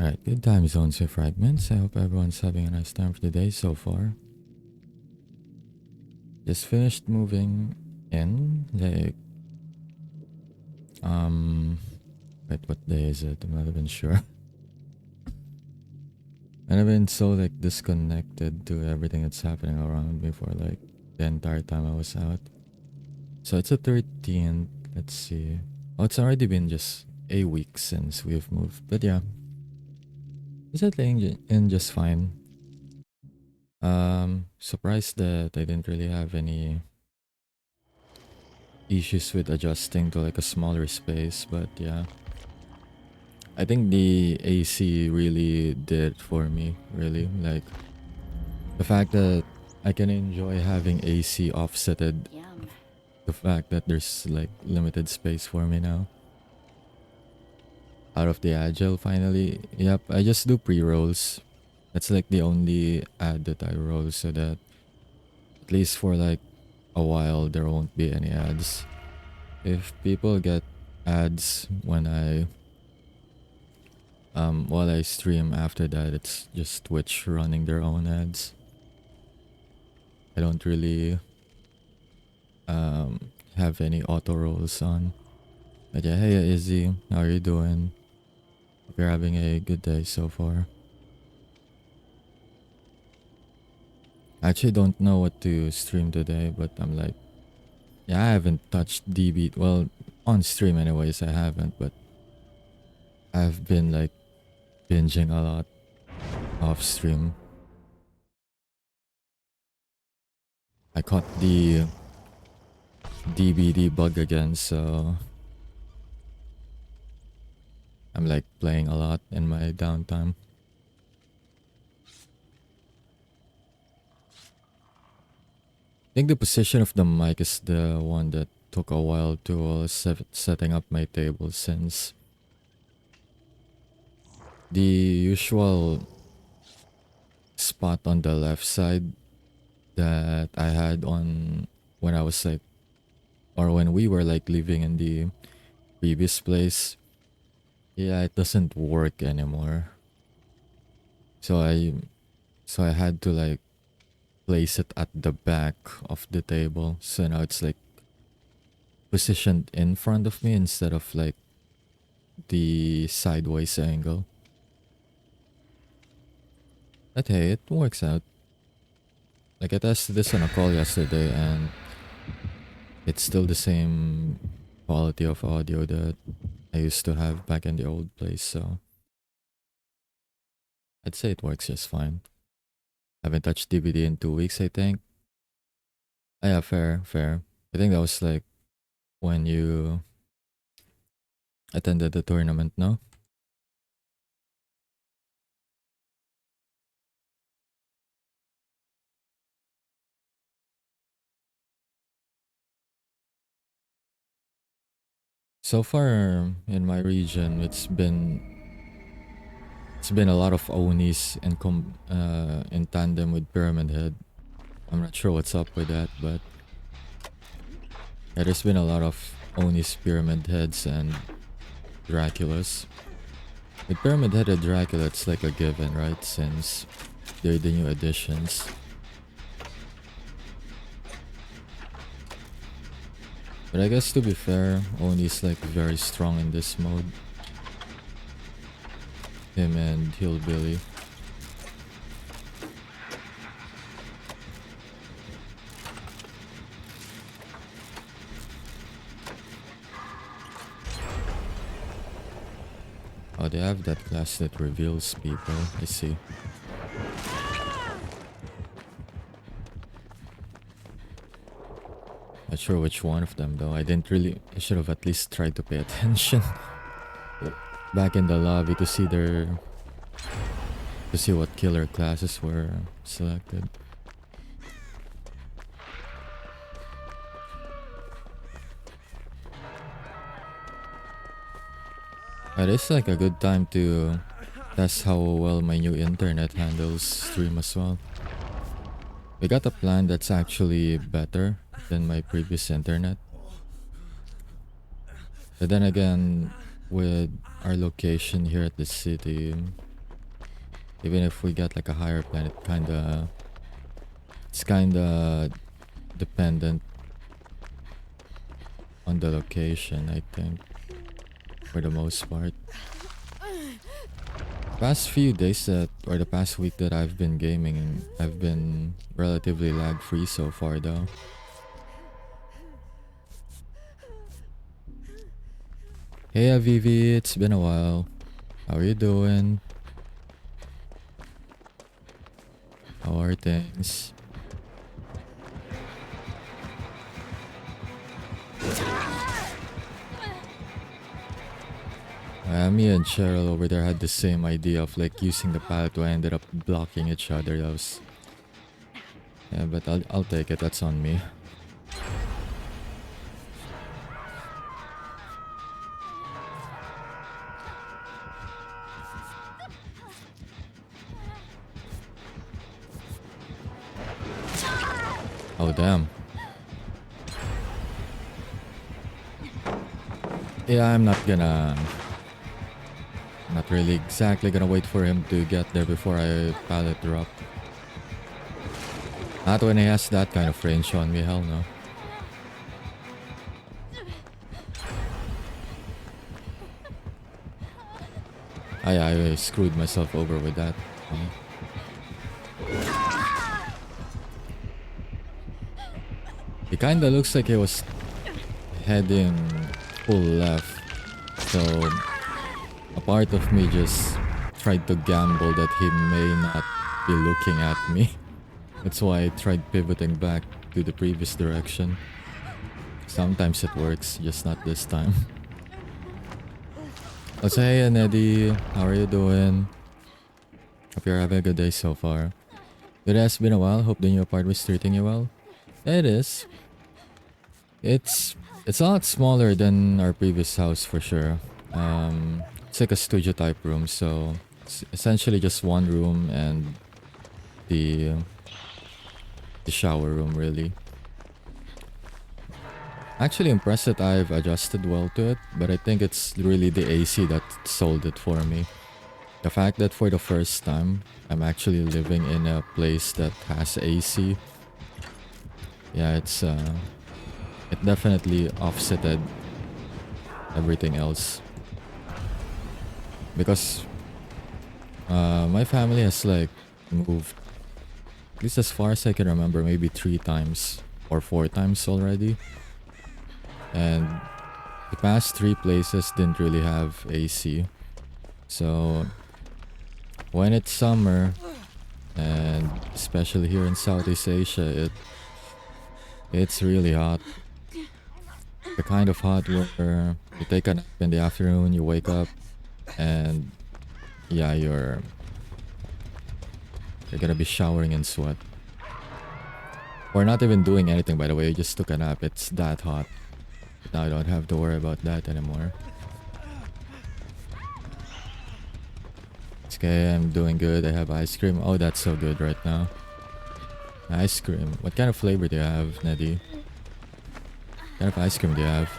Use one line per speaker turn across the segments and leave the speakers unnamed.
Alright, good time zones with fragments. I hope everyone's having a nice time for the day so far. Just finished moving in, like, wait, what day is it? I'm not even sure. And I've been so, like, disconnected to everything that's happening around me for, like, the entire time I was out. So it's the 13th, let's see. Oh, it's already been just a week since we've moved, but yeah. It's settling in just fine. Surprised that I didn't really have any issues with adjusting to like a smaller space, but yeah. I think the AC really did it for me, really. Like, the fact that I can enjoy having AC offsetted the fact that there's like limited space for me now. Out of the agile finally. Yep, I just do pre-rolls. That's like the only ad that I roll so that at least for like a while there won't be any ads. If people get ads when I while I stream, after that it's just Twitch running their own ads. I don't really have any auto rolls on. But yeah, hey Izzy, how are you doing? Hope you're having a good day so far. I actually don't know what to stream today, but I'm like, yeah, I haven't touched DB. Well, on stream anyways, I haven't, but I've been like binging a lot off stream. I caught the DBD bug again, so I'm like playing a lot in my downtime. I think the position of the mic is the one that took a while to setting up my table, since the usual spot on the left side that I had on when I was like, or when we were like living in the previous place, yeah, it doesn't work anymore. So I had to like place it at the back of the table. So now it's like positioned in front of me instead of like the sideways angle. But hey, it works out. Like I tested this on a call yesterday and it's still the same quality of audio that I used to have back in the old place, so I'd say it works just fine. Haven't touched DVD in 2 weeks, I think. Ah, yeah, fair, fair. I think that was like when you attended the tournament, no? So far in my region, it's been a lot of Onis in tandem with Pyramid Head. I'm not sure what's up with that, but yeah, there's been a lot of Onis, Pyramid Heads, and Draculas. With Pyramid Head and Dracula, it's like a given, right? Since they're the new additions. But I guess to be fair, Oni's like very strong in this mode. Him and Hillbilly. Oh, they have that class that reveals people. I see. Not sure which one of them though. I should have at least tried to pay attention back in the lobby to see what killer classes were selected. It is like a good time to test how well my new internet handles stream as well. We got a plan that's actually better than my previous internet. But then again, with our location here at the city, Even if we get like a higher planet, it's kinda dependent on the location, I think, for the most part. Past few days or the past week that I've been gaming, I've been relatively lag free so far though. Hey Avivi, it's been a while. How are you doing? How are things? Me and Cheryl over there had the same idea of like using the pallet, who ended up blocking each other. That was... Yeah, but I'll take it. That's on me. Oh damn. Yeah, I'm not really exactly gonna wait for him to get there before I pallet drop. Not when he has that kind of range on me, hell no. I screwed myself over with that. He kinda looks like he was heading full left, so a part of me just tried to gamble that he may not be looking at me. That's why I tried pivoting back to the previous direction. Sometimes it works, just not this time. Let's say, hey Eddie, how are you doing? Hope you're having a good day so far. It has been a while, hope the new apartment is treating you well. Yeah, it is. It's a lot smaller than our previous house for sure. It's like a studio type room, so it's essentially just one room and the shower room really. Actually impressed that I've adjusted well to it, but I think it's really the AC that sold it for me. The fact that for the first time I'm actually living in a place that has AC. Yeah, it definitely offsetted everything else. Because my family has like moved, at least as far as I can remember, maybe 3 times or 4 times already. And the past 3 places didn't really have AC. So when it's summer, and especially here in Southeast Asia, it's really hot. The kind of hot where you take a nap in the afternoon, you wake up, and yeah, you're gonna be showering in sweat. Or not even doing anything, by the way, you just took a nap. It's that hot. Now I don't have to worry about that anymore. It's okay, I'm doing good. I have ice cream. Oh, that's so good right now. Ice cream. What kind of flavor do you have, Neddy? What kind of ice cream do you have?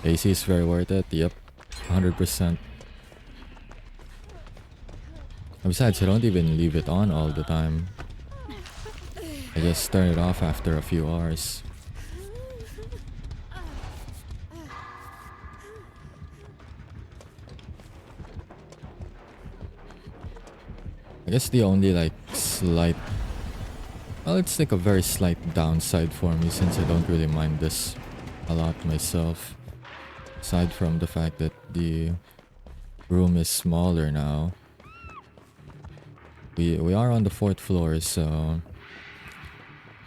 AC is very worth it. Yep, 100%. And besides, I don't even leave it on all the time. I just turn it off after a few hours. I guess the only like slight... Well, it's like a very slight downside for me since I don't really mind this a lot myself. Aside from the fact that the room is smaller now. We are on the 4th floor, so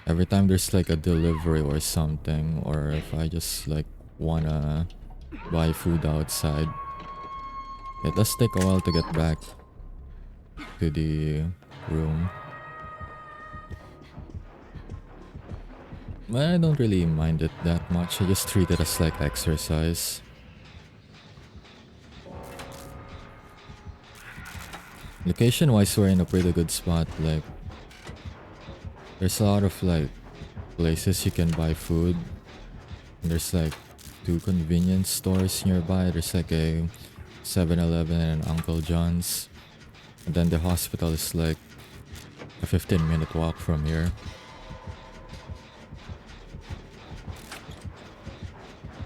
every time there's like a delivery or something, or if I just like wanna buy food outside, it does take a while to get back to the room. But I don't really mind it that much. I just treat it as like exercise. Location wise, we're in a pretty good spot. Like, there's a lot of like places you can buy food. And there's like 2 convenience stores nearby. There's like a 7-Eleven and an Uncle John's. And then the hospital is like a 15-minute walk from here.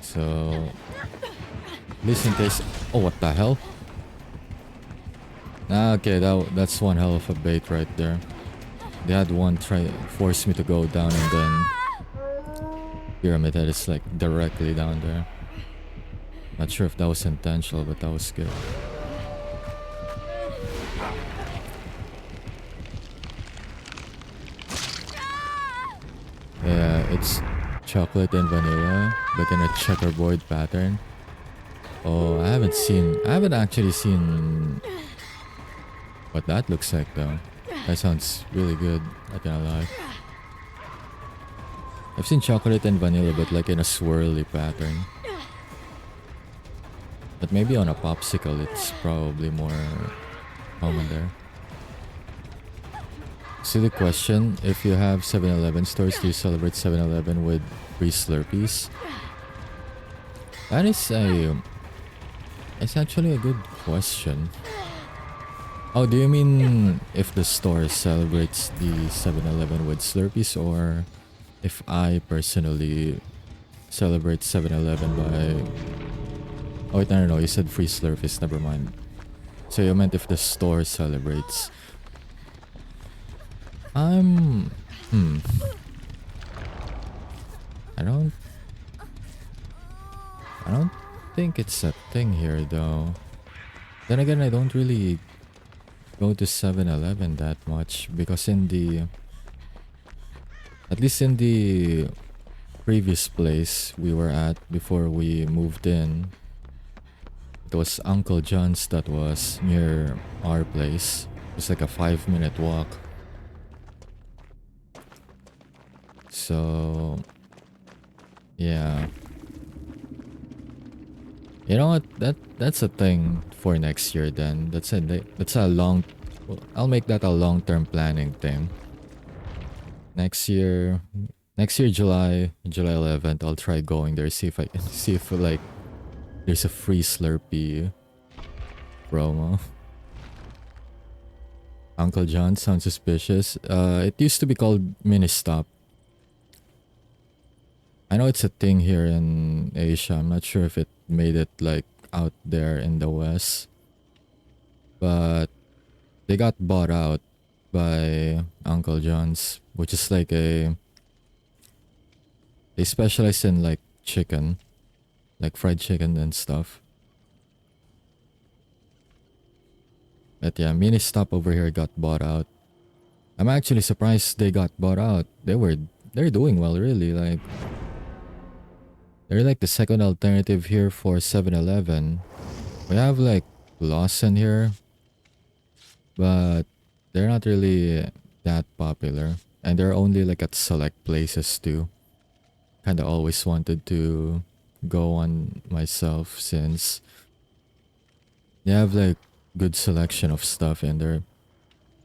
So, at least in case... Oh, what the hell? Okay, that's one hell of a bait right there. They had one try force me to go down, and then Pyramid Head is like directly down there. Not sure if that was intentional, but that was good. Yeah, it's chocolate and vanilla, but in a checkerboard pattern. Oh, I haven't actually seen what that looks like though. That sounds really good, not gonna lie. I've seen chocolate and vanilla, but like in a swirly pattern. But maybe on a popsicle, it's probably more common there. Silly question, if you have 7-Eleven stores, do you celebrate 7-Eleven with free Slurpees? That is it's actually a good question. Oh, do you mean if the store celebrates the 7-Eleven with Slurpees, or if I personally celebrate 7-Eleven by... Oh wait, no, you said free Slurpees, never mind. So you meant if the store celebrates. I don't think it's a thing here though. Then again, I don't really go to 7-Eleven that much because at least in the previous place we were at before we moved in, it was Uncle John's that was near our place. It was like a 5-minute walk. So yeah, you know what, that's a thing for next year then. That's a long... I'll make that a long-term planning thing. Next year July 11th, I'll try going there, see if I can see if like there's a free Slurpee promo. Uncle John sounds suspicious. It used to be called Mini Stop. I know it's a thing here in Asia. I'm not sure if it made it like out there in the West, but they got bought out by Uncle John's, which is like they specialize in like chicken, like fried chicken and stuff. But yeah, Mini Stop over here got bought out. I'm actually surprised they got bought out. They're doing well, really. Like, they're like the second alternative here for 7-Eleven. We have like Lawson here, but they're not really that popular, and they're only like at select places too. Kind of always wanted to go on myself since they have like good selection of stuff in there.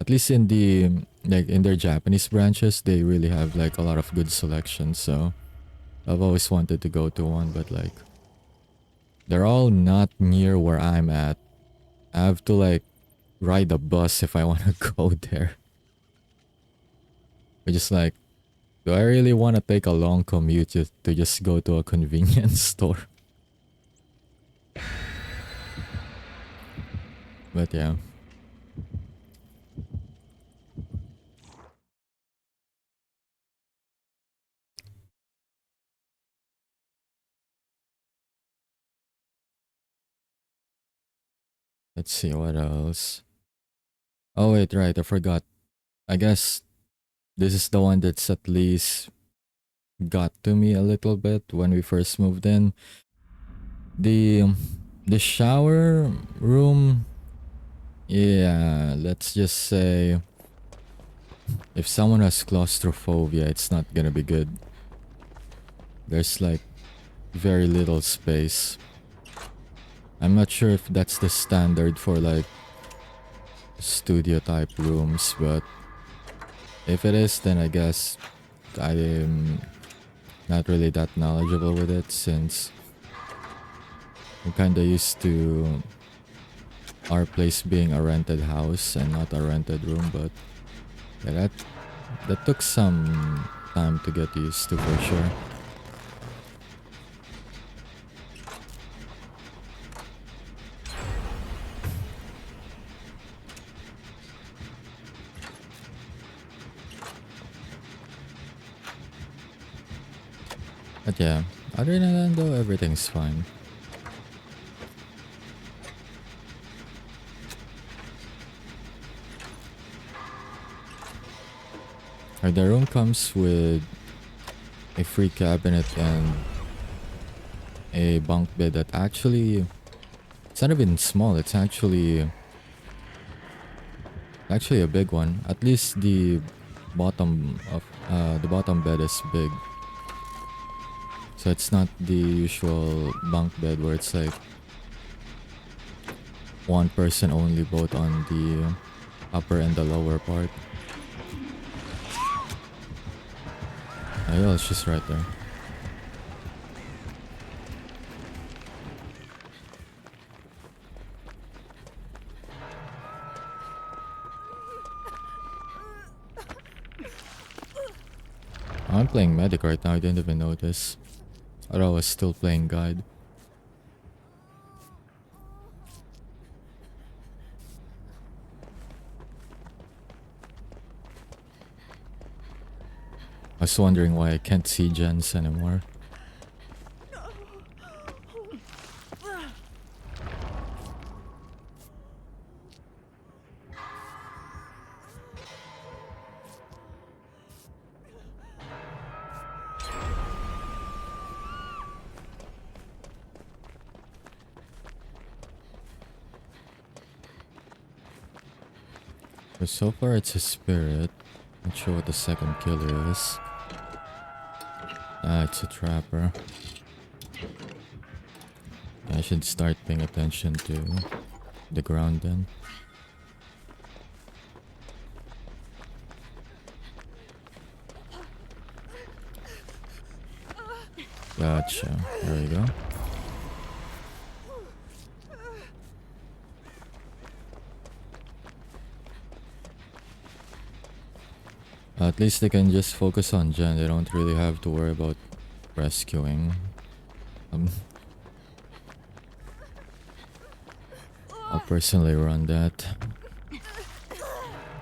At least in the like in their Japanese branches, they really have like a lot of good selection. So I've always wanted to go to one, but like they're all not near where I'm at. I have to like ride a bus if I want to go there. Which is like, do I really want to take a long commute to just go to a convenience store? But yeah. Let's see what else. Oh wait, right, I forgot. I guess this is the one that's at least got to me a little bit when we first moved in. The shower room, yeah, let's just say if someone has claustrophobia, it's not gonna be good. There's like very little space. I'm not sure if that's the standard for like studio type rooms, but if it is, then I guess I am not really that knowledgeable with it since I'm kinda used to our place being a rented house and not a rented room, but yeah, that took some time to get used to for sure. But yeah, other than that though, everything's fine. The room comes with a free cabinet and a bunk bed that actually, it's not even small, it's actually a big one. At least the bottom bed is big. So it's not the usual bunk bed where it's like one person only, both on the upper and the lower part. Yeah, it's just right there. I'm playing medic right now, I didn't even notice. I thought I was still playing guide. I was wondering why I can't see gens anymore. So far it's a spirit. Not sure what the second killer is. Ah, it's a trapper. I should start paying attention to the ground then. Gotcha. There you go. At least they can just focus on Jen. They don't really have to worry about rescuing. I'll personally run that.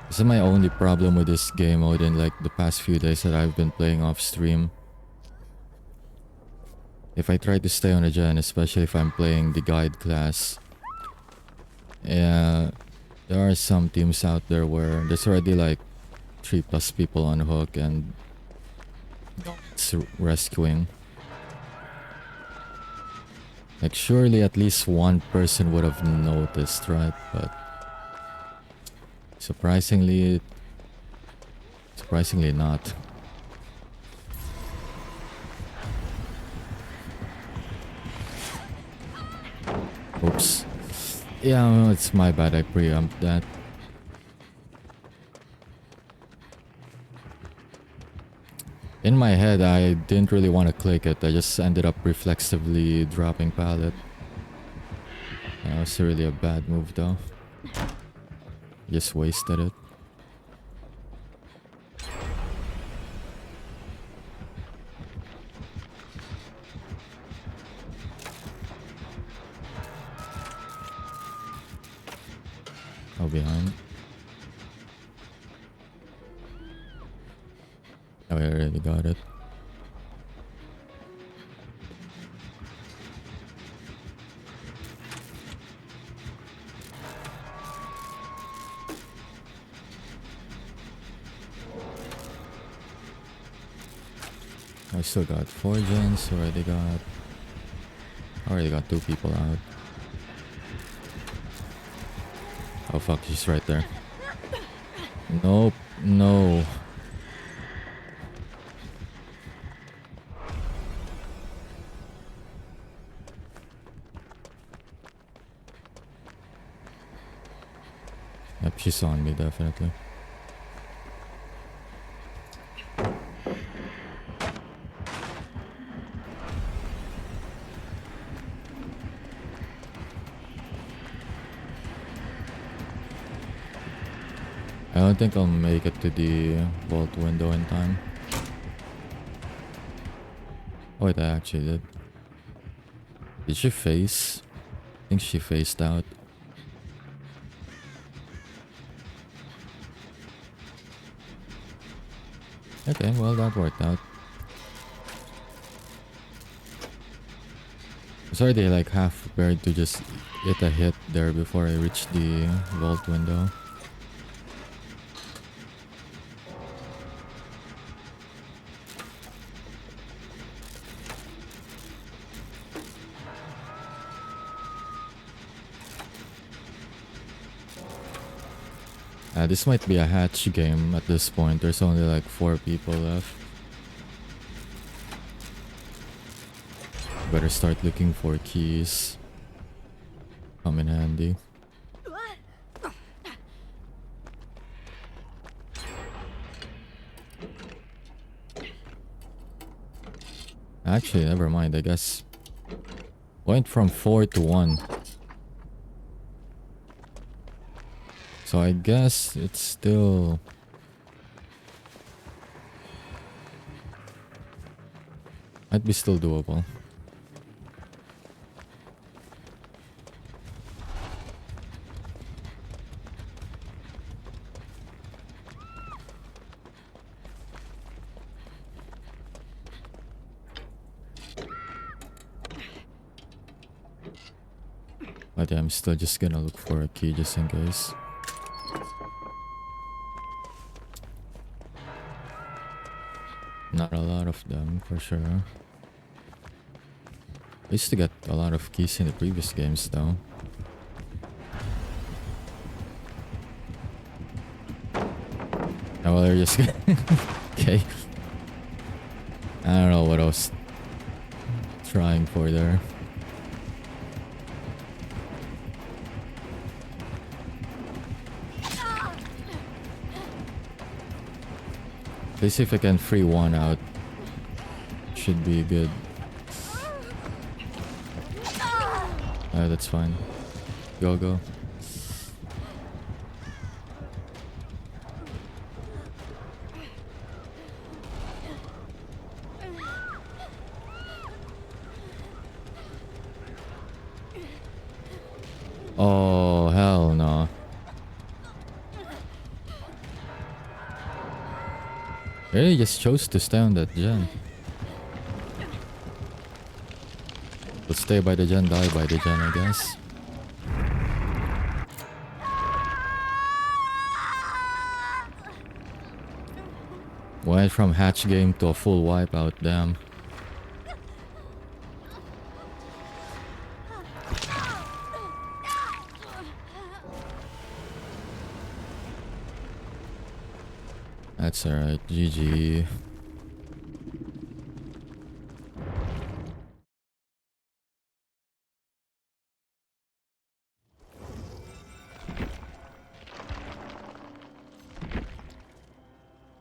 This is my only problem with this game mode in like the past few days that I've been playing off stream. If I try to stay on a Jen, especially if I'm playing the guide class, yeah, there are some teams out there where there's already like 3+ people on hook and it's rescuing. Like surely at least one person would have noticed, right? But surprisingly not. Oops. Yeah, well, it's my bad, I preempted that. In my head, I didn't really want to click it. I just ended up reflexively dropping pallet. That was really a bad move though. Just wasted it. Oh, behind. Oh, I already got it. I still got 4 gens. Already got 2 people out. Oh fuck, she's right there. Nope, no. Yep, she's on me definitely. I don't think I'll make it to the vault window in time. Oh wait, I actually did. Did she face? I think she faced out. Okay, well that worked out. It's already like half prepared to just get a hit there before I reach the vault window. This might be a hatch game at this point. There's only like 4 people left. Better start looking for keys. Come in handy. Actually, never mind. I guess went from 4 to 1. So I guess it's still... might be still doable. But yeah, I'm still just gonna look for a key just in case. Not a lot of them, for sure. I used to get a lot of keys in the previous games, though. Oh, well, they're just... okay. I don't know what I was trying for there. Let's see if I can free one out. Should be good. Oh, that's fine. Go, go. Oh, hell no. I really just chose to stay on that gen. We'll stay by the gen, die by the gen, I guess. Went from hatch game to a full wipeout, damn. That's alright, GG.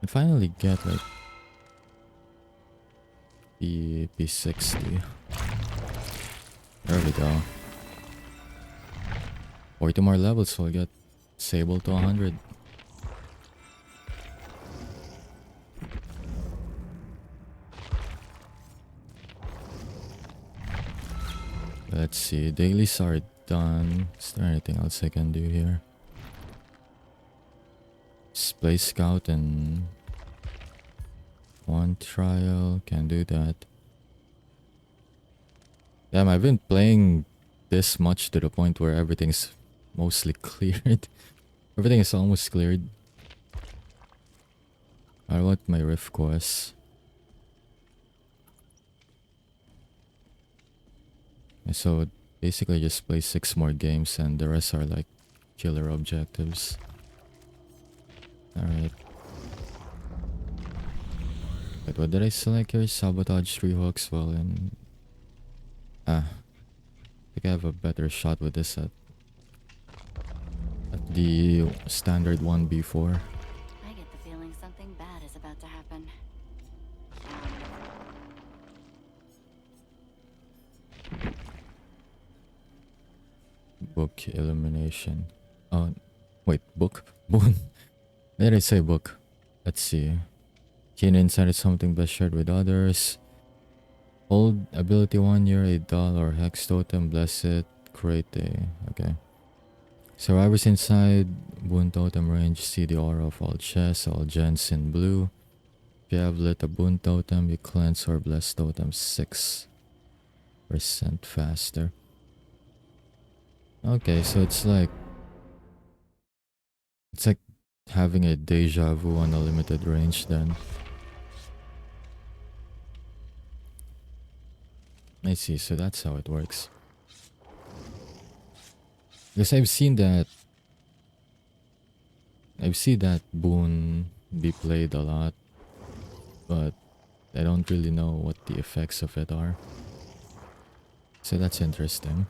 I finally get like the P60. There we go. 40 more levels, so I'll get Sable to 100. Let's see, dailies are done. Is there anything else I can do here? Play scout and one trial, can do that. Damn, I've been playing this much to the point where everything's mostly cleared. Everything is almost cleared. I want my rift quest. So basically just play 6 more games and the rest are like killer objectives. Alright. Wait, what did I select here? Sabotage 3 hooks while in... I think I have a better shot with this at the standard 1B4.
I get the feeling something bad is about to happen.
Book illumination. Oh, wait, book? Boon. Where did I say book? Let's see. Keen insight is something best shared with others. Hold ability 1 year, a doll or hex totem, bless it, create a. Okay. Survivors inside Boon Totem range see the aura of all chests, all gens in blue. If you have lit a Boon Totem, you cleanse or bless totem 6% faster. Okay, so it's like having a deja vu on a limited range then. I see, so that's how it works. Because I've seen that boon be played a lot, but I don't really know what the effects of it are. So that's interesting.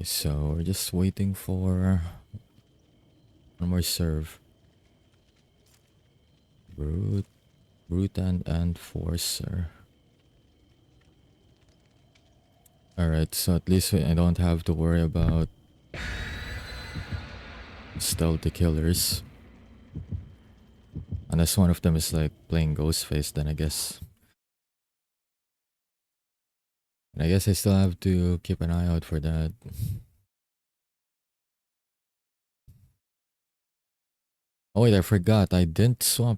So we're just waiting for one more serve. Brute and Enforcer. Alright, so at least I don't have to worry about stealthy killers. Unless one of them is like playing Ghostface, then I guess. And I guess I still have to keep an eye out for that. Oh wait, I forgot. I didn't swap.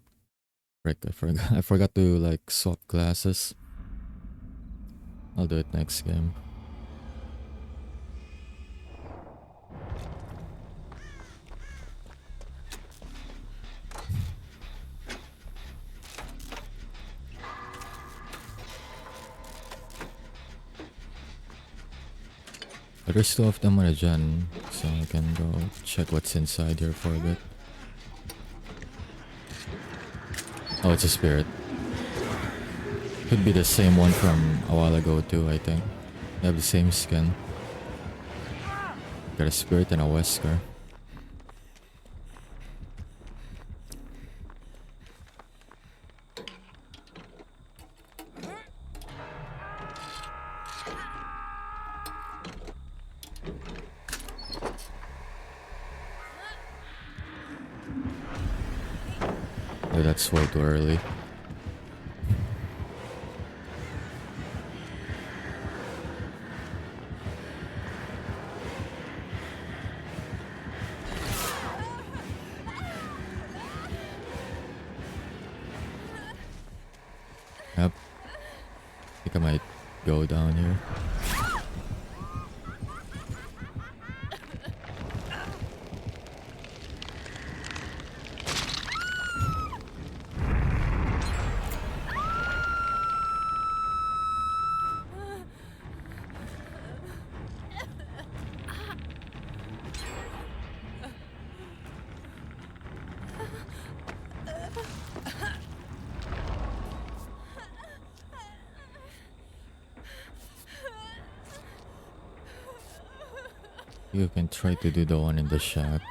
Frick, I forgot to like swap classes. I'll do it next game. But there's two of them on a gen, so I can go check what's inside here for a bit. Oh, it's a spirit. Could be the same one from a while ago too, I think. They have the same skin. Got a spirit and a Wesker. Oh, that's way too early. Yep. I think I might go down here. You can try to do the one in the shack.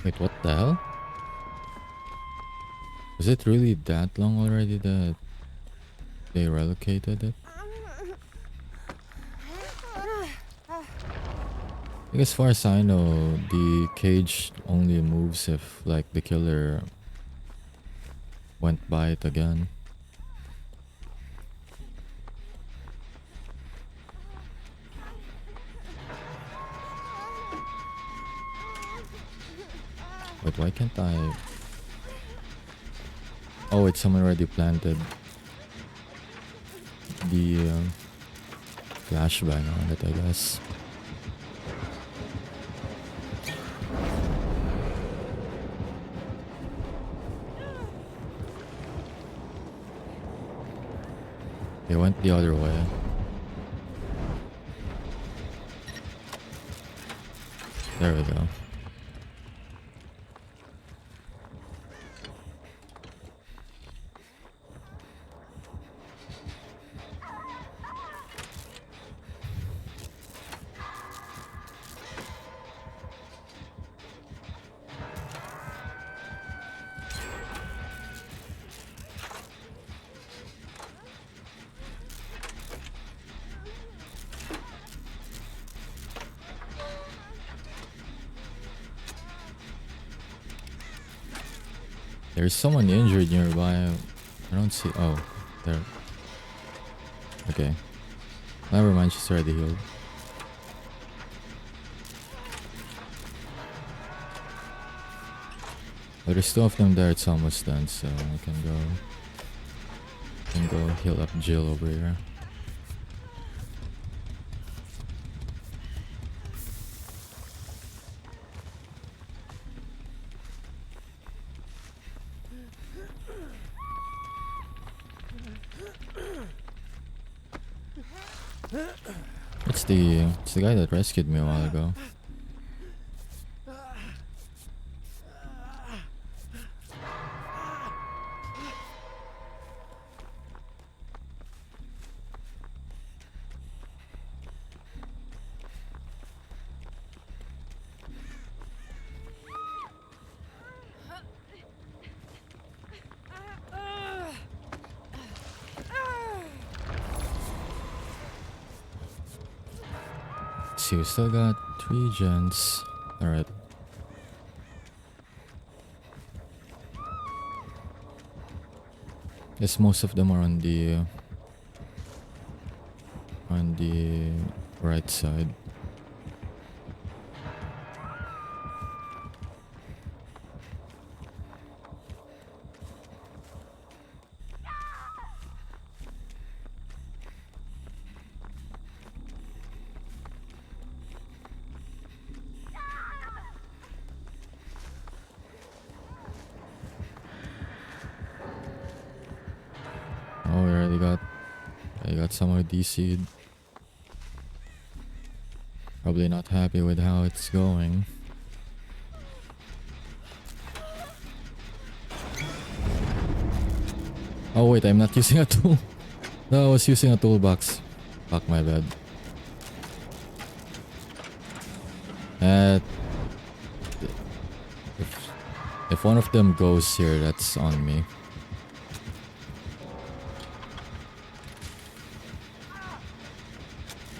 Wait, what the hell? Was it really that long already that they relocated it? think as far as I know, the cage only moves if like the killer went by it again. But why can't I? Oh wait, someone already planted the flashbang on it, I guess. They went the other way. There we go. There's someone injured nearby. I don't see. Oh, there. Okay. Never mind, she's already healed. But there's two of them there, it's almost done, so I can go heal up Jill over here. It's the guy that rescued me a while ago. See, we still got 3 gens. Alright. Guess most of them are on the right side. Oh, we already got someone DC'd. Probably not happy with how it's going. Oh wait, I'm not using a tool. No, I was using a toolbox. Fuck, my bad. If one of them goes here, that's on me.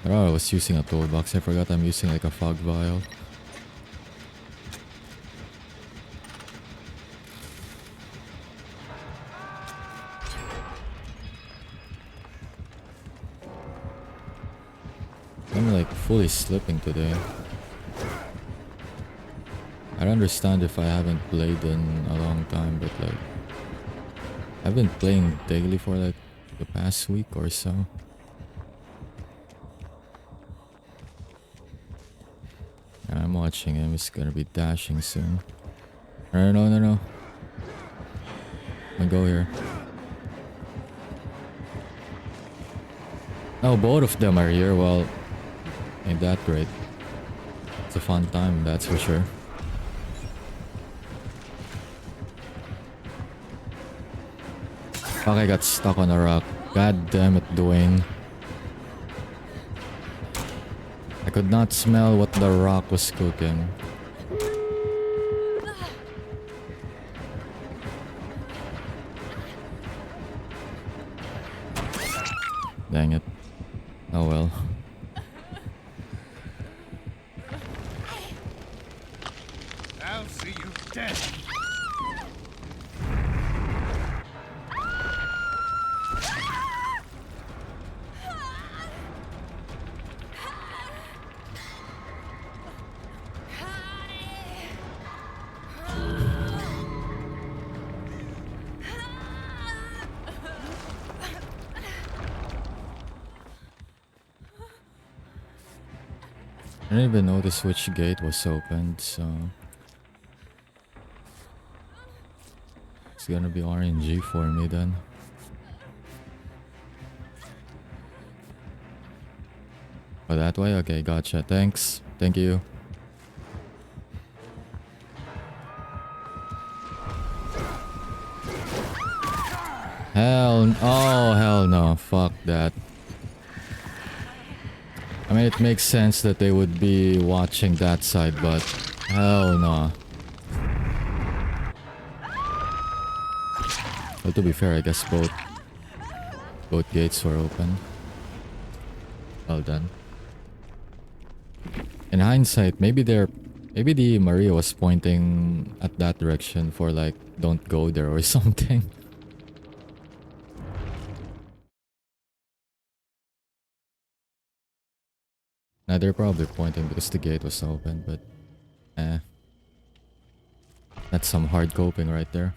Oh, I was using a toolbox. I forgot I'm using like a fog vial. I'm like fully slipping today. I don't understand if I haven't played in a long time, but like I've been playing daily for like the past week or so. I'm watching him. He's gonna be dashing soon. No. I go here. Oh, both of them are here. Well, ain't that great. It's a fun time, that's for sure. Fuck, I got stuck on a rock. God damn it, Dwayne. I could not smell what the rock was cooking. Dang it. Oh well. I didn't even notice which gate was opened, so it's gonna be RNG for me then. Oh, that way? Okay, gotcha. Thanks. Thank you. Hell no. Fuck that. I mean, it makes sense that they would be watching that side, but hell no. Well, to be fair, I guess both gates were open. Well done. In hindsight, maybe the Maria was pointing at that direction for like, don't go there or something. Now they're probably pointing because the gate was open, but eh. That's some hard coping right there.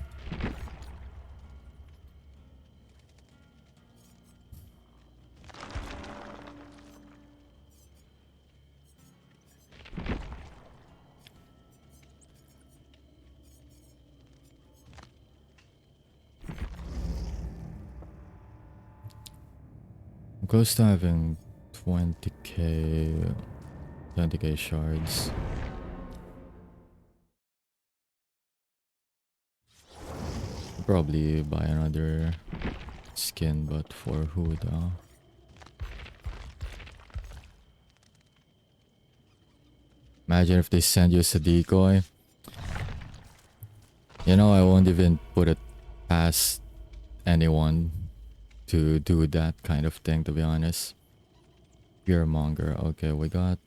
I'm close to having 20k shards. Probably buy another skin, but for who though? Imagine if they send you as a decoy. You know, I won't even put it past anyone to do that kind of thing, to be honest. Fearmonger. Okay, we got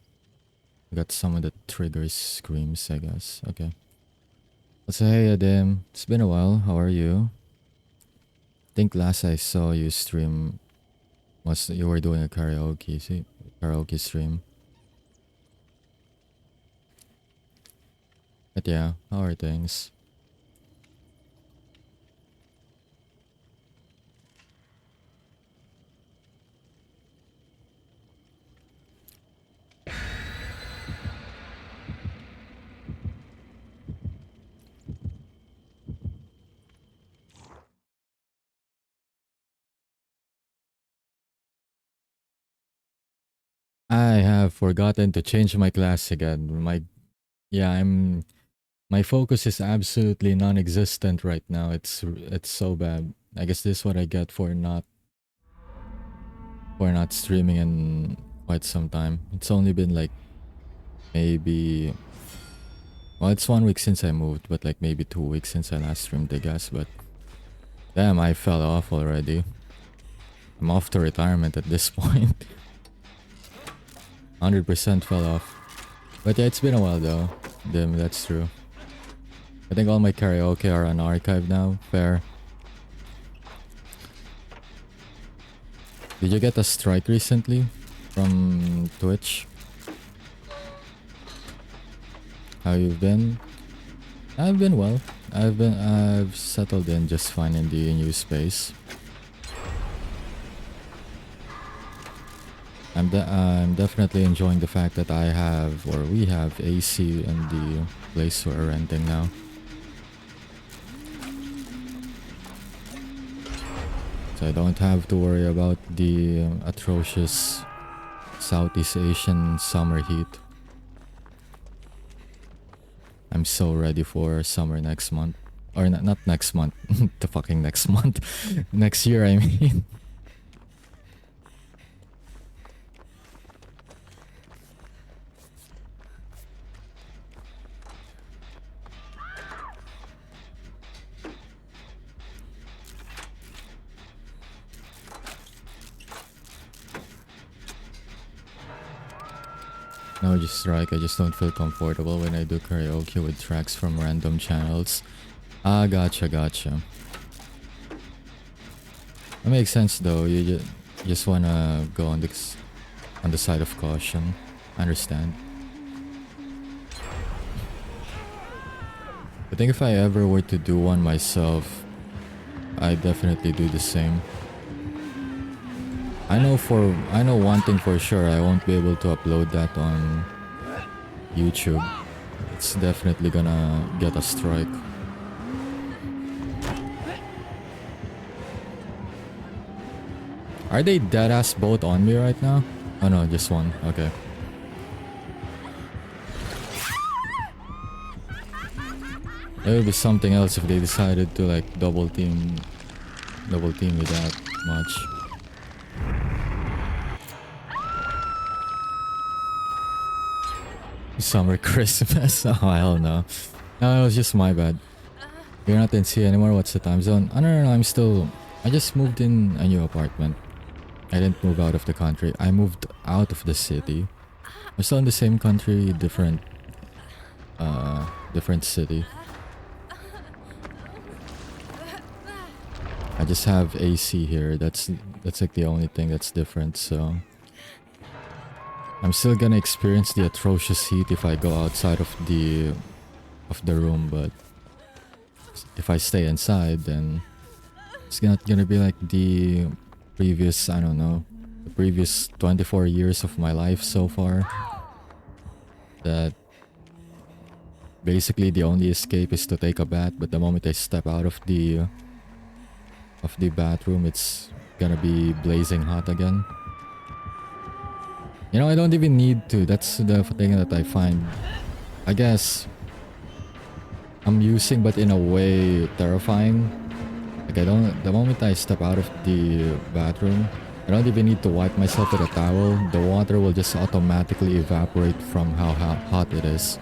some of the triggers screams, I guess. Okay. Let's say hey Adam. It's been a while. How are you? I think last I saw you stream was you were doing a karaoke stream. But yeah, how are things? I have forgotten to change my class again. My focus is absolutely non-existent right now. It's so bad. I guess this is what I get for not streaming in quite some time. It's only been like maybe, well, it's 1 week since I moved, but like maybe 2 weeks since I last streamed, I guess. But damn, I fell off already. I'm off to retirement at this point. 100% fell off. But yeah, it's been a while though. Damn, that's true. I think all my karaoke are on archive now. Fair. Did you get a strike recently from Twitch? How you've been? I've been well. I've settled in just fine in the new space. I'm definitely enjoying the fact that we have AC in the place we're renting now. So I don't have to worry about the atrocious Southeast Asian summer heat. I'm so ready for summer next month. Or not next month. The fucking next month. Next year, I mean. No, just strike. I just don't feel comfortable when I do karaoke with tracks from random channels. Ah, gotcha. That makes sense though. You just wanna go on the side of caution. I understand. I think if I ever were to do one myself, I'd definitely do the same. I know one thing for sure, I won't be able to upload that on YouTube, it's definitely gonna get a strike. Are they deadass both on me right now? Oh no, just one. Okay. It would be something else if they decided to like double team me that much. Summer Christmas? Oh hell no. No, it was just my bad. You're not in C anymore? What's the time zone? Oh, no, I just moved in a new apartment. I didn't move out of the country. I moved out of the city. I'm still in the same country, different city. I just have AC here. That's like the only thing that's different, so I'm still gonna experience the atrocious heat if I go outside of the room, but if I stay inside, then it's not gonna be like the previous, I don't know, the previous 24 years of my life so far. That basically the only escape is to take a bath, but the moment I step out of the bathroom, it's gonna be blazing hot again. You know, I don't even need to. That's the thing that I find, I guess, amusing, but in a way terrifying. Like the moment I step out of the bathroom, I don't even need to wipe myself with a towel. The water will just automatically evaporate from how hot it is.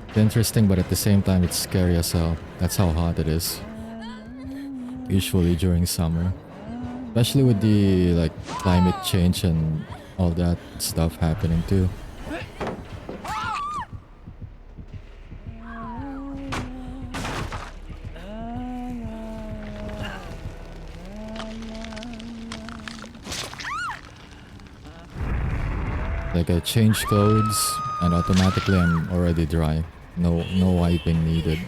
It's interesting, but at the same time, it's scary as hell. That's how hot it is. Usually during summer. Especially with the like climate change and all that stuff happening too. Like I change clothes and automatically I'm already dry. No wiping needed.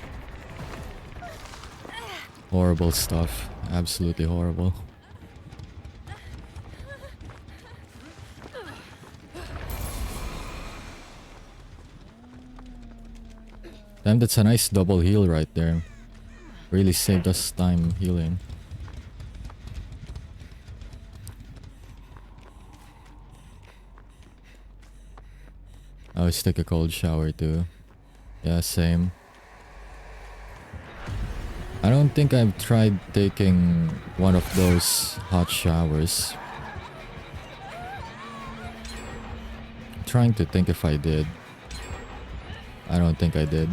Horrible stuff. Absolutely horrible. Damn, that's a nice double heal right there. Really saved us time healing. I always take a cold shower too. Yeah, same. I don't think I've tried taking one of those hot showers. I'm trying to think if I did. I don't think I did.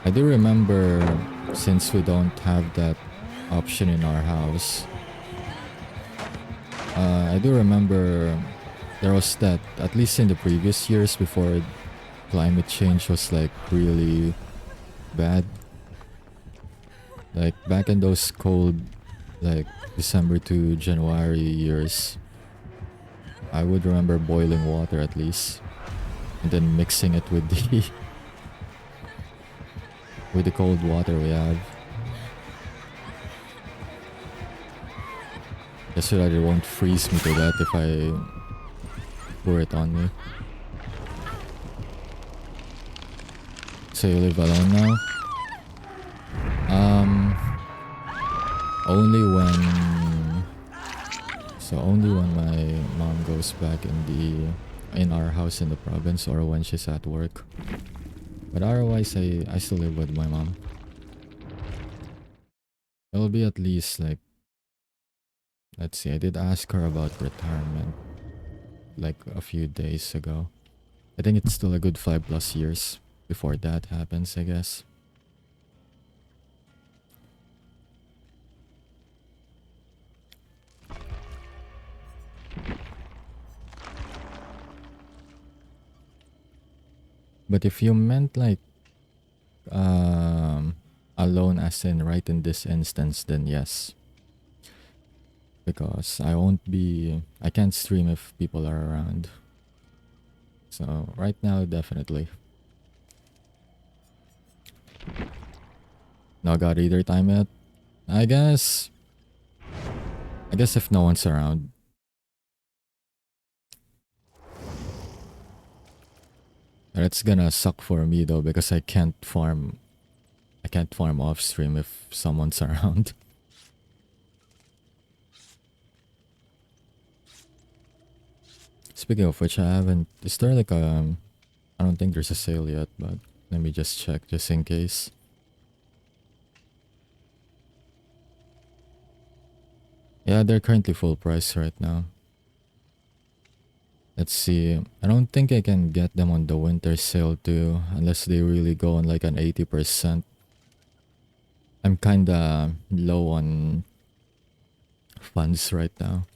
I do remember, since we don't have that option in our house, I do remember there was that, at least in the previous years before climate change was like really bad. Like back in those cold, like December to January years, I would remember boiling water at least, and then mixing it with the with the cold water we have, just so that it won't freeze me to death if I pour it on me. So you live alone now? Only when my mom goes back in our house in the province, or when she's at work. But otherwise, I still live with my mom. It'll be at least like, let's see, I did ask her about retirement like a few days ago. I think it's still a good 5+ years before that happens, I guess. But if you meant like alone as in right in this instance, then yes. Because I can't stream if people are around. So right now, definitely. Not got either time yet? I guess if no one's around. That's gonna suck for me though because I can't farm. I can't farm off stream if someone's around. Speaking of which, I haven't. Is there like a? I don't think there's a sale yet, but let me just check just in case. Yeah, they're currently full price right now. Let's see. I don't think I can get them on the winter sale too, unless they really go on like an 80%. I'm kinda low on funds right now.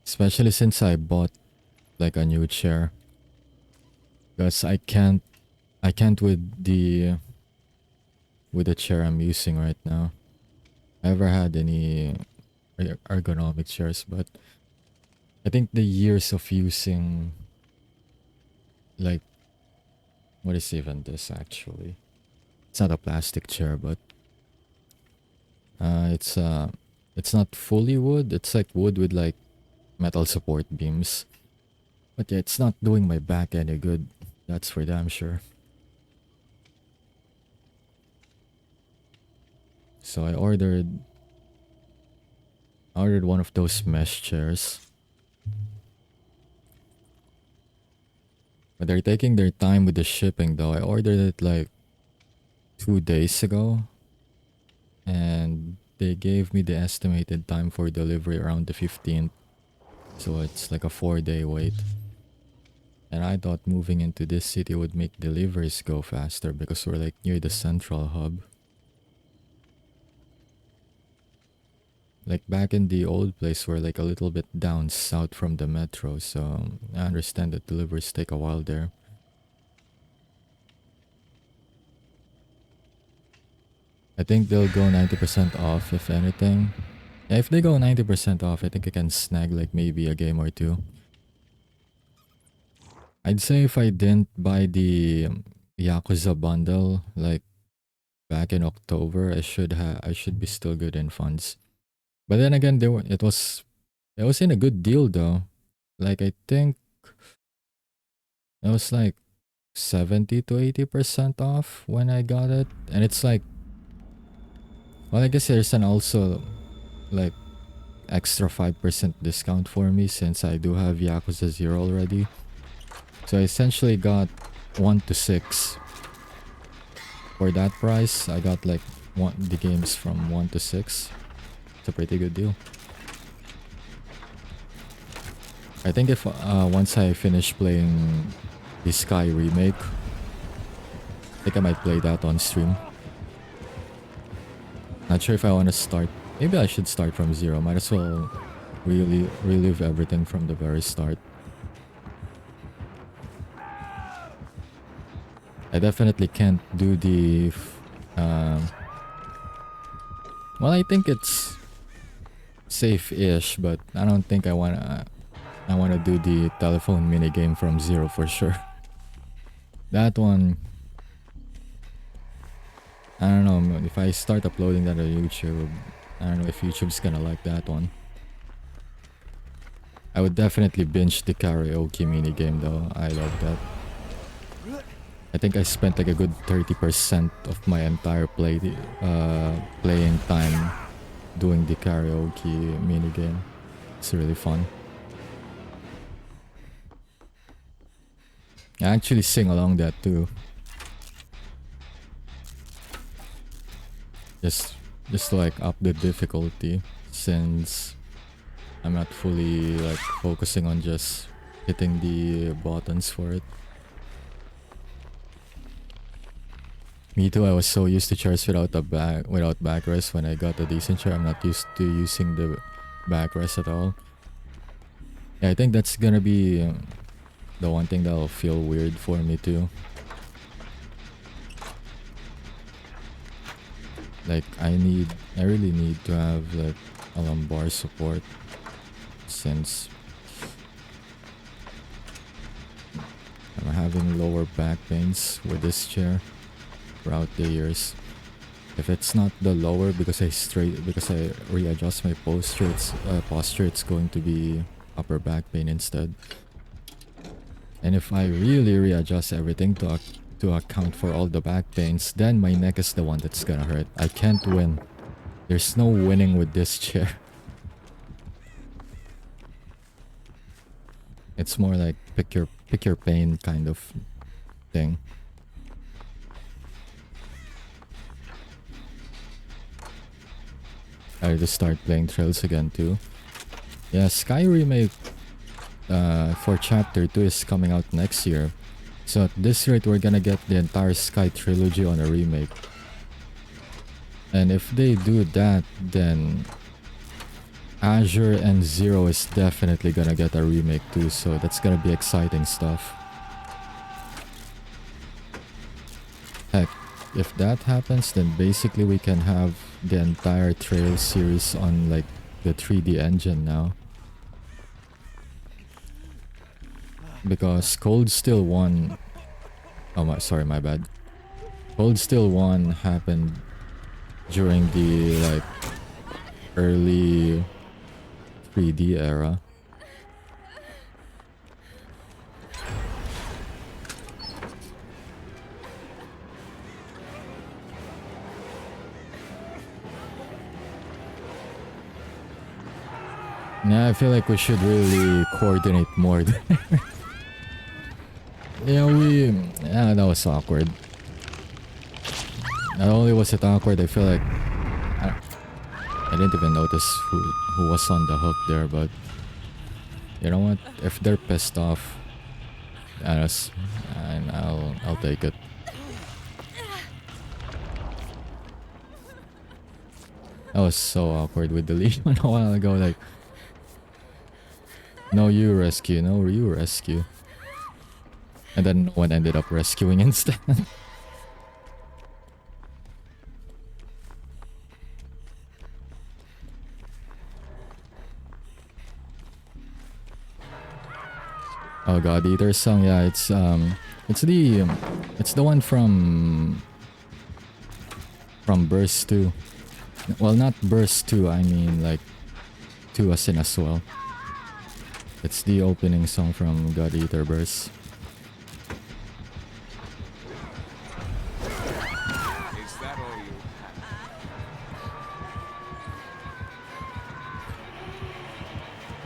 Especially since I bought like a new chair. Because I can't with the chair I'm using right now. I never had any ergonomic chairs, but I think the years of using like what is even this actually? It's not a plastic chair, but it's not fully wood. It's like wood with like metal support beams. But yeah, it's not doing my back any good. That's for damn sure. So I ordered one of those mesh chairs. But they're taking their time with the shipping though. I ordered it like 2 days ago. And they gave me the estimated time for delivery around the 15th. So it's like a 4-day wait. And I thought moving into this city would make deliveries go faster because we're like near the central hub. Like back in the old place, we're like a little bit down south from the metro, so I understand that deliveries take a while there. I think they'll go 90% off if anything. Yeah, if they go 90% off, I think I can snag like maybe a game or two. I'd say if I didn't buy the Yakuza bundle like back in October, I should be still good in funds. But then again, it was in a good deal though. Like I think it was like 70 to 80% off when I got it. And it's like, well, I guess there's an also like extra 5% discount for me since I do have Yakuza 0 already. So I essentially got 1 to 6. For that price, I got like the games from 1 to 6. It's a pretty good deal. I think if once I finish playing the Sky remake, I think I might play that on stream. Not sure if I want to start. Maybe I should start from 0. Might as well really relive everything from the very start. I definitely can't do the well, I think it's safe-ish, but I don't think I wanna do the telephone minigame from 0 for sure. That one, I don't know, if I start uploading that on YouTube, I don't know if YouTube's gonna like that one. I would definitely binge the karaoke minigame though. I love that. I think I spent like a good 30% of my entire playing time doing the karaoke minigame. It's really fun. I actually sing along that too. Just to like up the difficulty since I'm not fully like focusing on just hitting the buttons for it. Me too, I was so used to chairs without backrest. When I got a decent chair, I'm not used to using the backrest at all. Yeah, I think that's gonna be the one thing that'll feel weird for me too. Like I really need to have like a lumbar support since I'm having lower back pains with this chair throughout the years. If it's not the lower because I readjust my posture, it's going to be upper back pain instead. And if I really readjust everything to account for all the back pains, then my neck is the one that's gonna hurt. I can't win. There's no winning with this chair. It's more like pick your pain kind of thing. I just start playing Trails again too. Yeah, Sky Remake for Chapter 2 is coming out next year. So at this rate, we're gonna get the entire Sky trilogy on a remake. And if they do that, then Azure and Zero is definitely gonna get a remake too, so that's gonna be exciting stuff. Heck, if that happens, then basically we can have the entire Trail series on like the 3D engine now. Because Cold Steel 1... Oh, sorry, my bad. Cold Steel 1 happened during the like early 3D era. Yeah, I feel like we should really coordinate more. Yeah, that was awkward. Not only was it awkward, I feel like I didn't even notice who was on the hook there, but you know what? If they're pissed off, and I'll take it. That was so awkward with the lead one a while ago. Like, no, you rescue, no, you rescue. And then no one ended up rescuing instead. Oh God Eater song, yeah, it's the one from Burst 2. Well, not Burst 2, I mean like 2 as in as well. It's the opening song from God Eater Burst.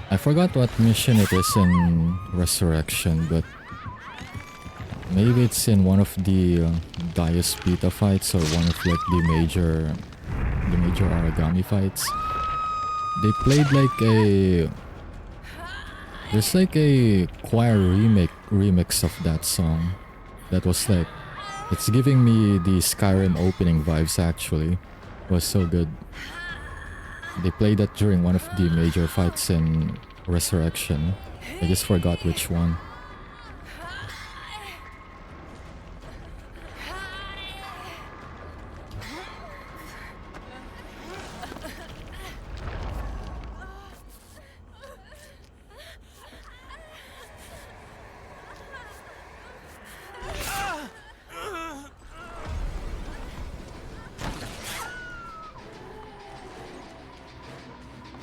I forgot what mission it is in Resurrection, but maybe it's in one of the Dias Beta fights or one of like the major origami fights. They played like there's like a choir remix of that song that was like, it's giving me the Skyrim opening vibes actually. It was so good. They played that during one of the major fights in Resurrection. I just forgot which one.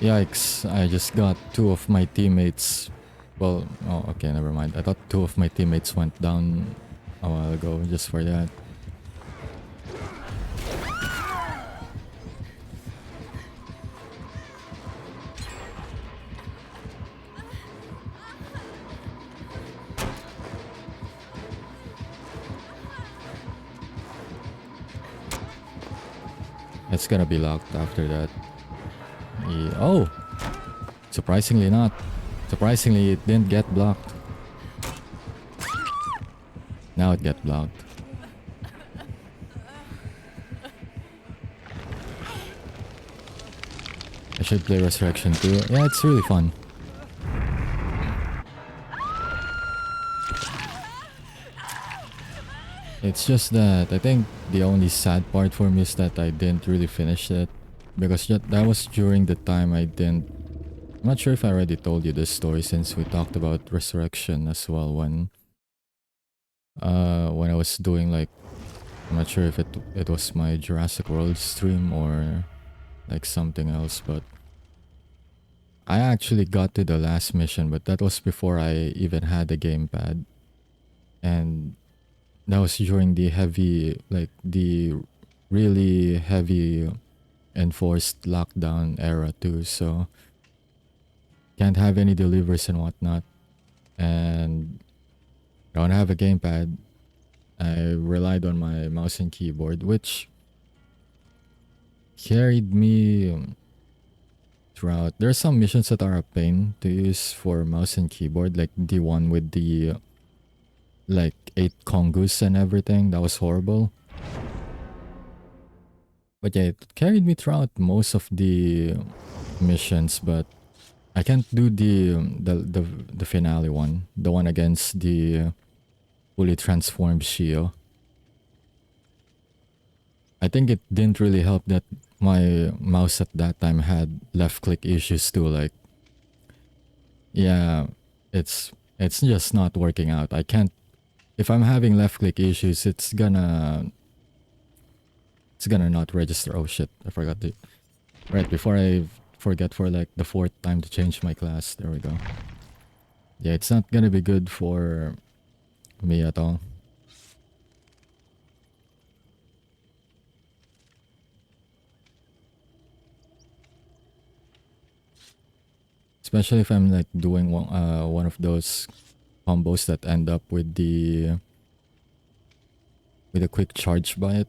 Yikes, I just got 2 of my teammates. Well, oh, okay, never mind. I thought 2 of my teammates went down a while ago just for that. It's gonna be locked after that. Oh! Surprisingly not. Surprisingly, it didn't get blocked. Now it got blocked. I should play Resurrection too. Yeah, it's really fun. It's just that I think the only sad part for me is that I didn't really finish it. Because that was during the time I didn't... I'm not sure if I already told you this story since we talked about Resurrection as well when I was doing like... I'm not sure if it was my Jurassic World stream or like something else, but I actually got to the last mission, but that was before I even had a gamepad. And that was during the heavy, like the really heavy enforced lockdown era too. So can't have any deliveries and whatnot. And I don't have a gamepad. I relied on my mouse and keyboard, which carried me throughout. There are some missions that are a pain to use for mouse and keyboard, like the one with the like 8 congus and everything. That was horrible. But yeah, it carried me throughout most of the missions, but I can't do the finale one, the one against the fully transformed Shio. I think it didn't really help that my mouse at that time had left click issues too. Like, yeah, it's just not working out. I can't. If I'm having left click issues, it's gonna not register. Oh shit! I forgot to. Right before I forget for like the fourth time to change my class. There we go. Yeah, it's not gonna be good for me at all. Especially if I'm like doing one of those combos that end up with a quick charge by it.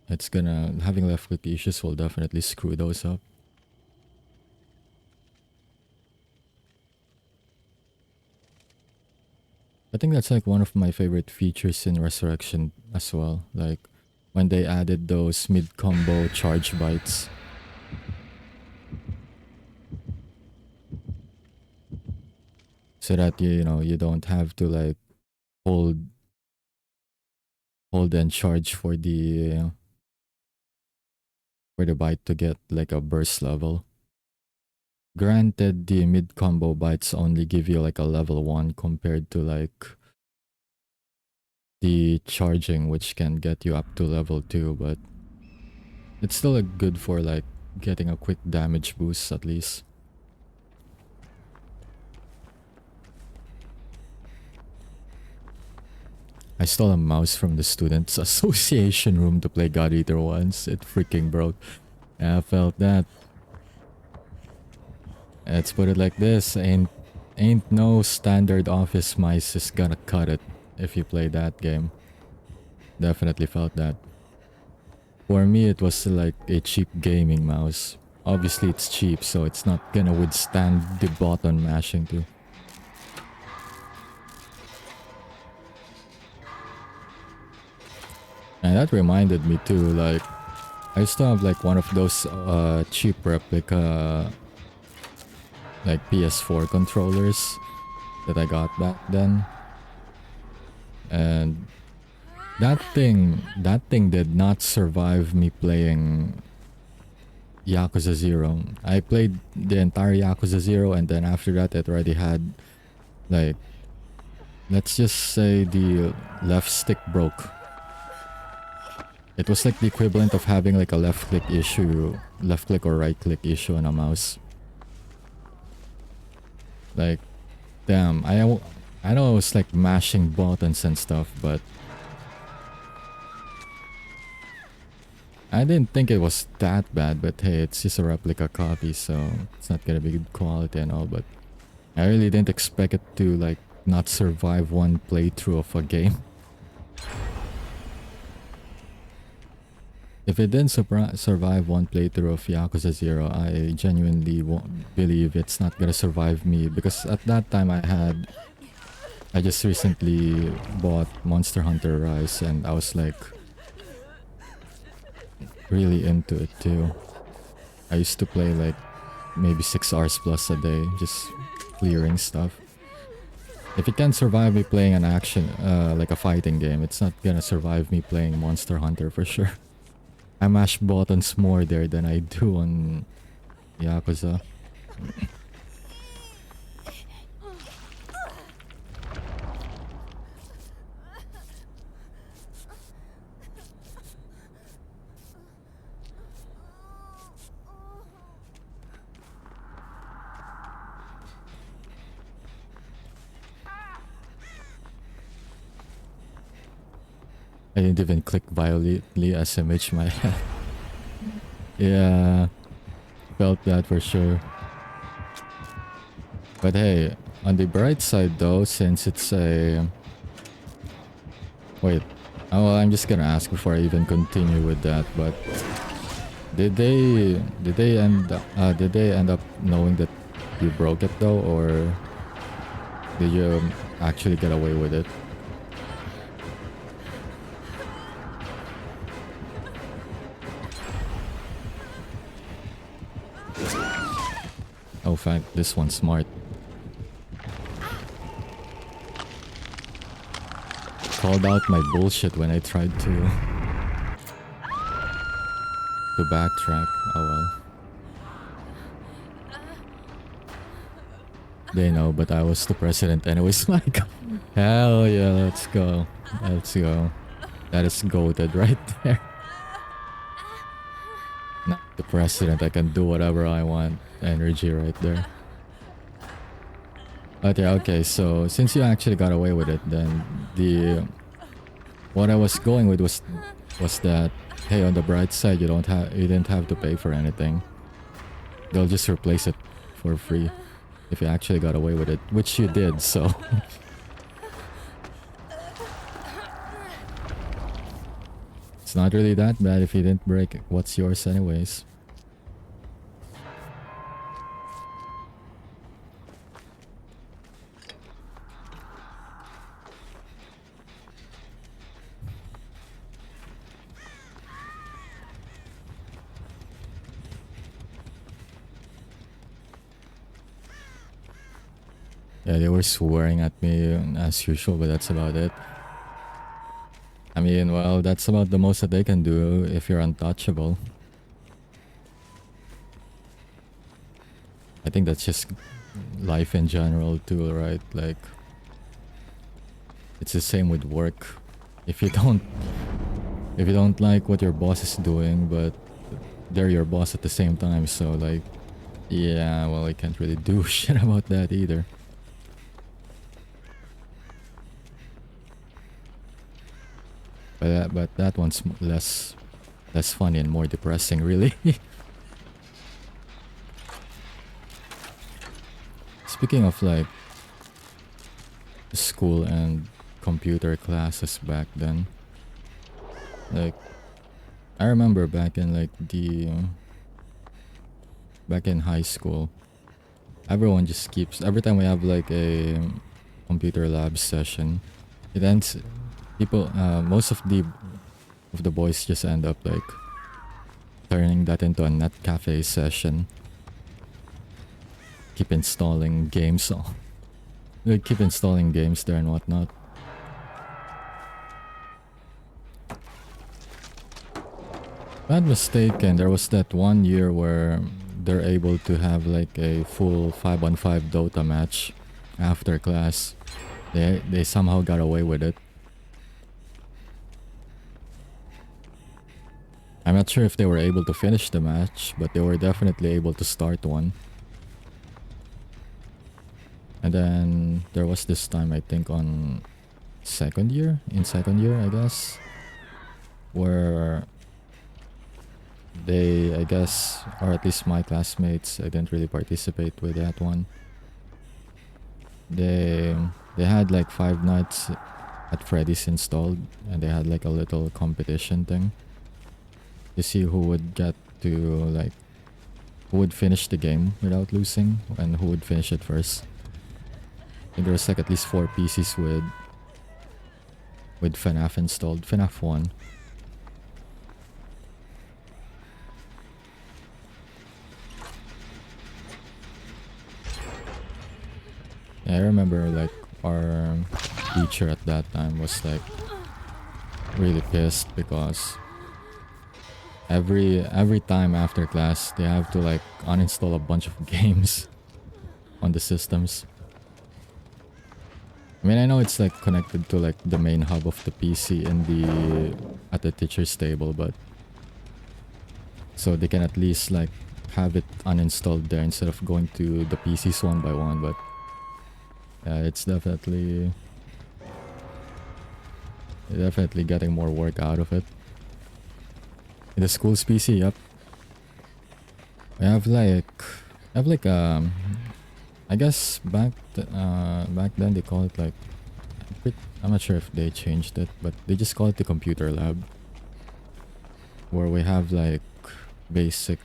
It's gonna having left click issues will definitely screw those up. I think that's like one of my favorite features in Resurrection as well. Like when they added those mid combo charge bites. So that you know you don't have to like hold and charge for the bite to get like a burst level. Granted, the mid combo bites only give you like a level 1 compared to like the charging, which can get you up to level 2, but it's still like good for like getting a quick damage boost at least. I stole a mouse from the Students' Association room to play God Eater once. It freaking broke. I felt that. Let's put it like this. Ain't no standard office mice is gonna cut it if you play that game. Definitely felt that. For me, it was like a cheap gaming mouse. Obviously, it's cheap, so it's not gonna withstand the button mashing too. And that reminded me too, like, I used to have like one of those cheap replica like PS4 controllers that I got back then. And that thing did not survive me playing Yakuza 0. I played the entire Yakuza 0 and then after that it already had like, let's just say the left stick broke. It was like the equivalent of having like a left click or right click issue on a mouse. Like, damn, I know I was like mashing buttons and stuff, but I didn't think it was that bad. But hey, it's just a replica copy, so it's not gonna be good quality and all. But I really didn't expect it to like not survive one playthrough of a game. If it didn't survive one playthrough of Yakuza 0, I genuinely won't believe it's not gonna survive me, because at that time I just recently bought Monster Hunter Rise and I was like really into it too. I used to play like maybe 6 hours plus a day just clearing stuff. If it can survive me playing an action like a fighting game, it's not gonna survive me playing Monster Hunter for sure. I mash buttons more there than I do on Yakuza. I didn't even click violently SMH my head. Yeah, felt that for sure. But hey, on the bright side though, since it's a... Wait. Oh, well, I'm just gonna ask before I even continue with that, but... Did they end up knowing that you broke it though, or did you actually get away with it? Oh, fact, this one's smart. Called out my bullshit when I tried to backtrack. Oh well. They know, but I was the president anyways. Like, hell yeah, let's go. Let's go. That is goated right there. Not the president, I can do whatever I want. Energy right there. But yeah, okay, so since you actually got away with it, then what I was going with was that, hey, on the bright side, you didn't have to pay for anything. They'll just replace it for free if you actually got away with it, which you did, so... It's not really that bad if you didn't break it. What's yours anyways? Yeah, they were swearing at me as usual, but that's about it. I mean, well, that's about the most that they can do if you're untouchable. I think that's just life in general too, right? Like, it's the same with work. If you don't like what your boss is doing, but they're your boss at the same time, so like, yeah, well, I can't really do shit about that either. But that one's less funny and more depressing, really. Speaking of like school and computer classes back then, like I remember back in high school, everyone just keeps, every time we have like a computer lab session, it ends, most of the boys just end up like turning that into a net cafe session. Keep installing games there and whatnot. If I'm not mistaken, there was that one year where they're able to have like a full 5-on-5 Dota match after class. They somehow got away with it. I'm not sure if they were able to finish the match, but they were definitely able to start one. And then there was this time, I think in second year, I guess, where they, I guess, or at least my classmates, I didn't really participate with that one. They had like 5 nights at Freddy's installed, and they had like a little competition thing to see who would get to like, who would finish the game without losing and who would finish it first. I think there was like at least 4 PCs with FNAF installed. FNAF 1. Yeah, I remember like our teacher at that time was like really pissed because every time after class they have to like uninstall a bunch of games on the systems. I mean, I know it's like connected to like the main hub of the PC at the teacher's table, but so they can at least like have it uninstalled there instead of going to the PCs one by one. But yeah, it's definitely Definitely getting more work out of it. In the school's PC, yep. I have like I guess back then they call it like I'm not sure if they changed it, but they just call it the computer lab, where we have like basic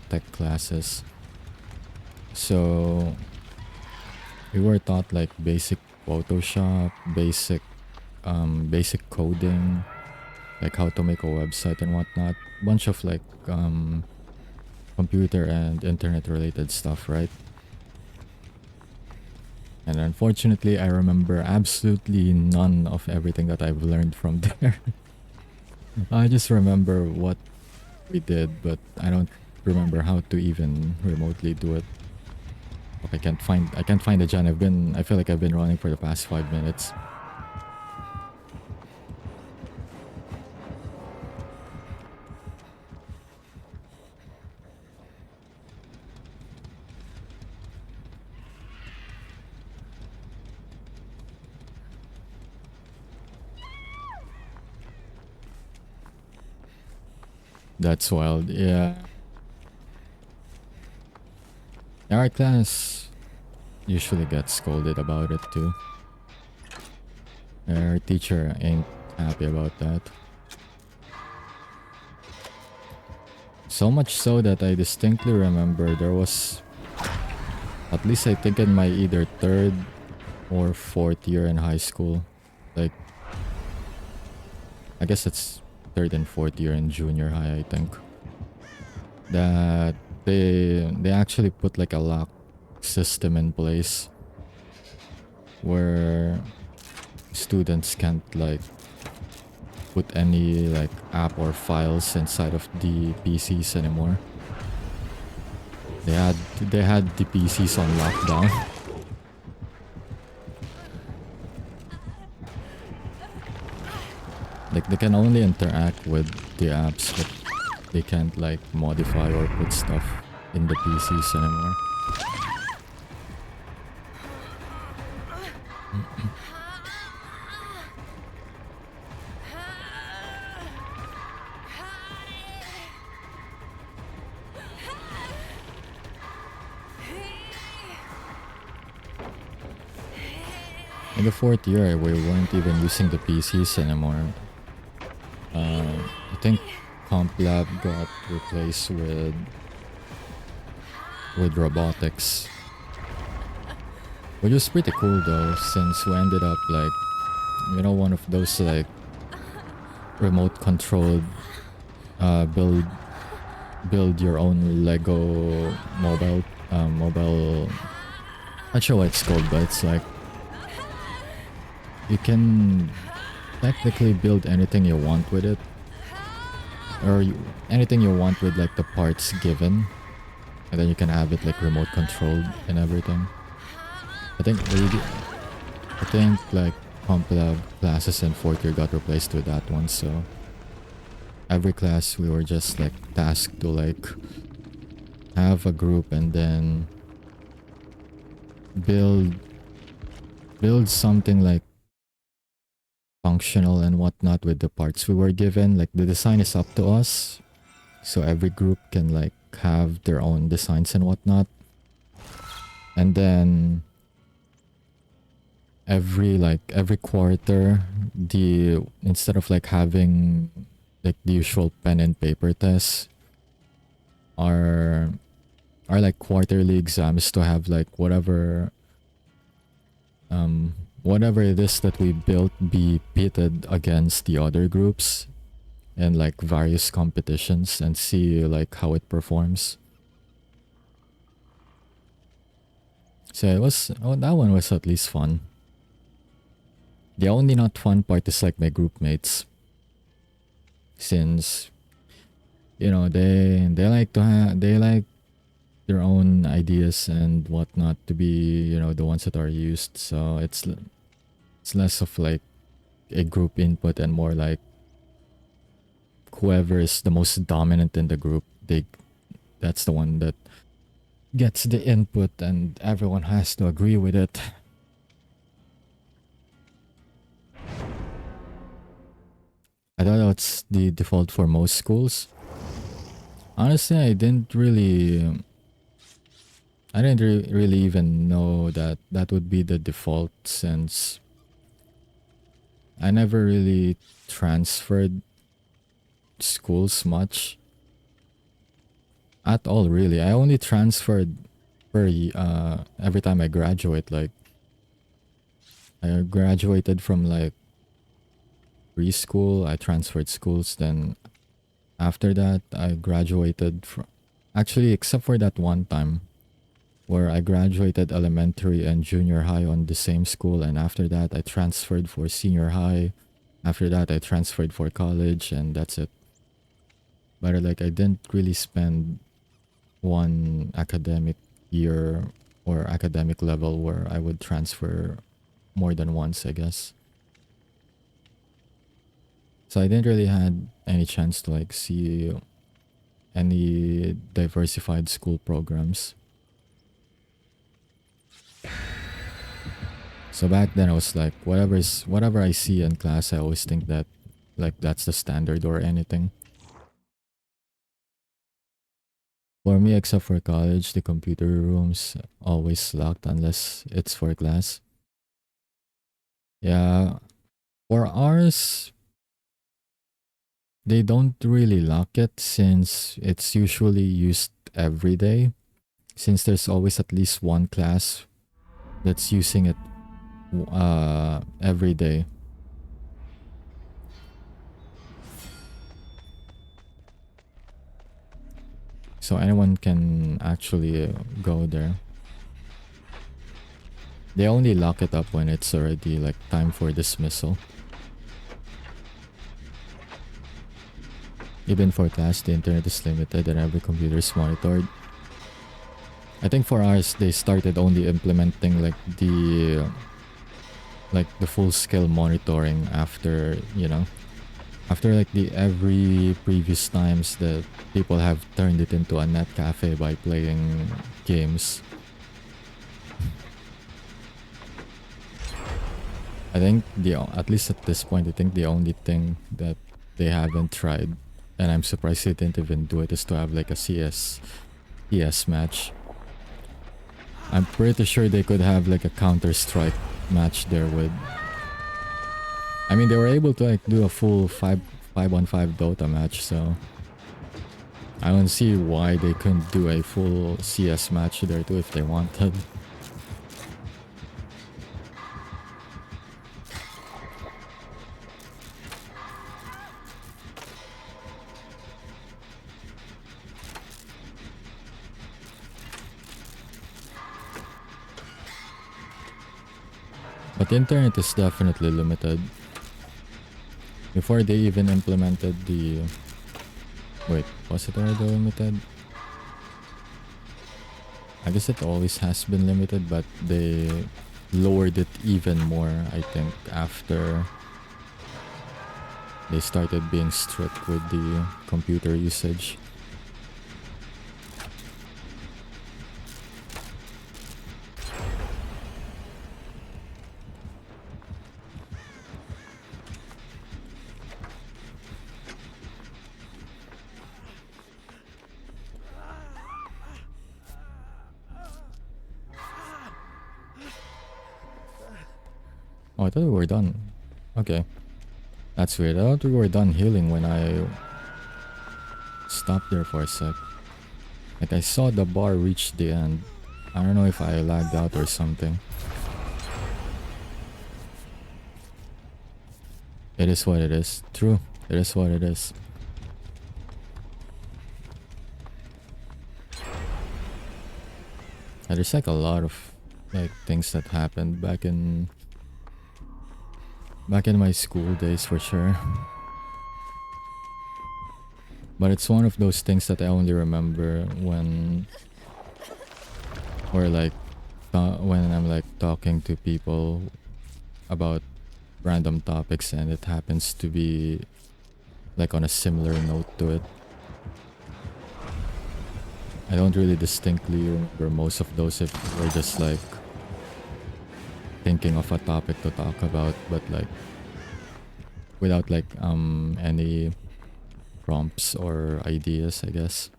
tech classes. So we were taught like basic Photoshop, basic coding, like how to make a website and whatnot. Bunch of like computer and internet related stuff, right? And unfortunately, I remember absolutely none of everything that I've learned from there. I just remember what we did, but I don't remember how to even remotely do it. Look, I can't find the gen. I feel like I've been running for the past 5 minutes. That's wild. Yeah. Our class usually gets scolded about it too. Our teacher ain't happy about that. So much so that I distinctly remember there was, at least I think in my either third or fourth year in high school, like I guess it's third and fourth year in junior high, I think, that they actually put like a lock system in place where students can't like put any like app or files inside of the PCs anymore. They had the PCs on lockdown. Like they can only interact with the apps, but they can't like modify or put stuff in the PCs anymore. In the fourth year, we weren't even using the PCs anymore. I think Comp Lab got replaced with robotics, which was pretty cool though, since we ended up like, you know, one of those like remote controlled build your own Lego mobile. Not sure what it's called, but it's like you can technically build anything you want with it, or anything you want with like the parts given, and then you can have it like remote controlled and everything. I think like Comp Lab classes in fourth year got replaced with that one, so every class we were just like tasked to like have a group and then build something like functional and whatnot with the parts we were given. Like the design is up to us, so every group can like have their own designs and whatnot. And then every quarter, instead of like having like the usual pen and paper tests, our like quarterly exams to have like whatever it is that we built be pitted against the other groups in like various competitions and see like how it performs. So that one was at least fun. The only not fun part is like my group mates, since you know they like their own ideas and whatnot to be, you know, the ones that are used. So it's less of like a group input and more like whoever is the most dominant in the group, that's the one that gets the input and everyone has to agree with it. I thought that's the default for most schools. Honestly, I didn't really even know that that would be the default, since I never really transferred schools much at all, really. I only transferred every time I graduate. Like, I graduated from like preschool, I transferred schools. Then after that, I graduated from, actually, except for that one time where I graduated elementary and junior high on the same school, and after that I transferred for senior high. After that I transferred for college, and that's it. But like, I didn't really spend one academic year or academic level where I would transfer more than once, I guess. So I didn't really had any chance to like see any diversified school programs. So back then I was like, whatever I see in class, I always think that like that's the standard or anything. For me, except for college, the computer rooms always locked unless it's for class. Yeah, for ours, they don't really lock it since it's usually used every day. Since there's always at least one class that's using it every day. So anyone can actually go there. They only lock it up when it's already like time for dismissal. Even for class, the internet is limited and every computer is monitored. I think for ours, they started only implementing like the full scale monitoring after, after like the every previous times that people have turned it into a net cafe by playing games. I think at least at this point, I think the only thing that they haven't tried, and I'm surprised they didn't even do it, is to have like a CS match. I'm pretty sure they could have like a Counter-Strike match there with. I mean, they were able to like do a full 5-on-5 Dota match, so I don't see why they couldn't do a full CS match there too if they wanted. But the internet is definitely limited. Before they even implemented the... Wait, was it already limited? I guess it always has been limited, but they lowered it even more, I think, after they started being strict with the computer usage. Oh, I thought we were done. Okay. That's weird. I thought we were done healing when I stopped there for a sec. Like, I saw the bar reach the end. I don't know if I lagged out or something. It is what it is. True. It is what it is. And there's like a lot of like things that happened back in my school days for sure. But it's one of those things that I only remember when I'm like talking to people about random topics and it happens to be like on a similar note to it. I don't really distinctly remember most of those if we're just like thinking of a topic to talk about, but like without like any prompts or ideas, I guess.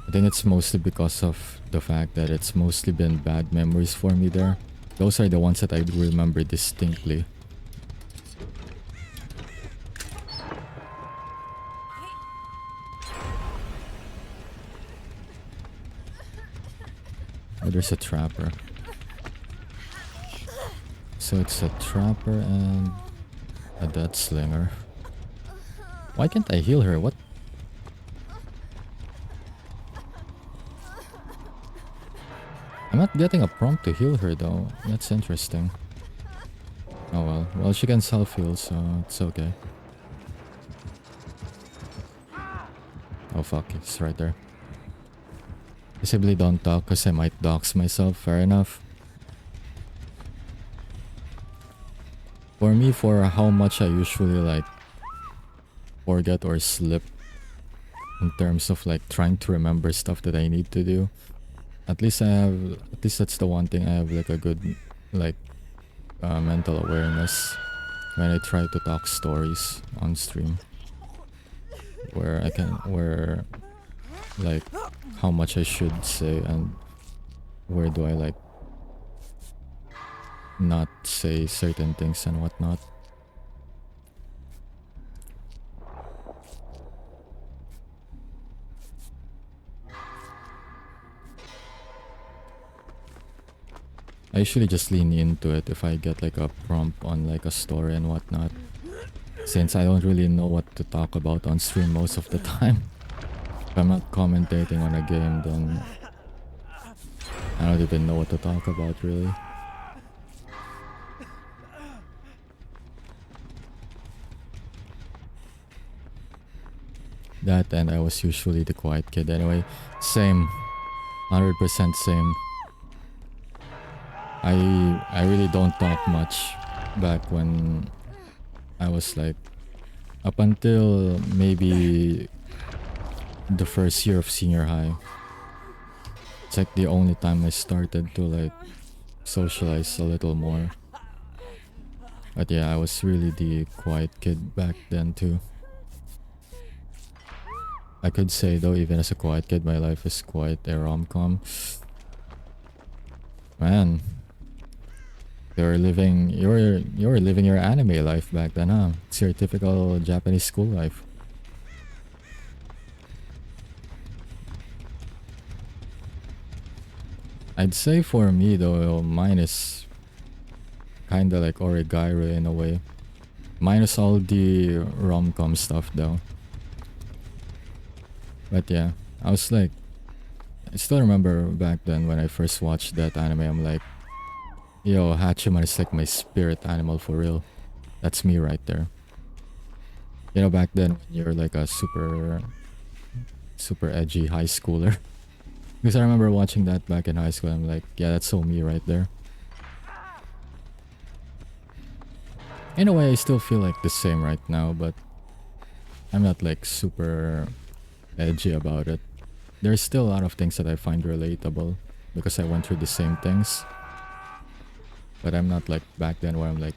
I think it's mostly because of the fact that it's mostly been bad memories for me there. Those are the ones that I remember distinctly. Oh, there's a trapper. So it's a trapper and a dead slinger. Why can't I heal her? What? I'm not getting a prompt to heal her though. That's interesting. Oh well. Well, she can self-heal, so it's okay. Oh fuck, it's right there. Possibly don't talk because I might dox myself. Fair enough. For me, for how much I usually like forget or slip in terms of like trying to remember stuff that I need to do, at least that's the one thing I have like a good like mental awareness when I try to talk stories on stream, where like how much I should say and where do I like not say certain things and whatnot. I usually just lean into it if I get like a prompt on like a story and whatnot, since I don't really know what to talk about on stream most of the time. If I'm not commentating on a game, then I don't even know what to talk about really. That and I was usually the quiet kid anyway. Same. 100% same. I really don't talk much back when I was like up until maybe the first year of senior high. It's like the only time I started to like socialize a little more. But yeah, I was really the quiet kid back then too. I could say though, even as a quiet kid, my life is quite a rom-com. Man, you're living your anime life back then, huh? It's your typical Japanese school life. I'd say for me though, mine is kinda like origairu in a way. Minus all the rom-com stuff though. But yeah, I was like, I still remember back then when I first watched that anime, I'm like, yo, Hachiman is like my spirit animal for real. That's me right there. You know, back then you're like a super edgy high schooler. Because I remember watching that back in high school, I'm like, yeah, that's so me right there. In a way, I still feel like the same right now, but I'm not like super edgy about it. There's still a lot of things that I find relatable because I went through the same things. But I'm not like back then where I'm like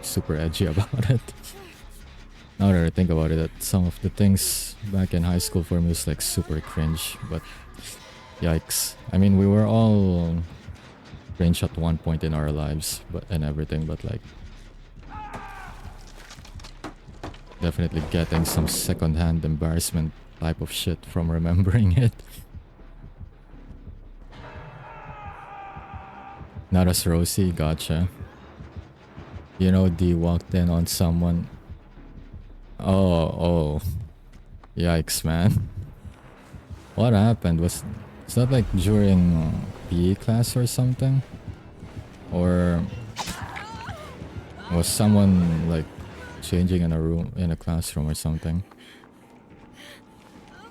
super edgy about it. Now that I think about it, that some of the things back in high school for me was like super cringe, but yikes. I mean, we were all cringe at one point in our lives and everything, but like definitely getting some secondhand embarrassment type of shit from remembering it. Not as rosy, gotcha. You know, D walked in on someone. Oh. Yikes, man. What happened? Was that like during PE class or something? Or was someone like changing in a classroom or something?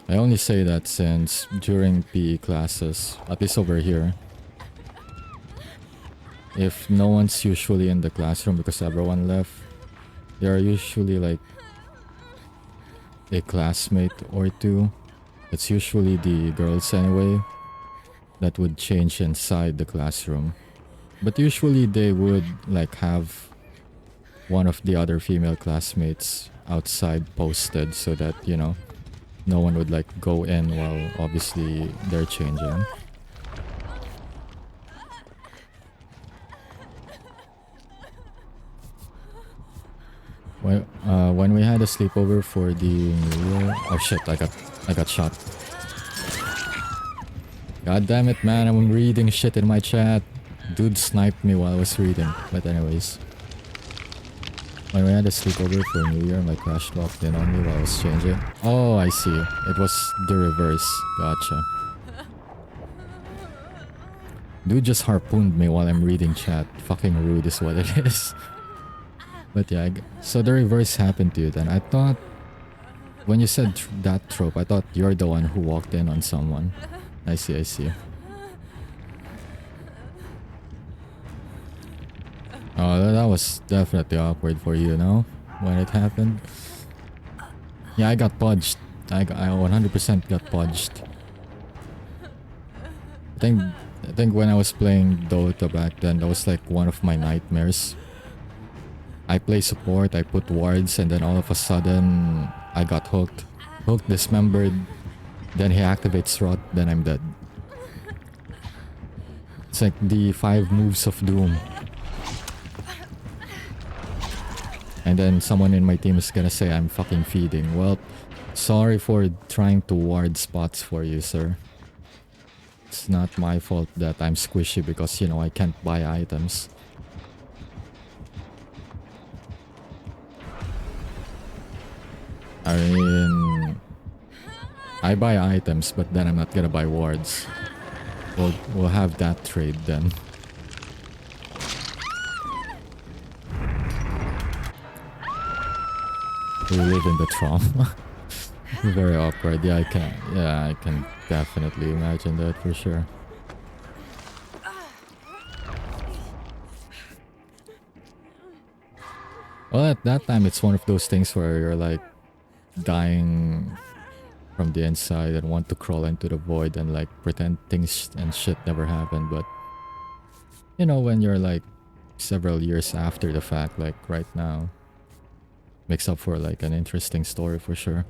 I only say that since during PE classes, at least over here, if no one's usually in the classroom because everyone left, there are usually like a classmate or two. It's usually the girls anyway that would change inside the classroom But usually they would like have one of the other female classmates outside posted so that, you know, no one would like go in while obviously they're changing. When we had a sleepover for the New Year, oh shit, I got shot. God damn it, man! I'm reading shit in my chat. Dude sniped me while I was reading. But anyways, when we had a sleepover for New Year, my crush walked in on me while I was changing. Oh, I see. It was the reverse. Gotcha. Dude just harpooned me while I'm reading chat. Fucking rude is what it is. But yeah, so the reverse happened to you then. I thought, when you said that trope, I thought you're the one who walked in on someone. I see, I see. Oh, that was definitely awkward for you, no? When it happened. Yeah, I got pudged. I 100% got pudged. I think when I was playing Dota back then, that was like one of my nightmares. I play support, I put wards, and then all of a sudden, I got hooked. Hooked, dismembered, then he activates Rot, then I'm dead. It's like the 5 moves of doom. And then someone in my team is gonna say I'm fucking feeding. Well, sorry for trying to ward spots for you, sir. It's not my fault that I'm squishy because, you know, I can't buy items. I mean, I buy items, but then I'm not gonna buy wards. We'll have that trade then. We live in the trauma. Very awkward. Yeah, I can definitely imagine that for sure. Well, at that time, it's one of those things where you're like dying from the inside and want to crawl into the void and like pretend things and shit never happened. But you know, when you're like several years after the fact, like right now, makes up for like an interesting story for sure.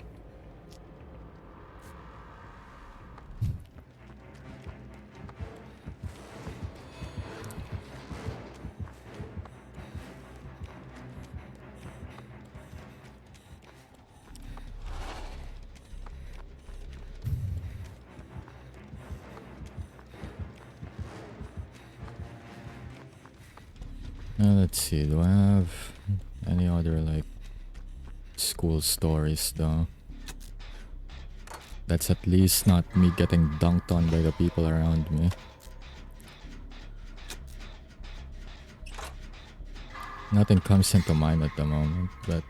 Let's see, do I have any other like school stories though? That's at least not me getting dunked on by the people around me. Nothing comes into mind at the moment, but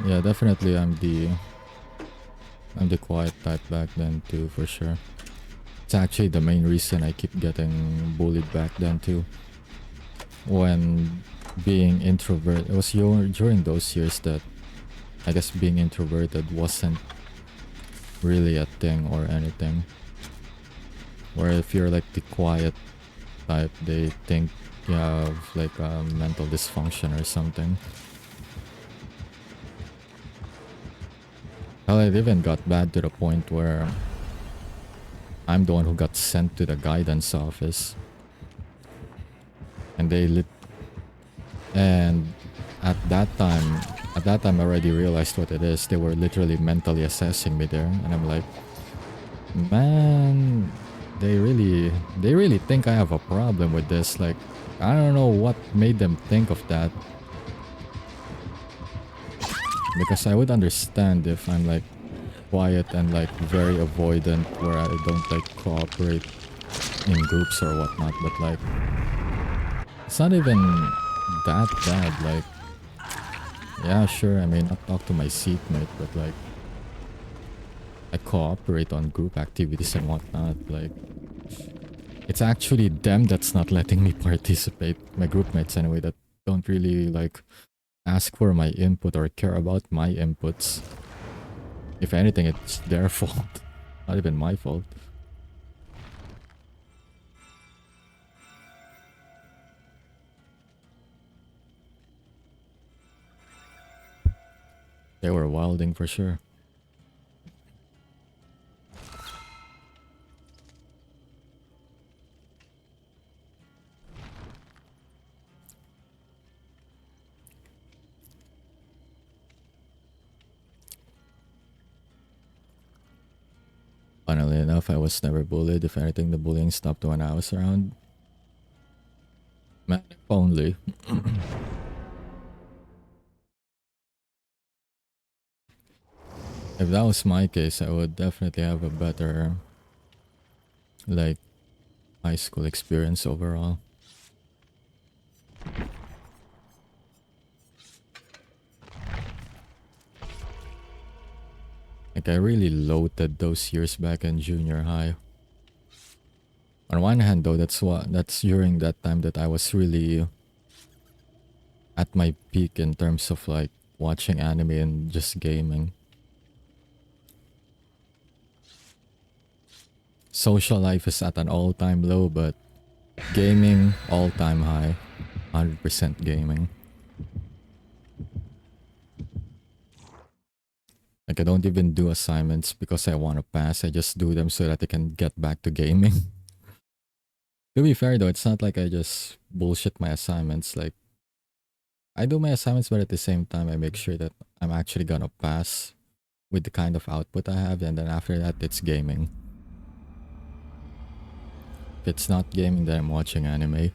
yeah, definitely I'm the quiet type back then too, for sure. It's actually the main reason I keep getting bullied back then too. When being introvert, it was during those years that I guess being introverted wasn't really a thing or anything. Where if you're like the quiet type, they think you have like a mental dysfunction or something. Hell, it even got bad to the point where I'm the one who got sent to the guidance office. And and at that time I already realized what it is. They were literally mentally assessing me there, and I'm like, man, they really think I have a problem with this. Like, I don't know what made them think of that. Because I would understand if I'm like quiet and like very avoidant, where I don't like cooperate in groups or whatnot, but like it's not even that bad. Like, yeah, sure, I may not talk to my seatmate, but like I cooperate on group activities and whatnot. Like, it's actually them that's not letting me participate, my group mates anyway, that don't really like ask for my input or care about my inputs. If anything, it's their fault, not even my fault. They were wilding for sure. Funnily enough, I was never bullied. If anything, the bullying stopped when I was around. Man, if only. If that was my case, I would definitely have a better, like, high school experience overall. Like, I really loathed those years back in junior high. On one hand, though, that's during that time that I was really at my peak in terms of like watching anime and just gaming. Social life is at an all-time low, but gaming all-time high. 100% gaming. Like, I don't even do assignments because I want to pass. I just do them so that I can get back to gaming. To be fair though, it's not like I just bullshit my assignments. Like, I do my assignments, but at the same time, I make sure that I'm actually gonna pass with the kind of output I have, and then after that, it's gaming. If it's not gaming, then I'm watching anime.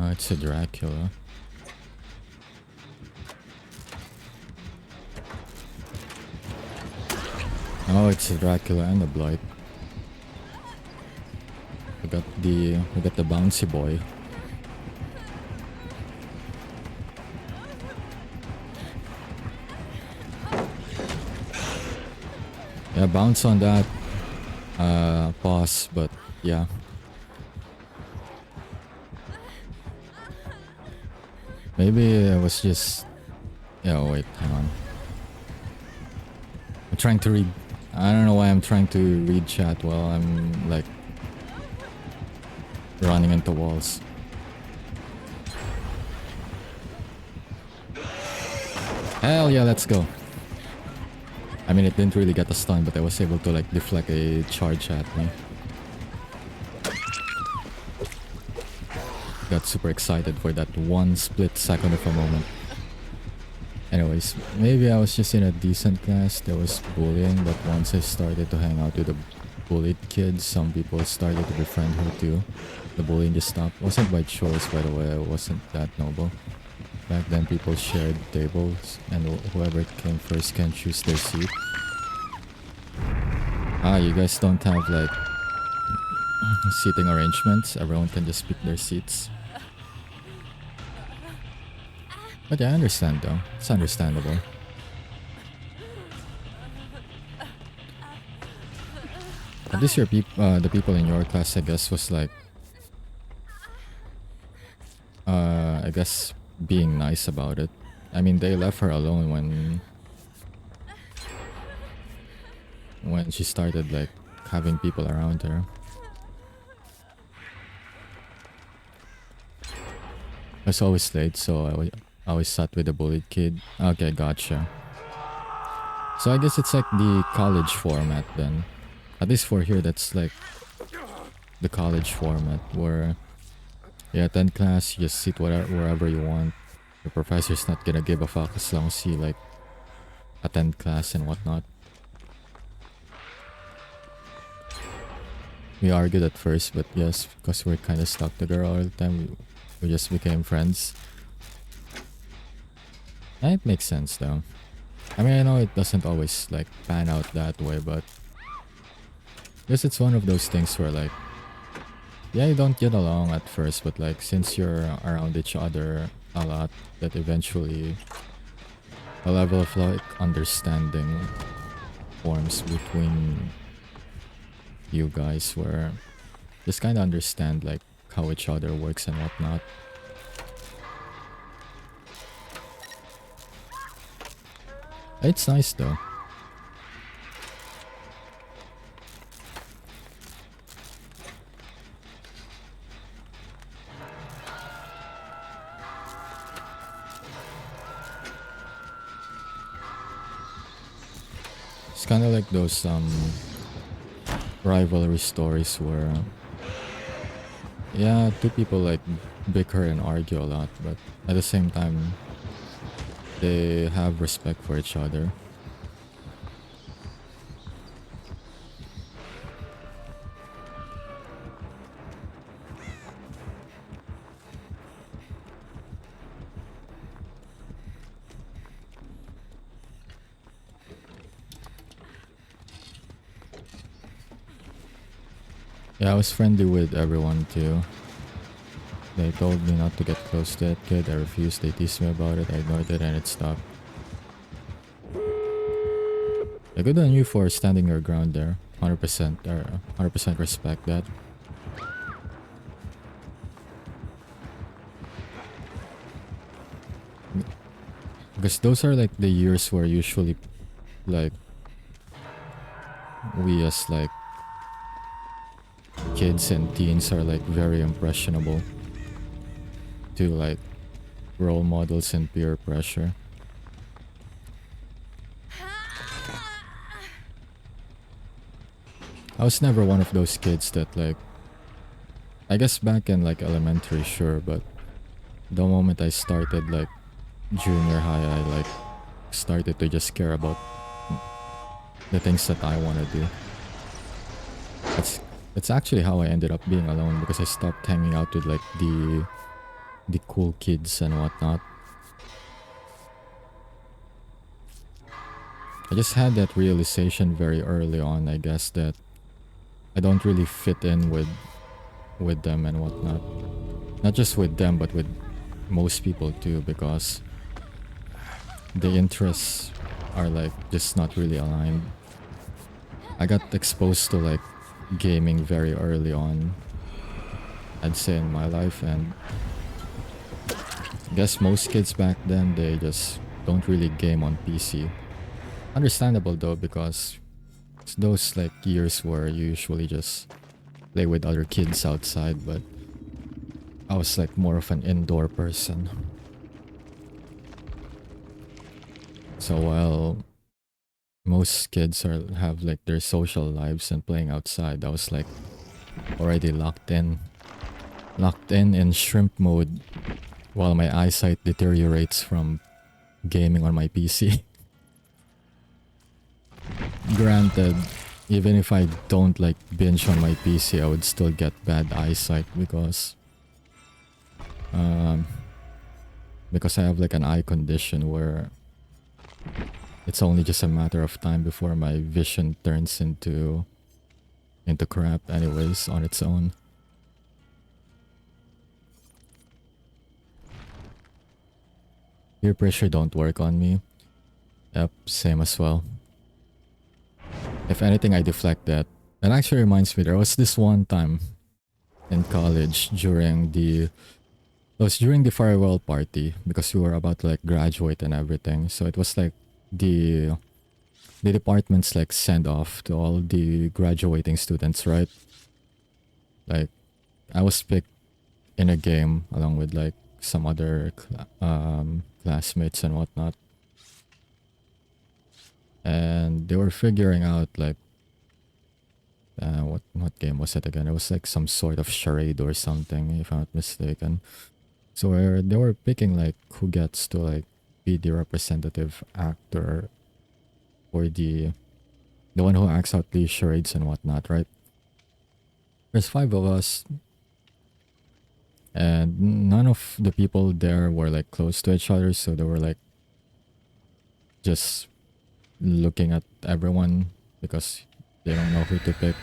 Oh, it's a Dracula. Oh, it's a Dracula and a Blight. We got the bouncy boy. Yeah, bounce on that. Pause, but yeah. Maybe it was just... Yeah, wait, hang on. I'm trying to read... I don't know why I'm trying to read chat while I'm, like, running into walls. Hell yeah, let's go. I mean, it didn't really get a stun, but I was able to, like, deflect a charge at me. Got super excited for that one split second of a moment. Anyways, maybe I was just in a decent class. There was bullying, but once I started to hang out with the bullied kids, some people started to befriend her too. The bullying just stopped. Wasn't by choice, by the way. I wasn't that noble. Back then, people shared tables, and whoever came first can choose their seat. Ah, you guys don't have, like, seating arrangements. Everyone can just pick their seats. But yeah, I understand though. It's understandable. At least your the people in your class, I guess, was like, I guess being nice about it. I mean, they left her alone when she started like having people around her. I was always late, so I always sat with the bullied kid. Okay, gotcha. So I guess it's like the college format then. At least for here, that's like the college format where you attend class, you just sit wherever you want. Your professor's not gonna give a fuck as long as you like attend class and whatnot. We argued at first, but yes, because we're kind of stuck together all the time, we just became friends. And it makes sense though. I mean, I know it doesn't always like pan out that way, but I guess it's one of those things where like, yeah, you don't get along at first, but like since you're around each other a lot, that eventually a level of like understanding forms between you guys where just kind of understand like how each other works and whatnot. It's nice though. It's kind of like those rivalry stories where yeah, two people like bicker and argue a lot, but at the same time they have respect for each other. Yeah, I was friendly with everyone too. They told me not to get close to that kid. I refused. They teased me about it. I ignored it and it stopped. Yeah, good on you for standing your ground there. 100% or 100% respect that. Because those are like the years where usually like we as like kids and teens are like very impressionable to like role models and peer pressure. I was never one of those kids that like, I guess back in like elementary, sure, but the moment I started like junior high, I like started to just care about the things that I want to do. That's actually how I ended up being alone, because I stopped hanging out with like the cool kids and whatnot. I just had that realization very early on, I guess, that I don't really fit in with them and whatnot. Not just with them, but with most people too, because the interests are like just not really aligned. I got exposed to like gaming very early on, I'd say, in my life, and I guess most kids back then, they just don't really game on PC. Understandable though, because it's those like years where you usually just play with other kids outside, but I was like more of an indoor person. So while most kids have like their social lives and playing outside, I was like already locked in shrimp mode, while my eyesight deteriorates from gaming on my PC. Granted, even if I don't like binge on my PC, I would still get bad eyesight um, because I have like an eye condition where it's only just a matter of time before my vision turns into crap anyways on its own. Peer pressure don't work on me. Yep, same as well. If anything, I deflect that. That actually reminds me, there was this one time in college it was during the farewell party, because we were about to like graduate and everything. So it was like the the department's like send off to all the graduating students, right? Like I was picked in a game along with like some other classmates and whatnot, and they were figuring out like what game was it again? It was like some sort of charade or something, if I'm not mistaken. So they were picking like who gets to like be the representative actor, or the one who acts out the charades and whatnot, right? There's five of us, and none of the people there were like close to each other, so they were like just looking at everyone because they don't know who to pick.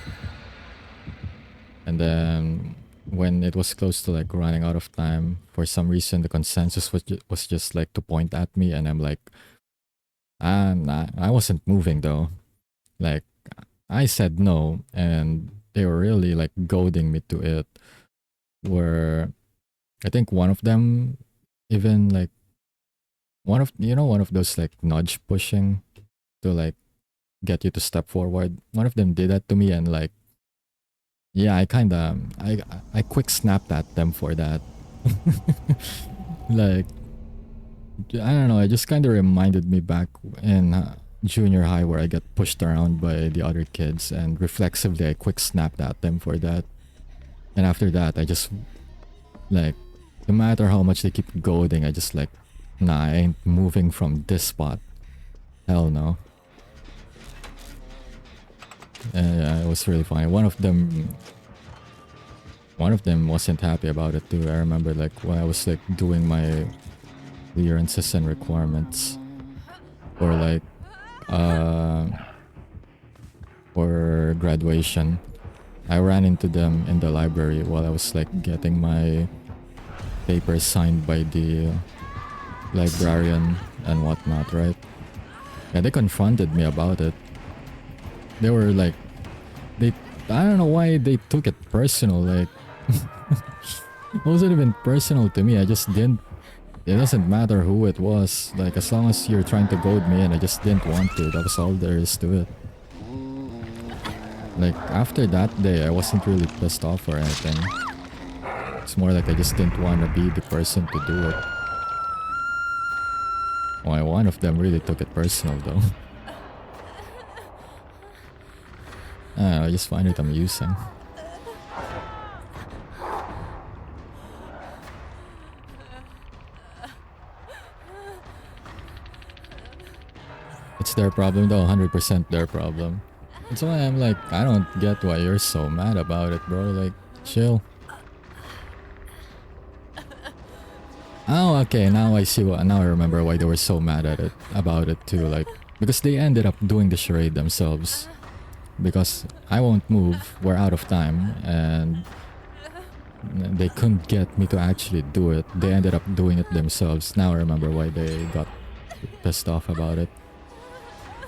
And then when it was close to like running out of time, for some reason the consensus was just like to point at me, and I'm like, I wasn't moving though. Like I said no, and they were really like goading me to it. Where I think one of them even like one of those like nudge pushing to like get you to step forward. One of them did that to me, and like, yeah, I quick snapped at them for that. Like, I don't know, it just kind of reminded me back in junior high where I get pushed around by the other kids, and reflexively I quick snapped at them for that. And after that, I just like, no matter how much they keep goading, I just like, nah, I ain't moving from this spot. Hell no. And yeah, it was really funny. One of them wasn't happy about it too. I remember like when I was like doing my clearances and requirements or like for graduation, I ran into them in the library while I was like getting my papers signed by the librarian and whatnot, right? And they confronted me about it. They were like, I don't know why they took it personal. Like, it wasn't even personal to me. I just didn't. It doesn't matter who it was. Like, as long as you're trying to goad me in, I just didn't want to. That was all there is to it. Like, after that day, I wasn't really pissed off or anything. It's more like I just didn't want to be the person to do it. Why, one of them really took it personal though. I just find it amusing. It's their problem though, 100% their problem. That's why I'm like, I don't get why you're so mad about it, bro. Like, chill. Oh, okay, now I see now I remember why they were so mad at it, about it too. Like, because they ended up doing the charade themselves. Because I won't move, we're out of time, and they couldn't get me to actually do it. They ended up doing it themselves. Now I remember why they got pissed off about it.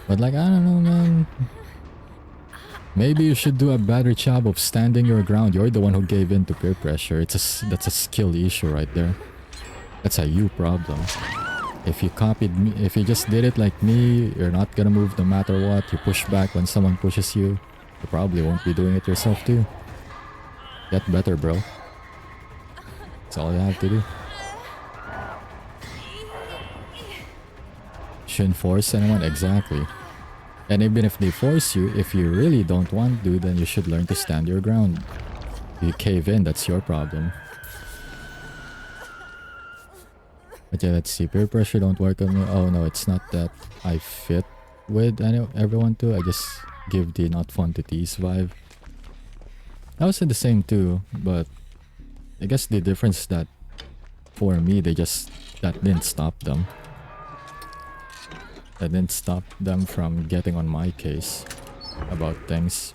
But like, I don't know, man. Maybe you should do a better job of standing your ground. You're the one who gave in to peer pressure. That's a skill issue right there. That's a you problem. If you copied me, if you just did it like me, you're not gonna move no matter what. You push back when someone pushes you. You probably won't be doing it yourself too. Get better, bro. That's all you have to do. Shouldn't force anyone, exactly. And even if they force you, if you really don't want to, then you should learn to stand your ground. If you cave in, that's your problem. But yeah, let's see. Peer pressure don't work on me. Oh no, it's not that I fit with everyone too. I just give the not fun to tease vibe. I was in the same too, but I guess the difference is that for me, that didn't stop them. That didn't stop them from getting on my case about things.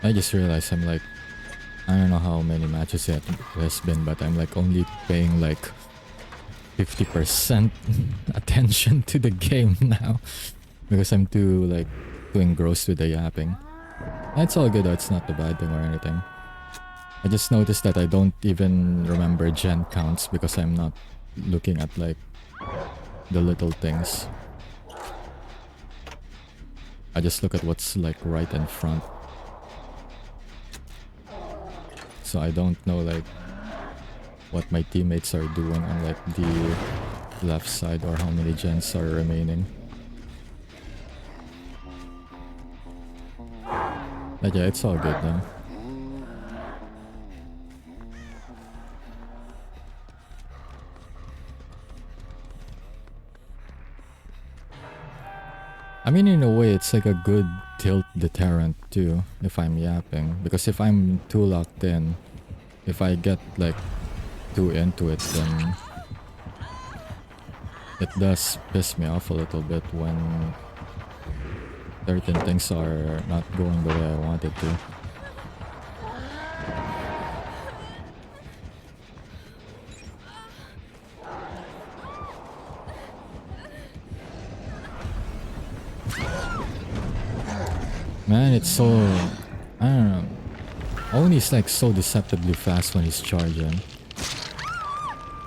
I just realized I'm like, I don't know how many matches it has been, but I'm like only paying like 50% attention to the game now because I'm too engrossed with the yapping. It's all good though, it's not a bad thing or anything. I just noticed that I don't even remember gen counts because I'm not looking at like the little things. I just look at what's like right in front. So I don't know like what my teammates are doing on like the left side or how many gens are remaining. But yeah, it's all good though. I mean, in a way, it's like a good tilt deterrent too, if I'm yapping. Because if I'm too locked in, if I get like too into it, then it does piss me off a little bit when certain things are not going the way I want it to. Man, it's so... I don't know. Only's like so deceptively fast when he's charging.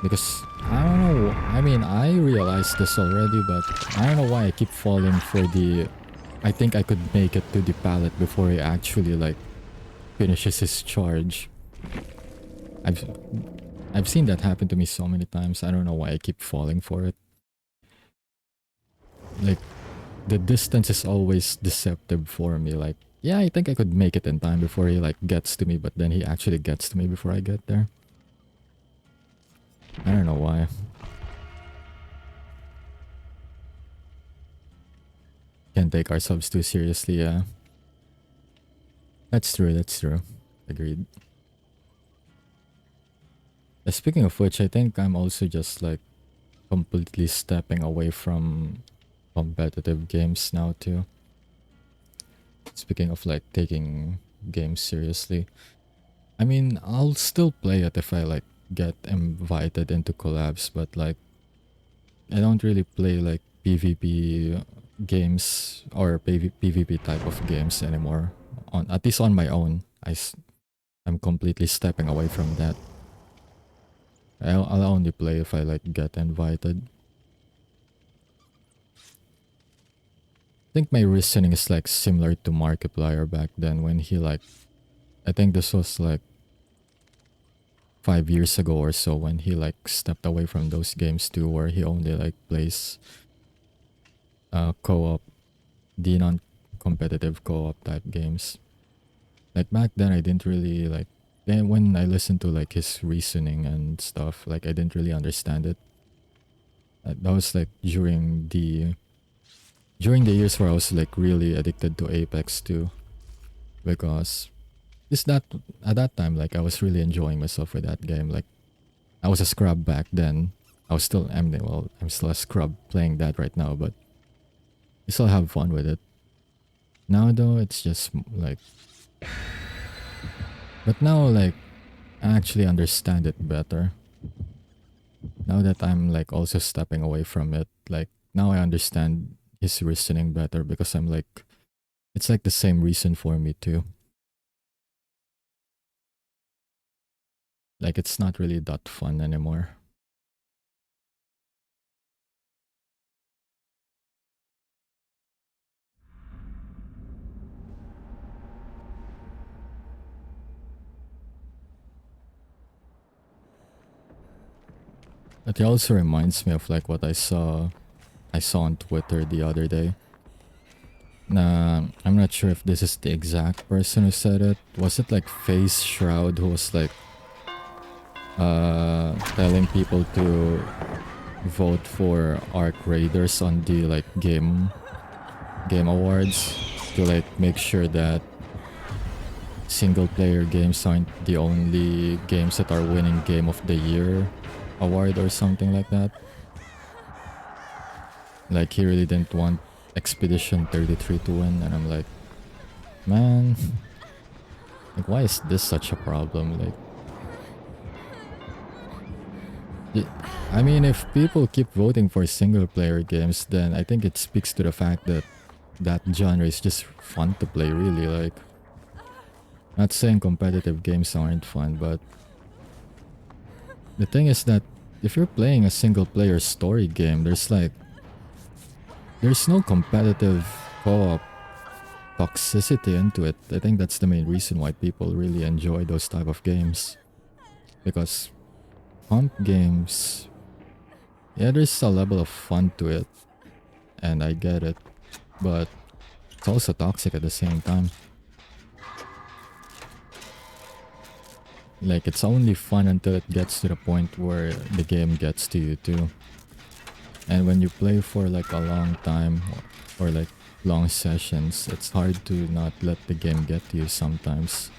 Because, I don't know, I mean, I realized this already, but I don't know why I keep falling for the... I think I could make it to the pallet before he actually like finishes his charge. I've I've seen that happen to me so many times. I don't know why I keep falling for it. Like, the distance is always deceptive for me. Like, yeah, I think I could make it in time before he like gets to me, but then he actually gets to me before I get there. I don't know why. Can't take ourselves too seriously, yeah. That's true, that's true. Agreed. Speaking of which, I think I'm also just like completely stepping away from competitive games now too. Speaking of like taking games seriously. I mean, I'll still play it if I like get invited into collabs, but like I don't really play like PvP games or PvP type of games anymore. On at least on my own, I'm completely stepping away from that. I'll only play if I like get invited. I think my reasoning is like similar to Markiplier back then when he like, I think this was like 5 years ago or so when he like stepped away from those games too, where he only like plays co-op, the non-competitive co-op type games. Like back then I didn't really like, then when I listened to like his reasoning and stuff, like I didn't really understand it. That was like during the years where I was like really addicted to Apex too, because is that at that time like I was really enjoying myself with that game. Like I was a scrub back then. I'm still a scrub playing that right now, but I still have fun with it. Now though, it's just like, but now like I actually understand it better. Now that I'm like also stepping away from it, like now I understand his reasoning better because I'm like, it's like the same reason for me too. Like it's not really that fun anymore. But it also reminds me of like what I saw on Twitter the other day. Nah, I'm not sure if this is the exact person who said it. Was it like Face Shroud who was like telling people to vote for Arc Raiders on the like game awards to like make sure that single player games aren't the only games that are winning Game of the Year award or something like that. Like he really didn't want Expedition 33 to win, and I'm like, man, like why is this such a problem? Like, I mean, if people keep voting for single player games, then I think it speaks to the fact that that genre is just fun to play, really. Like, not saying competitive games aren't fun, but the thing is that if you're playing a single player story game, there's no competitive co-op toxicity into it. I think that's the main reason why people really enjoy those type of games. Because comp games, yeah, there's a level of fun to it, and I get it, but it's also toxic at the same time. Like, it's only fun until it gets to the point where the game gets to you too. And when you play for like a long time or like long sessions, it's hard to not let the game get to you sometimes.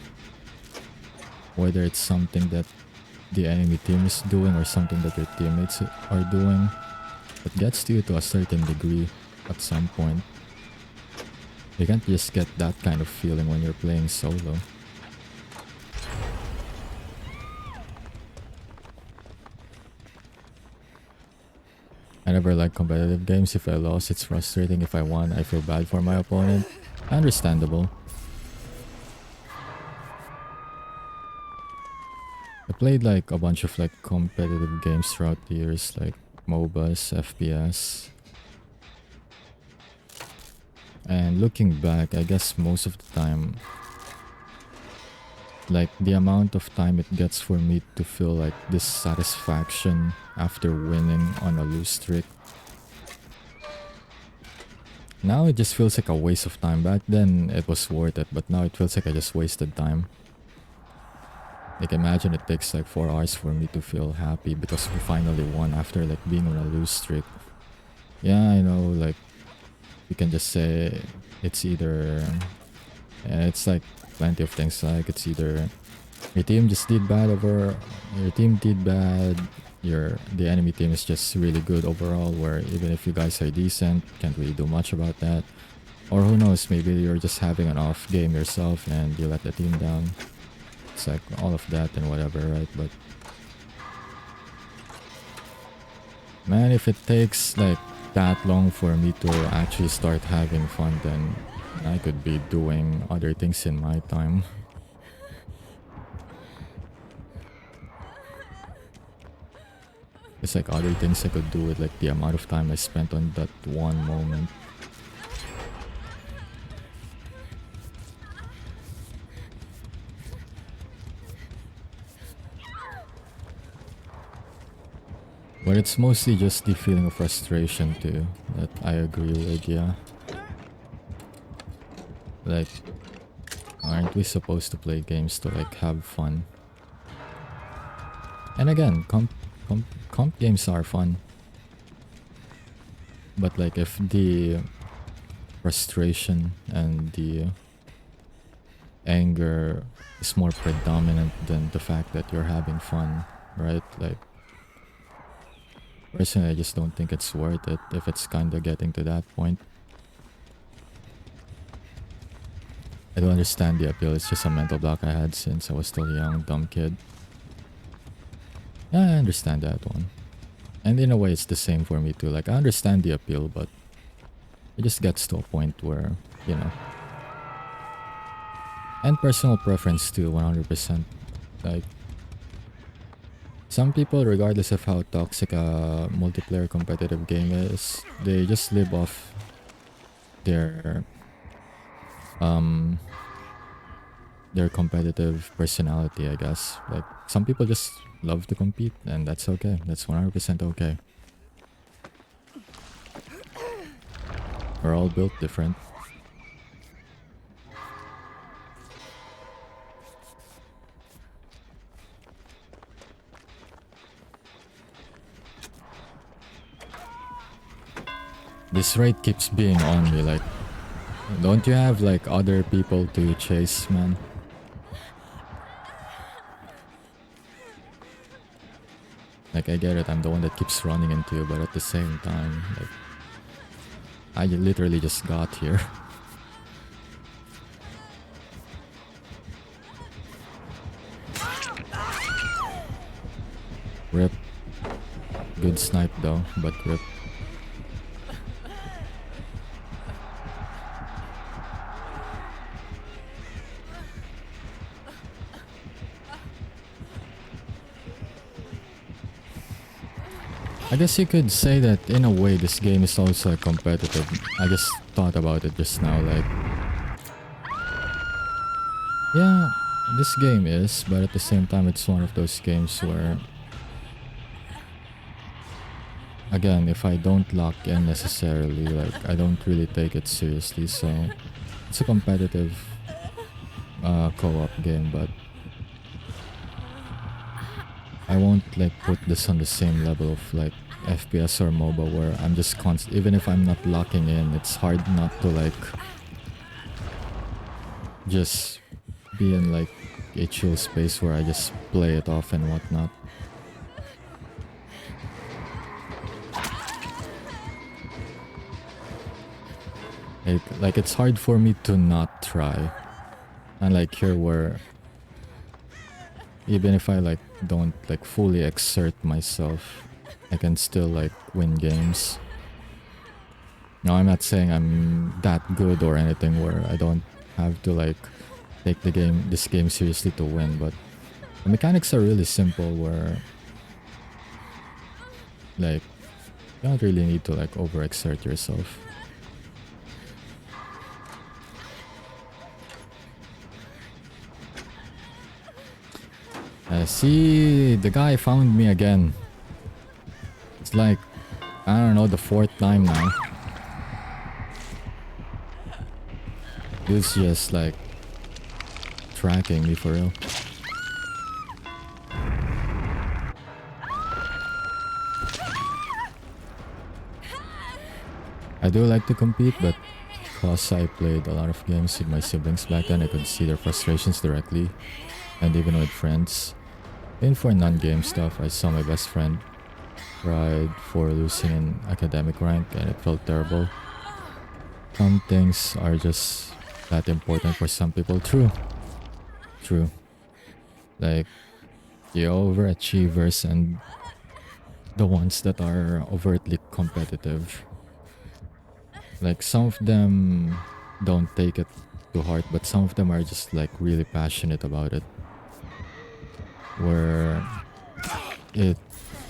Whether it's something that the enemy team is doing or something that your teammates are doing, it gets to you to a certain degree at some point. You can't just get that kind of feeling when you're playing solo. I never like competitive games. If I lost, it's frustrating. If I won, I feel bad for my opponent. Understandable. I played like a bunch of like competitive games throughout the years, like MOBAs, FPS. And looking back, I guess most of the time, like the amount of time it gets for me to feel like this satisfaction after winning on a lose streak. Now it just feels like a waste of time. Back then it was worth it, but now it feels like I just wasted time. Like imagine it takes like 4 hours for me to feel happy because we finally won after like being on a lose streak. Yeah, I know, like you can just say it's either, it's like plenty of things, like it's either your team just did bad over, your team did bad, the enemy team is just really good overall, where even if you guys are decent, can't really do much about that. Or who knows, maybe you're just having an off game yourself and you let the team down. It's like all of that and whatever, right? But man, if it takes like that long for me to actually start having fun, then I could be doing other things in my time. It's like other things I could do with like the amount of time I spent on that one moment. But it's mostly just the feeling of frustration too, that I agree with, yeah. Like, aren't we supposed to play games to like have fun? And again, comp games are fun. But like if the frustration and the anger is more predominant than the fact that you're having fun, right? Like, personally, I just don't think it's worth it if it's kind of getting to that point. I don't understand the appeal. It's just a mental block I had since I was still a young, dumb kid. Yeah, I understand that one. And in a way, it's the same for me too. Like, I understand the appeal, but it just gets to a point where, you know. And personal preference too, 100%. Like, some people, regardless of how toxic a multiplayer competitive game is, they just live off their competitive personality, I guess. Like, some people just love to compete, and that's okay. That's 100% okay. We're all built different. This raid keeps being on me, like, don't you have like other people to chase, man? Like, I get it, I'm the one that keeps running into you, but at the same time, like, I literally just got here. Rip. Good snipe though, but rip. I guess you could say that in a way this game is also competitive. I just thought about it just now, like, yeah, this game is, but at the same time it's one of those games where, again, if I don't lock in necessarily, like, I don't really take it seriously, so it's a competitive co-op game, but I won't like put this on the same level of like FPS or MOBA where I'm just even if I'm not locking in, it's hard not to like just be in like a chill space where I just play it off and whatnot. Like it's hard for me to not try. Unlike here where even if I like don't like fully exert myself, I can still like win games. No, I'm not saying I'm that good or anything where I don't have to like take this game seriously to win, but the mechanics are really simple where like you don't really need to like overexert yourself. See, the guy found me again. It's like, I don't know, the 4th time now. Dude's just like tracking me for real. I do like to compete, but because I played a lot of games with my siblings back then, I could see their frustrations directly, and even with friends. Even for non-game stuff, I saw my best friend cried for losing in academic rank, and it felt terrible. Some things are just that important for some people. True. True. Like, the overachievers and the ones that are overtly competitive. Like, some of them don't take it to heart, but some of them are just like really passionate about it. Where it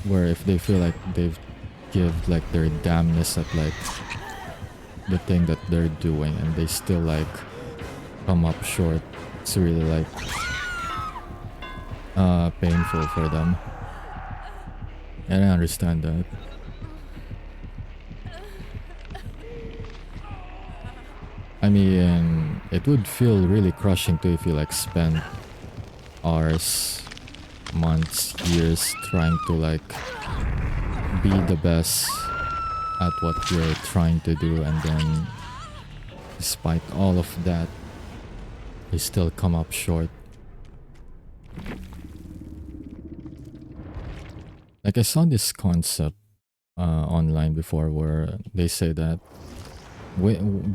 where if they feel like they've give like their damnness at like the thing that they're doing and they still like come up short, it's really like painful for them. And I understand that. I mean, it would feel really crushing too if you like spend hours, months, years trying to like be the best at what you're trying to do, and then despite all of that you still come up short. Like, I saw this concept online before where they say that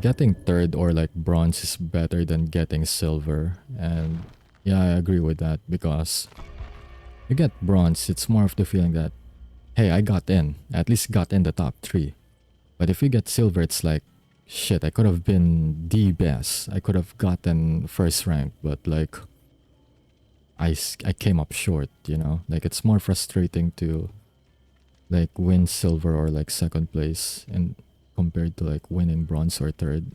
getting third or like bronze is better than getting silver, and yeah, I agree with that, because you get bronze, it's more of the feeling that, hey, I got in, at least got in the top 3. But if you get silver, it's like, shit, I could have been the best, I could have gotten first rank, but like I came up short, you know? Like, it's more frustrating to like win silver or like second place and compared to like winning bronze or third.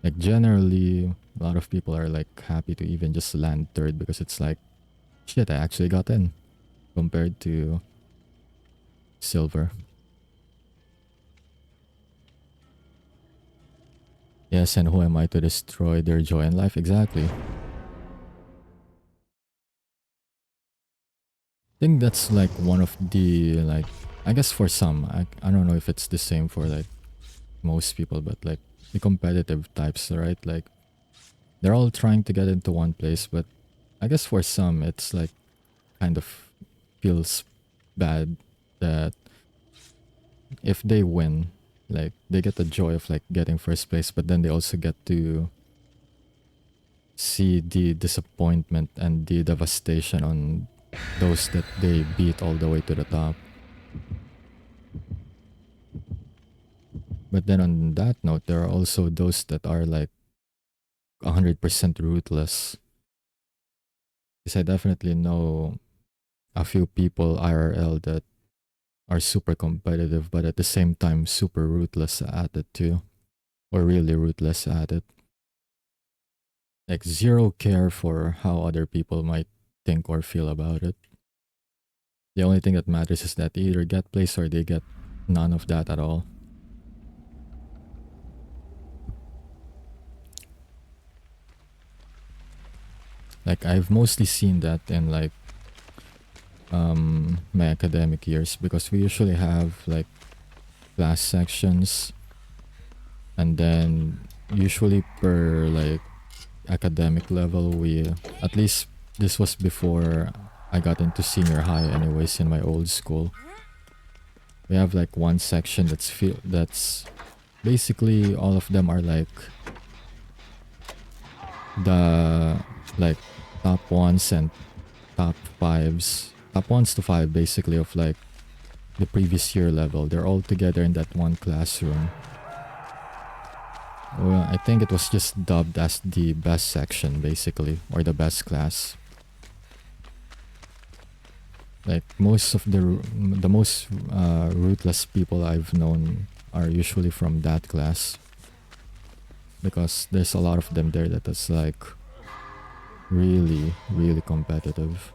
Like, generally a lot of people are like happy to even just land third because it's like, shit, I actually got in, compared to silver. Yes, and who am I to destroy their joy in life? Exactly. I think that's like one of the like, I guess for some, I don't know if it's the same for like most people, but like the competitive types, right? Like, they're all trying to get into one place, but I guess for some it's like kind of feels bad that if they win, like they get the joy of like getting first place, but then they also get to see the disappointment and the devastation on those that they beat all the way to the top. But then on that note, there are also those that are like 100% ruthless. Because I definitely know a few people IRL that are super competitive, but at the same time super ruthless at it too, or really ruthless at it. Like, zero care for how other people might think or feel about it. The only thing that matters is that they either get place or they get none of that at all. Like, I've mostly seen that in like my academic years, because we usually have like class sections, and then usually per like academic level, we, at least this was before I got into senior high anyways in my old school, we have like one section that's basically all of them are like the like top ones and top fives, top ones to five basically, of like the previous year level. They're all together in that one classroom. Well, I think it was just dubbed as the best section, basically, or the best class. Like most of the most ruthless people I've known are usually from that class, because there's a lot of them there that is like really, really competitive.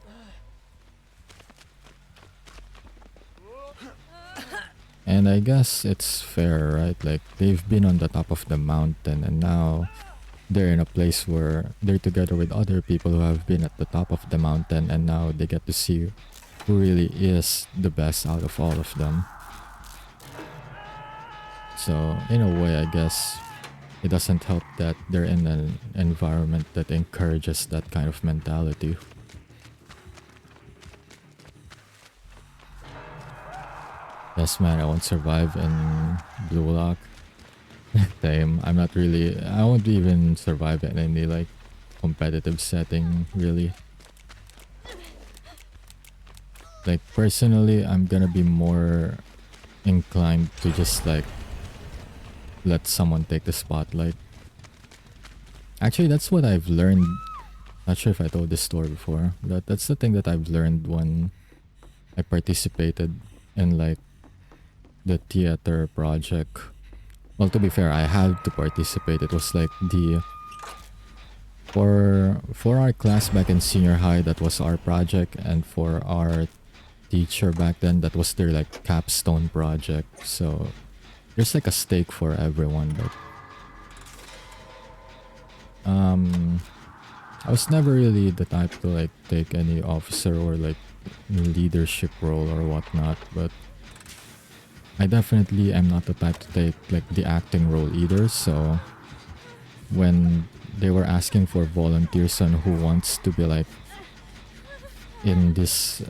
And I guess it's fair, right? Like they've been on the top of the mountain and now they're in a place where they're together with other people who have been at the top of the mountain, and now they get to see who really is the best out of all of them. So in a way, I guess it doesn't help that they're in an environment that encourages that kind of mentality. Yes, man, I won't survive in Blue Lock. Same. I'm not really. I won't even survive in any like competitive setting, really. Like personally, I'm gonna be more inclined to just like let someone take the spotlight. Actually, that's what I've learned. Not sure if I told this story before, but that's the thing that I've learned when I participated in like the theater project. Well, to be fair, I had to participate. It was like the for our class back in senior high, that was our project, and for our teacher back then, that was their like capstone project. So there's like a stake for everyone, but I was never really the type to like take any officer or like leadership role or whatnot, but I definitely am not the type to take like the acting role either. So when they were asking for volunteers on who wants to be like in this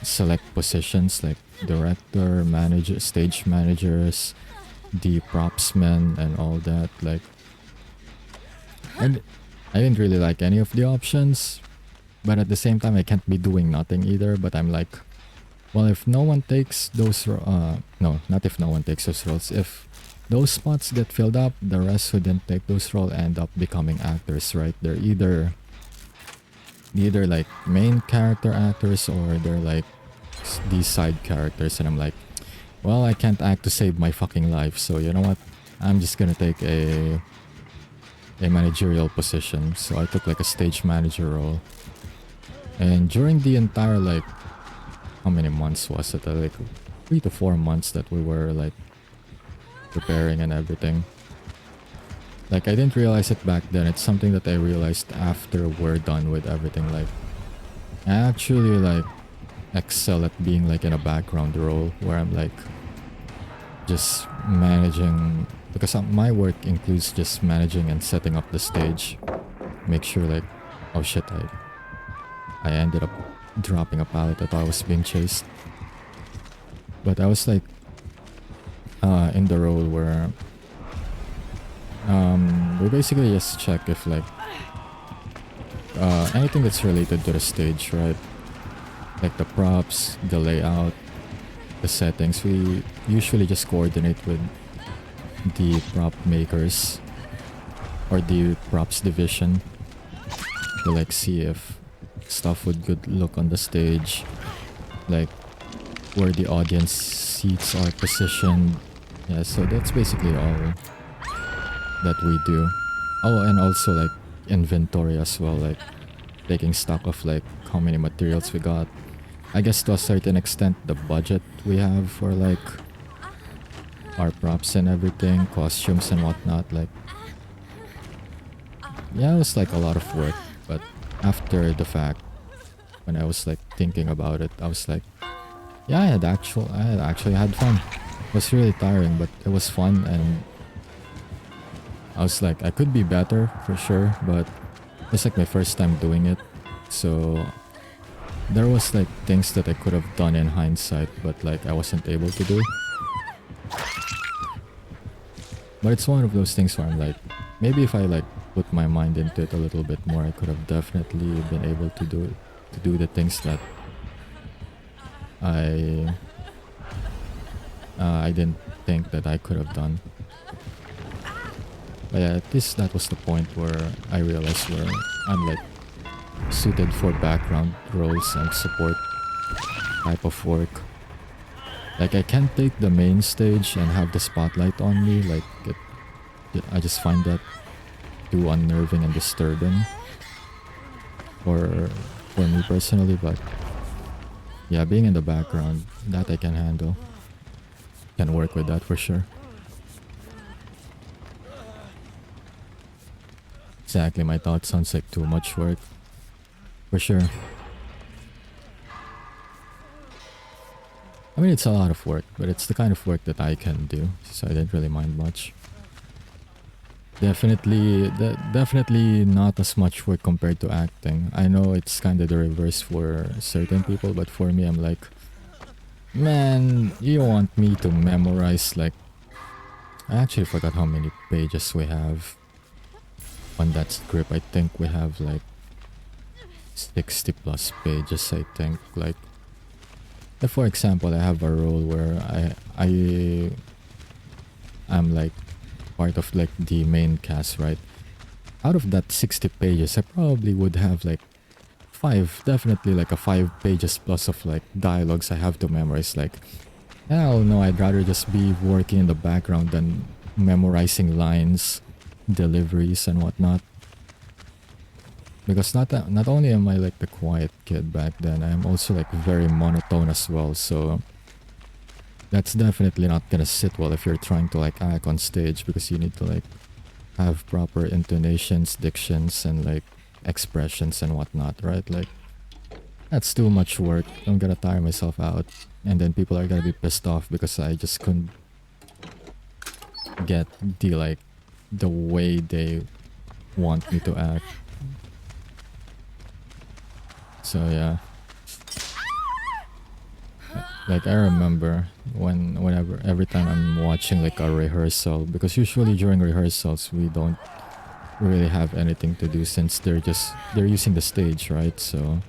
select positions like director, manager, stage managers, the props men and all that, like I didn't really like any of the options, but at the same time I can't be doing nothing either. But I'm like, well, if no one takes those no, not if no one takes those roles, if those spots get filled up, the rest who didn't take those roles end up becoming actors, right? They're either like main character actors or they're like these side characters, and I'm like, well, I can't act to save my fucking life, so you know what, I'm just gonna take a managerial position. So I took like a stage manager role, and during the entire like, how many months was it, like 3 to 4 months that we were like preparing and everything, like I didn't realize it back then. It's something that I realized after we're done with everything. Like I actually like excel at being like in a background role where I'm like just managing, because my work includes just managing and setting up the stage, make sure like, oh shit, I ended up dropping a pallet. I thought I was being chased, but I was like in the role where we basically just check if like anything that's related to the stage, right? Like the props, the layout, the settings. We usually just coordinate with the prop makers or the props division to like see if stuff would good look on the stage, like where the audience seats are positioned. Yeah, so that's basically all that we do. Oh, and also like inventory as well, like taking stock of like how many materials we got. I guess to a certain extent the budget we have for like our props and everything, costumes and whatnot. Like yeah, it was like a lot of work, but after the fact, when I was like thinking about it, I was like, yeah, I had actually had fun. It was really tiring, but it was fun, and I was like, I could be better for sure, but it's like my first time doing it. So there was like things that I could have done in hindsight, but like I wasn't able to do. But it's one of those things where I'm like, maybe if I like put my mind into it a little bit more, I could have definitely been able to do the things that I I didn't think that I could have done. But yeah, at least that was the point where I realized where I'm like suited for background roles and support type of work. Like I can't take the main stage and have the spotlight on me. Like I just find that too unnerving and disturbing for for me personally. But yeah, being in the background, that I can handle. Can work with that for sure. Exactly, my thought sounds like too much work. For sure. I mean, it's a lot of work, but it's the kind of work that I can do, so I didn't really mind much. Definitely not as much work compared to acting. I know it's kind of the reverse for certain people, but for me, I'm like, man, you want me to memorize like... I actually forgot how many pages we have on that script. I think we have like 60 plus pages, I think. Like, if for example, I have a role where I'm like part of like the main cast, right? Out of that 60 pages, I probably would have like definitely like a 5 pages plus of like dialogues I have to memorize. Like, hell no, I'd rather just be working in the background than memorizing lines, deliveries, and whatnot. Because not only am I like the quiet kid back then, I'm also like very monotone as well. So that's definitely not gonna sit well if you're trying to like act on stage, because you need to like have proper intonations, dictions, and like expressions and whatnot, right? Like, that's too much work. I'm gonna tire myself out, and then people are gonna be pissed off because I just couldn't get the way they want me to act. So yeah, like I remember whenever every time I'm watching like a rehearsal, because usually during rehearsals we don't really have anything to do since they're using the stage, right? So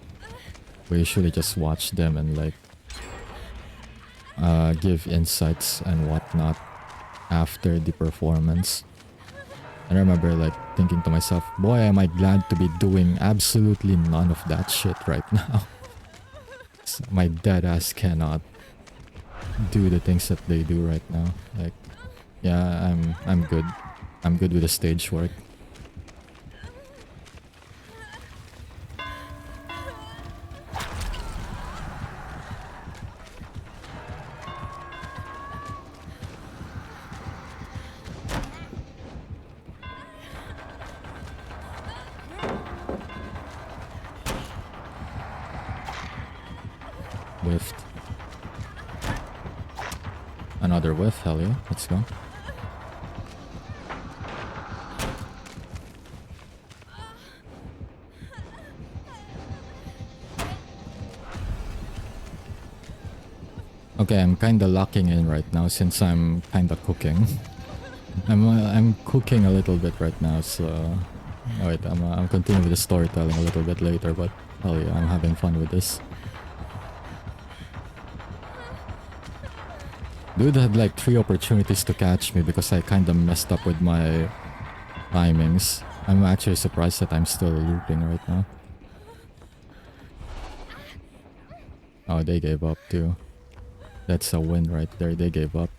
we usually just watch them and like give insights and whatnot after the performance. I remember like thinking to myself, boy, am I glad to be doing absolutely none of that shit right now. My dead ass cannot do the things that they do right now. Like, yeah, I'm good. I'm good with the stage work. Whiffed. Another whiff, hell yeah, let's go. Okay, I'm kinda locking in right now since I'm kinda cooking. I'm cooking a little bit right now, so... Wait, I'm continuing with the storytelling a little bit later, but hell yeah, I'm having fun with this. Dude had like 3 opportunities to catch me because I kinda messed up with my timings. I'm actually surprised that I'm still looping right now. Oh, they gave up too. That's a win right there. They gave up.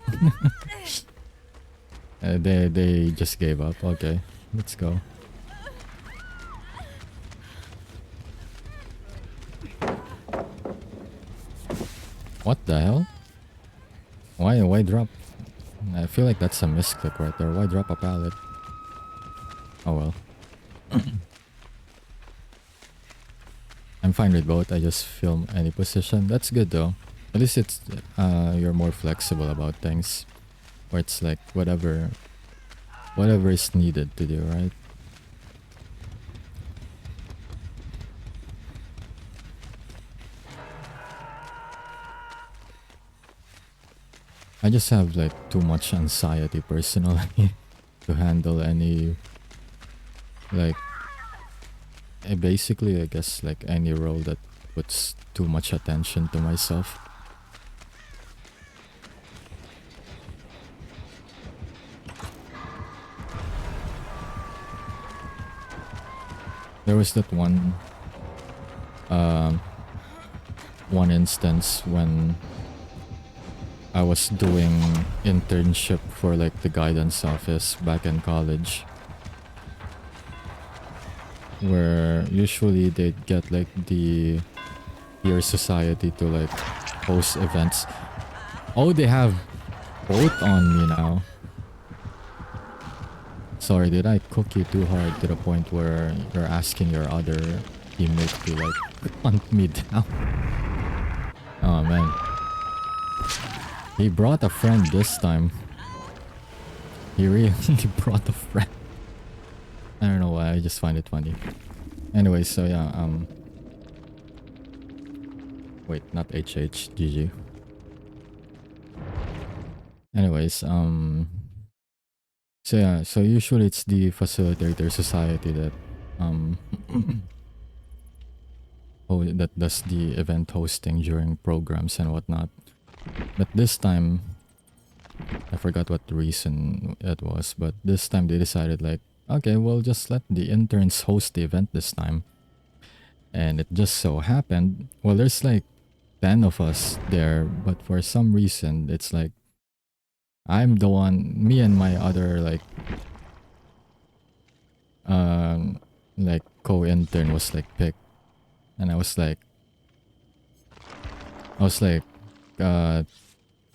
They just gave up. Okay, let's go. What the hell? Why drop? I feel like that's a misclick right there. Why drop a pallet? Oh well. I'm fine with both. I just film any position. That's good though. At least it's you're more flexible about things. Where it's like whatever is needed to do, right? I just have like too much anxiety personally to handle any like basically I guess like any role that puts too much attention to myself. There was that one instance when I was doing internship for like the guidance office back in college, where usually they'd get like the peer society to like host events. Oh, they have both on me now. Sorry, did I cook you too hard to the point where you're asking your other teammate to like hunt me down? Oh man. He brought a friend this time. He really brought a friend. I don't know why, I just find it funny. Anyway, so yeah, wait, not HH, GG. Anyways, so yeah, so usually it's the facilitator society that that does the event hosting during programs and whatnot. But this time, I forgot what the reason it was, but this time they decided like, okay, we'll just let the interns host the event this time. And it just so happened, well, there's like 10 of us there, but for some reason, it's like, I'm the one, me and my other like co-intern was like picked. And I was like,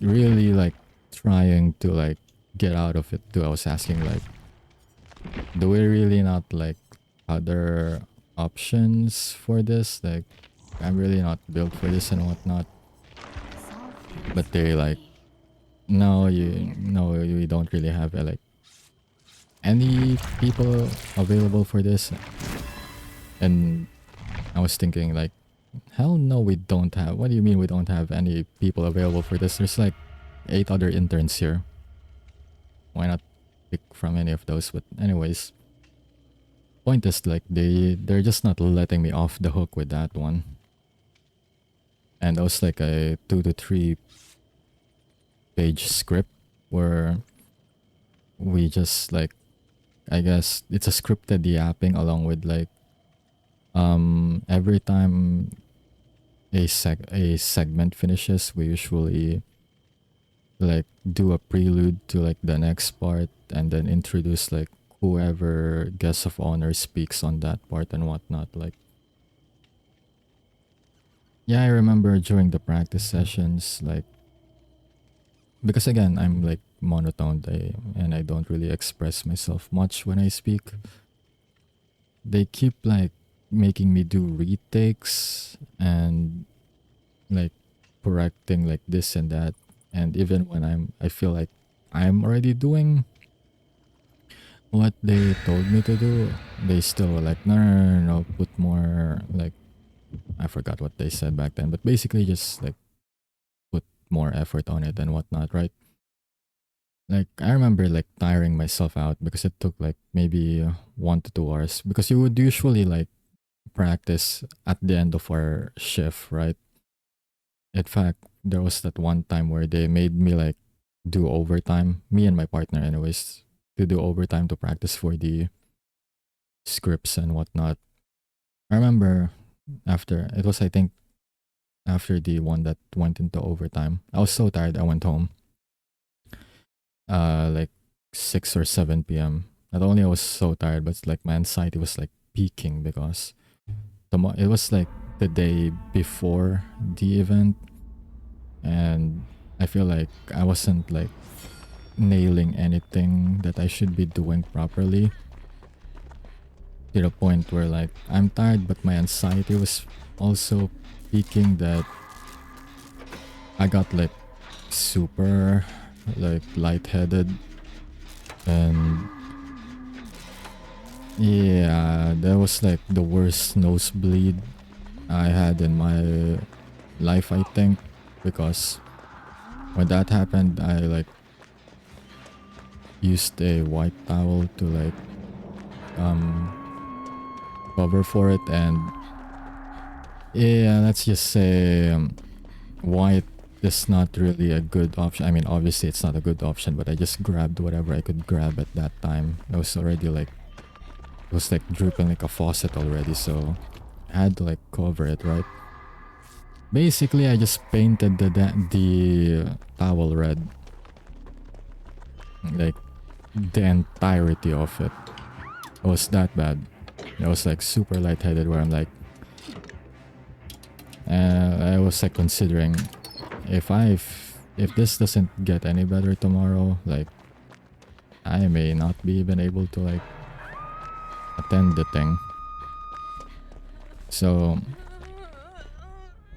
really like trying to like get out of it too. I was asking like, do we really not like other options for this? Like, I'm really not built for this and whatnot. But they like, no, we don't really have like any people available for this. And I was thinking like, hell no, we don't have. What do you mean we don't have any people available for this? There's like 8 other interns here. Why not pick from any of those? But anyways, point is like they're just not letting me off the hook with that one. And that was like a 2 to 3 page script where we just like, I guess it's a scripted yapping along with like every time a segment finishes, we usually like do a prelude to like the next part and then introduce like whoever guest of honor speaks on that part and whatnot. Like, yeah, I remember during the practice sessions, like, because again, I'm like monotoned and I don't really express myself much when I speak. They keep like making me do retakes and like correcting like this and that. And even when I feel like I'm already doing what they told me to do, they still were like, no, put more, like, I forgot what they said back then, but basically just like put more effort on it and whatnot, right? Like, I remember like tiring myself out because it took like maybe 1 to 2 hours, because you would usually like practice at the end of our shift, right? In fact, there was that one time where they made me like do overtime, me and my partner, anyways, to do overtime to practice for the scripts and whatnot. I remember after it was, I think, after the one that went into overtime, I was so tired. I went home. Like 6 or 7 p.m. Not only I was so tired, but like my anxiety was like peaking because it was like the day before the event, and I feel like I wasn't like nailing anything that I should be doing properly, to the point where like I'm tired but my anxiety was also peaking, that I got like super like lightheaded, and yeah, that was like the worst nosebleed I had in my life, I think, because when that happened, I like used a white towel to like cover for it, and yeah, let's just say white is not really a good option. I mean, obviously it's not a good option, but I just grabbed whatever I could grab at that time. I was already like It was like dripping like a faucet already, so I had to like cover it, right? Basically, I just painted the towel red, like the entirety of it. It was that bad. I was like super lightheaded, where I'm like, I was like considering if this doesn't get any better tomorrow, like I may not be even able to like attend the thing. So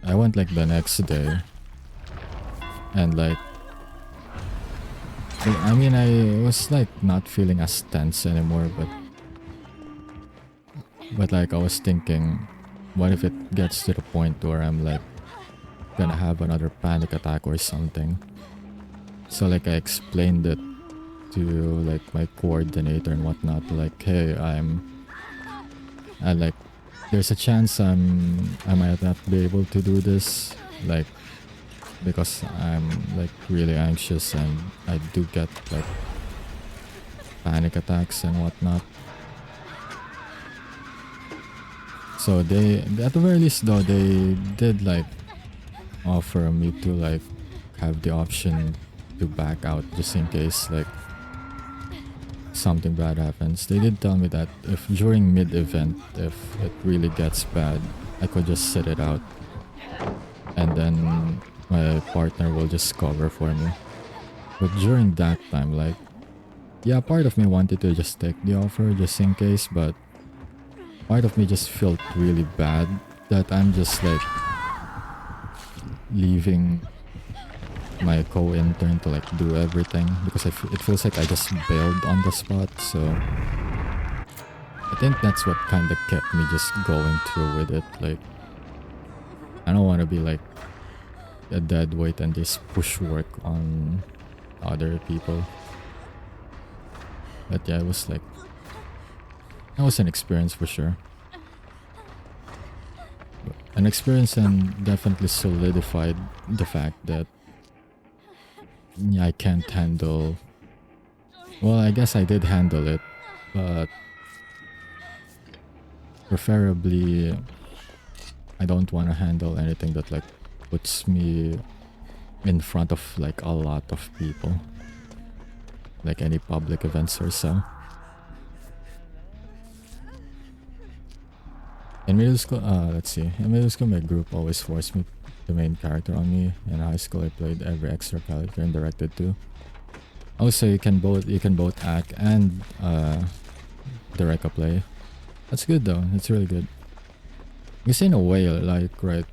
I went like the next day, and like I mean I was like not feeling as tense anymore, but like I was thinking, what if it gets to the point where I'm like gonna have another panic attack or something? So like I explained it to like my coordinator and whatnot, like, hey, I like there's a chance I might not be able to do this, like because I'm like really anxious and I do get like panic attacks and whatnot. So they, at the very least though, they did like offer me to like have the option to back out just in case like something bad happens. They did tell me that if during mid-event, if it really gets bad, I could just sit it out, and then my partner will just cover for me. But during that time, like, yeah, part of me wanted to just take the offer just in case, but part of me just felt really bad that I'm just like leaving my co-intern to like do everything, because it feels like I just bailed on the spot. So I think that's what kind of kept me just going through with it. Like, I don't want to be like a dead weight and just push work on other people. But yeah, it was like, that was an experience for sure. An experience, and definitely solidified the fact that I can't handle, well, I guess I did handle it, but preferably I don't want to handle anything that like puts me in front of like a lot of people, like any public events or so. In middle school, let's see. In middle school, my group always forced me the main character on me. In high school, I played every extra character and directed too. Also, you can both act and direct a play. That's good though. It's really good. Because in a way, like, right,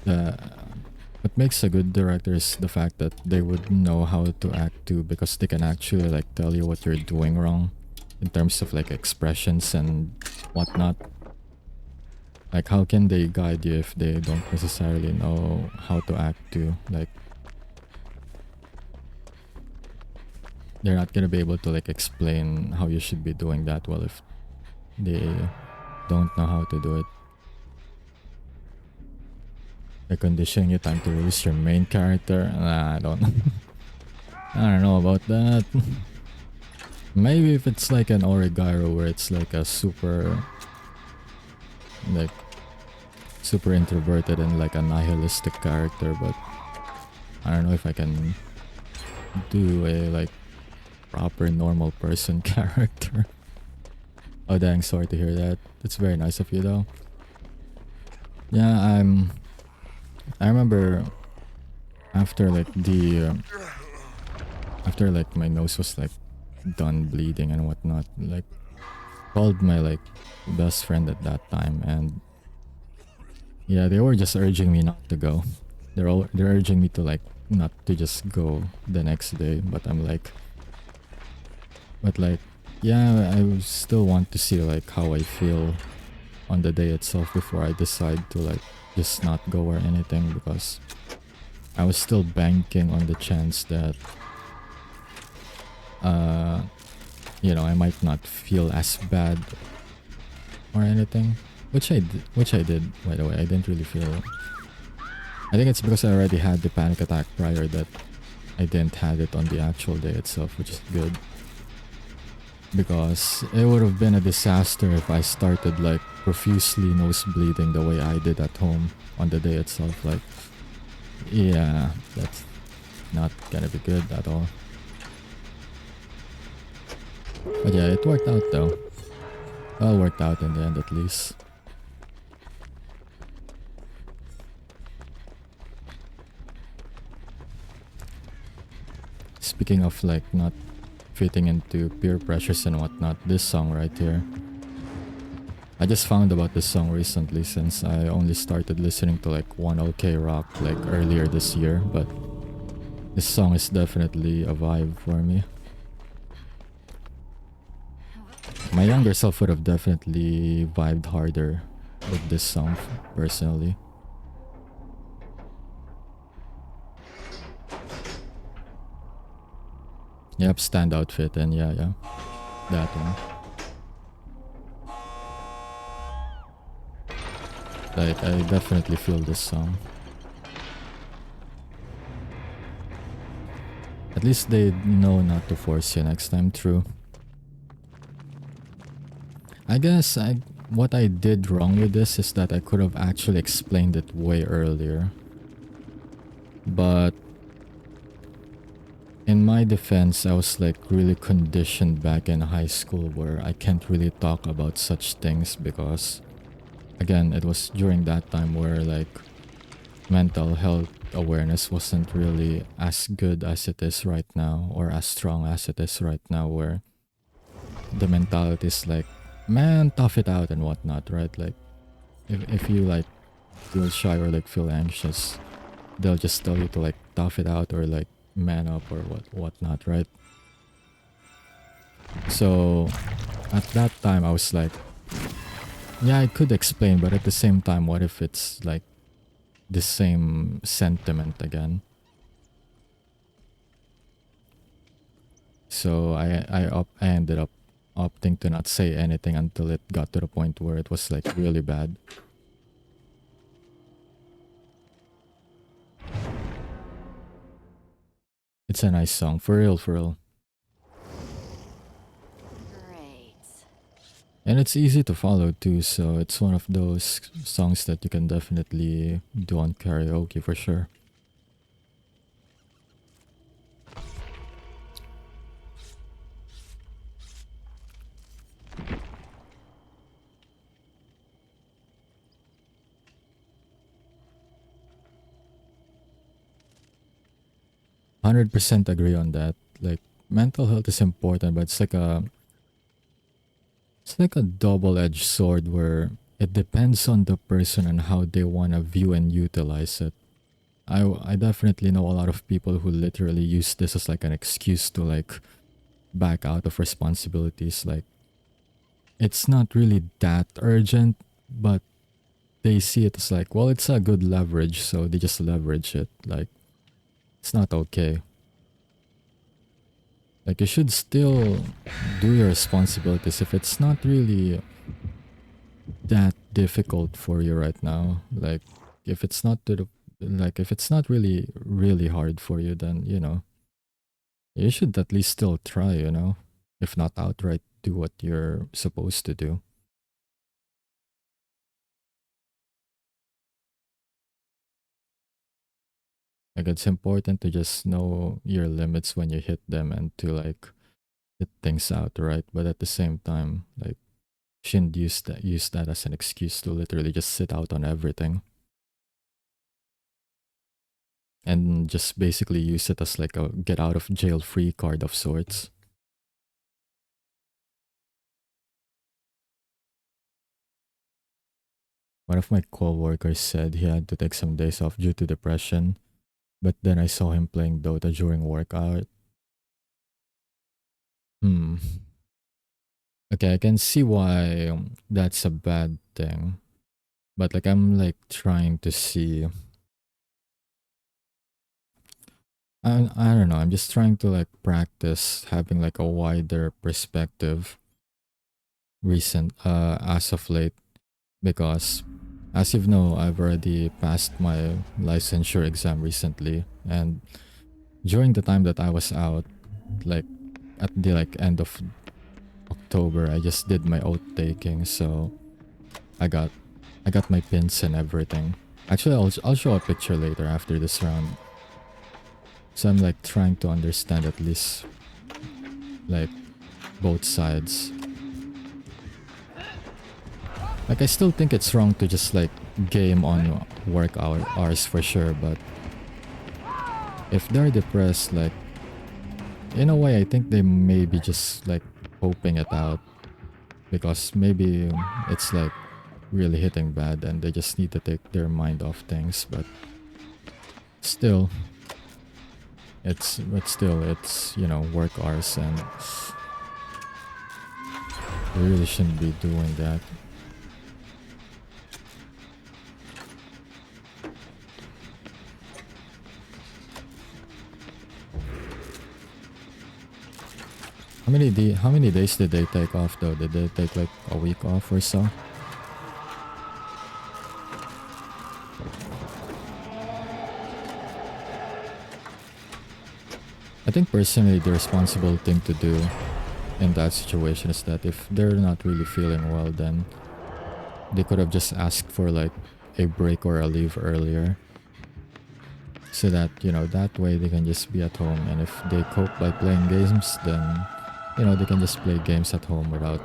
what makes a good director is the fact that they would know how to act too, because they can actually like tell you what you're doing wrong in terms of like expressions and whatnot. Like, how can they guide you if they don't necessarily know how to act too? Like, they're not gonna be able to like explain how you should be doing that well if they don't know how to do it. They're conditioning you time to release your main character. Nah, I don't I don't know about that. Maybe if it's like an Origairu where it's like a super introverted and like a nihilistic character, but I don't know if I can do a like proper normal person character. Oh dang, sorry to hear that. It's very nice of you though. Yeah, I remember after like after like my nose was like done bleeding and whatnot, like called my like best friend at that time, and yeah, they were just urging me not to go. They're urging me to like not to just go the next day, but I'm like, but like, yeah, I still want to see like how I feel on the day itself before I decide to like just not go or anything, because I was still banking on the chance that you know, I might not feel as bad or anything, which I did, by the way. I didn't really feel, I think it's because I already had the panic attack prior that I didn't have it on the actual day itself, which is good. because it would have been a disaster if I started like profusely nose bleeding the way I did at home on the day itself. Like, yeah, that's not gonna be good at all. But yeah, it worked out though. Well, worked out in the end at least. Speaking of like not fitting into peer pressures and whatnot, this song right here. I just found about this song recently since I only started listening to like one OK rock like earlier this year, but this song is definitely a vibe for me. My younger self would have definitely vibed harder with this song personally. Yep, standout fit and yeah, that one. Like, I definitely feel this song. At least they know not to force you next time, true. I guess what I did wrong with this is that I could have actually explained it way earlier. But in my defense, I was like really conditioned back in high school where I can't really talk about such things because, again, it was during that time where like mental health awareness wasn't really as good as it is right now or as strong as it is right now, where the mentality is like, man, tough it out and whatnot, right? Like if you like feel shy or like feel anxious, they'll just tell you to like tough it out or like man up or whatnot, right? So at that time I was like, yeah, I could explain, but at the same time, what if it's like the same sentiment again? So I ended up opting to not say anything until it got to the point where it was like really bad. It's a nice song, for real, for real.
Great.
And it's easy to follow too, so it's one of those songs that you can definitely do on karaoke for sure. $100% agree on that. Like, mental health is important, but it's like a double-edged sword where it depends on the person and how they want to view and utilize it. I definitely know a lot of people who literally use this as like an excuse to like back out of responsibilities. Like, it's not really that urgent, but they see it as like, well, it's a good leverage, so they just leverage it. Like, it's not okay. Like, you should still do your responsibilities if it's not really that difficult for you right now. Like, if it's not to the, like if it's not really really hard for you, then you should at least still try, if not outright do what you're supposed to do. Like, it's important to just know your limits when you hit them and to like hit things out, right? But at the same time, like, shouldn't use that as an excuse to literally just sit out on everything and just basically use it as like a get out of jail free card of sorts. One of my coworkers said he had to take some days off due to depression, but then I saw him playing Dota during workout. Hmm. Okay, I can see why that's a bad thing. But like, I'm like trying to see. I don't know. I'm just trying to like practice having like a wider perspective as of late, because as you know, I've already passed my licensure exam recently, and during the time that I was out, like at the like end of October, I just did my oath taking, so I got my pins and everything. Actually, I'll show a picture later after this round. So I'm like trying to understand at least like both sides. Like I still think it's wrong to just like game on work hours for sure, but if they're depressed, like in a way I think they may be just like hoping it out because maybe it's like really hitting bad and they just need to take their mind off things, but still it's you know, work hours and we really shouldn't be doing that. How many days did they take off though? Did they take like a week off or so? I think personally the responsible thing to do in that situation is that if they're not really feeling well, then they could have just asked for like a break or a leave earlier, so that, you know, that way they can just be at home, and if they cope by playing games, then, you know, they can just play games at home without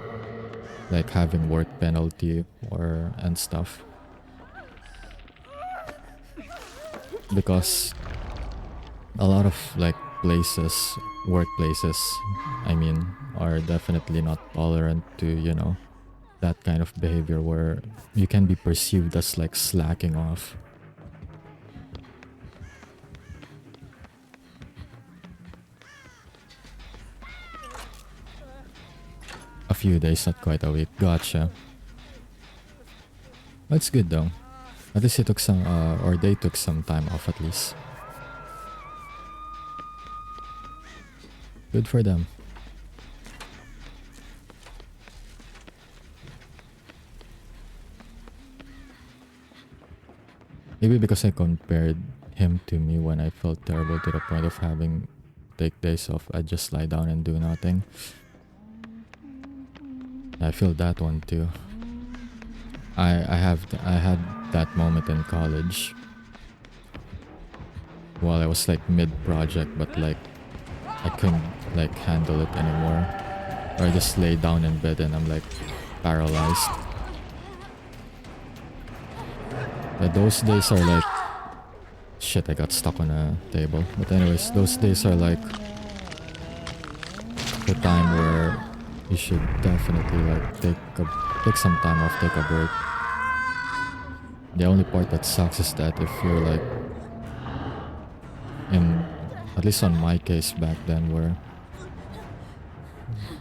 like having work penalty or and stuff. Because a lot of like workplaces, I mean, are definitely not tolerant to, you know, that kind of behavior where you can be perceived as like slacking off. A few days, not quite a week. Gotcha. That's good though. At least he took some, or they took some time off at least. Good for them. Maybe because I compared him to me when I felt terrible to the point of having take days off, I just lie down and do nothing. I feel that one too. I had that moment in college while I was like mid-project, but like I couldn't like handle it anymore. Or I just lay down in bed and I'm like paralyzed. But those days are like... Shit, I got stuck on a table. But anyways, those days are like the time where you should definitely like take some time off, take a break. The only part that sucks is that if you're like in, at least on my case back then, where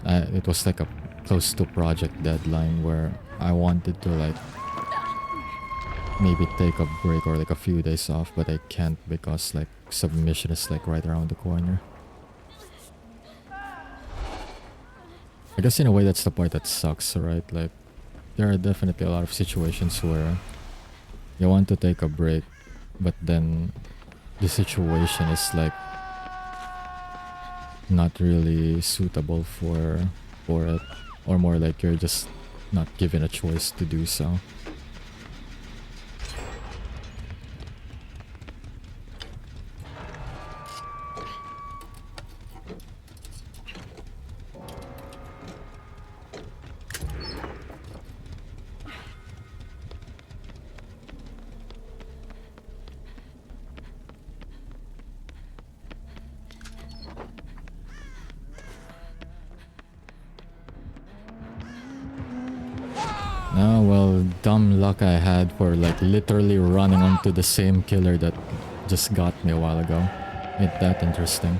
it was like a close to project deadline where I wanted to like maybe take a break or like a few days off, but I can't because like submission is like right around the corner. I guess in a way that's the part that sucks, right? Like there are definitely a lot of situations where you want to take a break, but then the situation is like not really suitable for it, or more like you're just not given a choice to do so. Oh, well, dumb luck I had for like literally running onto the same killer that just got me a while ago. Ain't that interesting?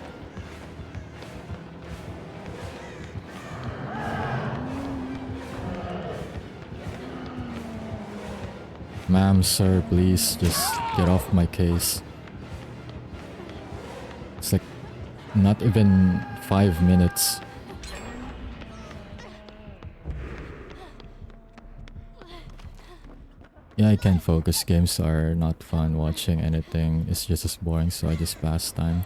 Ma'am, sir, please just get off my case. It's like not even 5 minutes. Yeah, I can't focus. Games are not fun. Watching anything is just as boring, so I just pass time.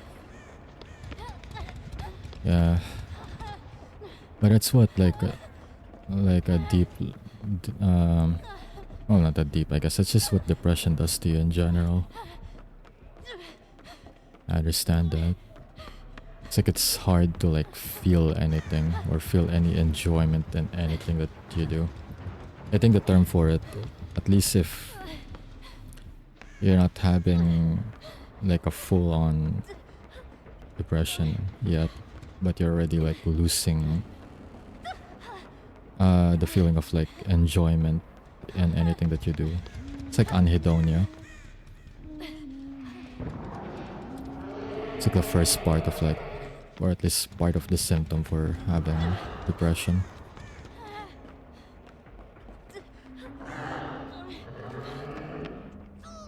Yeah. But it's what like a deep, well, not that deep. I guess it's just what depression does to you in general. I understand that. It's like it's hard to like feel anything or feel any enjoyment in anything that you do. I think the term for it, at least if you're not having like a full-on depression yet, but you're already like losing the feeling of like enjoyment in anything that you do. It's like anhedonia. It's like the first part of like, or at least part of the symptom for having depression.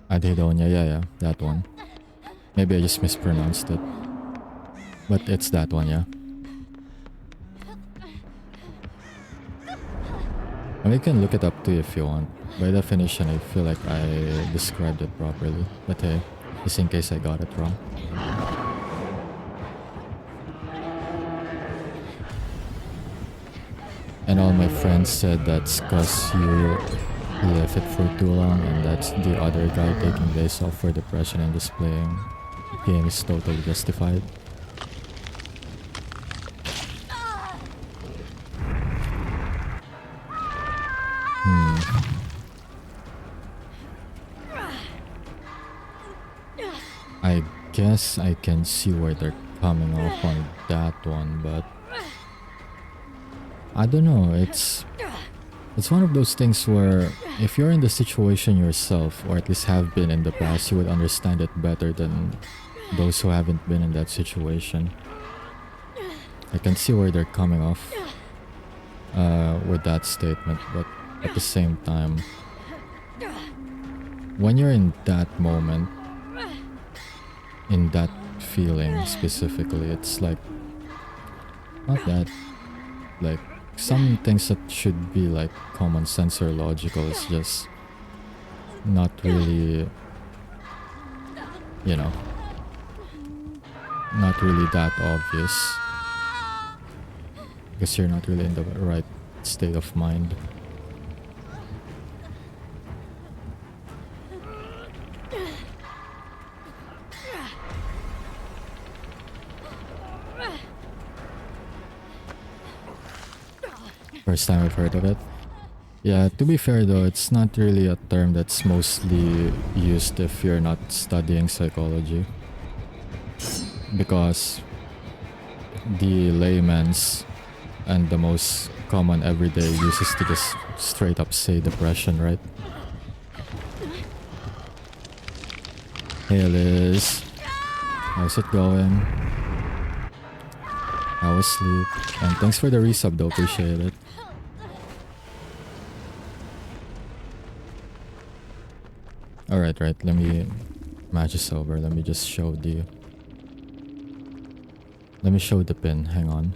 Anhedonia, yeah, that one. Maybe I just mispronounced it. But it's that one, yeah. I mean, you can look it up too if you want. By definition, I feel like I described it properly. But hey, just in case I got it wrong. And all my friends said that's cause you left it for too long and that's the other guy taking days off for depression and displaying game is totally justified. I guess I can see where they're coming off on that one, but I don't know, it's one of those things where if you're in the situation yourself, or at least have been in the past, you would understand it better than those who haven't been in that situation. I can see where they're coming off with that statement, but at the same time, when you're in that moment, in that feeling specifically, it's like not that like some things that should be like common sense or logical is just not really, you know, not really that obvious because you're not really in the right state of mind. First time I've heard of it. Yeah, to be fair though, it's not really a term that's mostly used if you're not studying psychology. Because the layman's and the most common everyday use is to just straight up say depression, right? Hey Liz, how's it going? How was sleep? And thanks for the resub though, appreciate it. Alright, right, let me match this over. Let me just show the... Let me show the pin, hang on.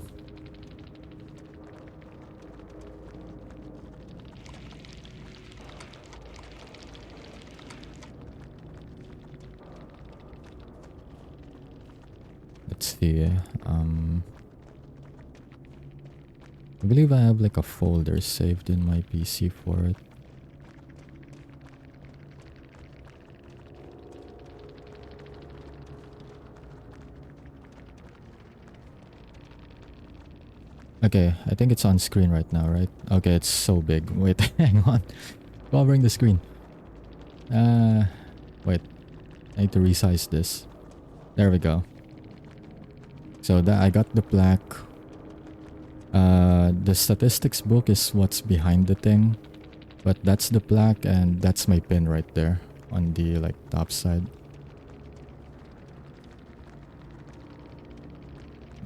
Let's see, I believe I have like a folder saved in my PC for it. Okay, I think it's on screen right now, right? Okay, it's so big. Wait, hang on. Covering the screen. Wait. I need to resize this. There we go. So that I got the plaque. The statistics book is what's behind the thing. But that's the plaque and that's my pin right there on the like top side.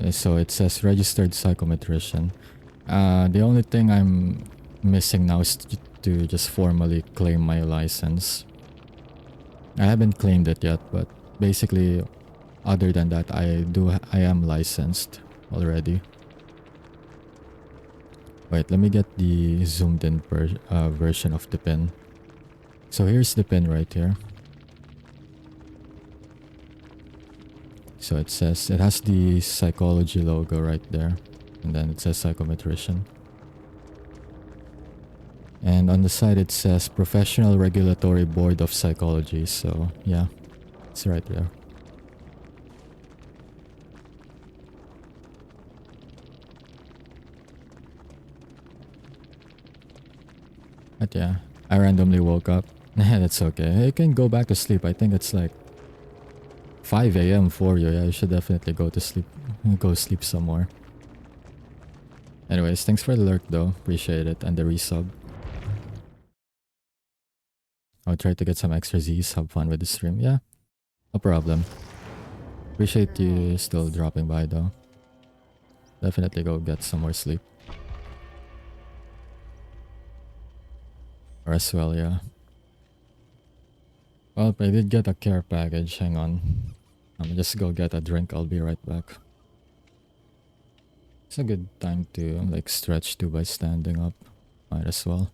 So it says registered psychometrician. The only thing I'm missing now is to just formally claim my license. I haven't claimed it yet, but basically other than that I am licensed already. Wait, let me get the zoomed in version of the pin. So here's the pin right here. So it says, it has the psychology logo right there. And then it says psychometrician. And on the side it says Professional Regulatory Board of Psychology. So yeah, it's right there. But yeah, I randomly woke up. That's okay. You can go back to sleep. I think it's like 5 a.m. for you. Yeah, you should definitely go to sleep. Go sleep somewhere. Anyways, thanks for the lurk though. Appreciate it. And the resub. I'll try to get some extra Z's. Have fun with the stream. Yeah, no problem. Appreciate you still dropping by though. Definitely go get some more sleep. Or as well, yeah. Well, I did get a care package. Hang on. I'm just go get a drink. I'll be right back. It's a good time to like stretch too by standing up. Might as well.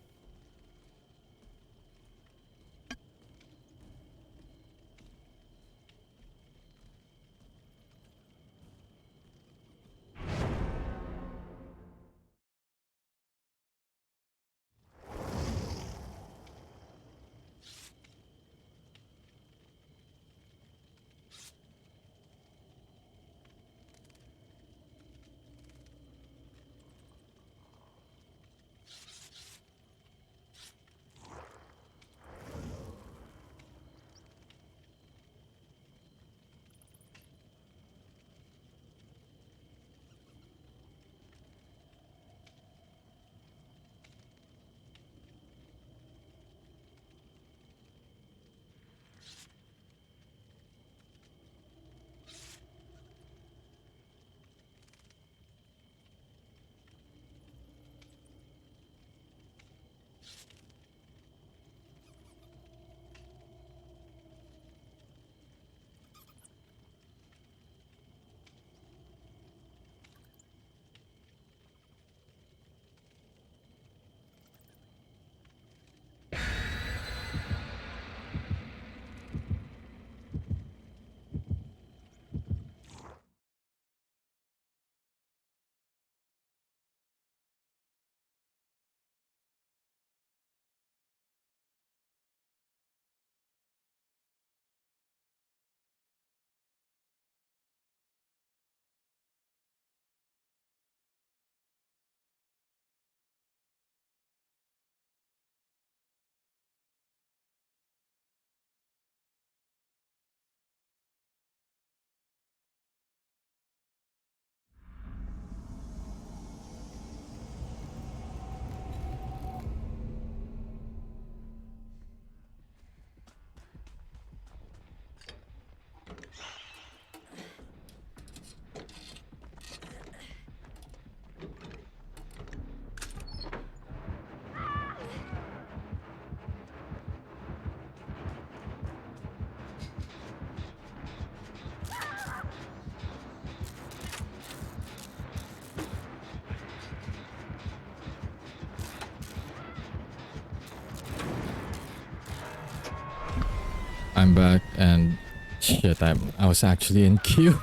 I'm back and shit, I was actually in queue.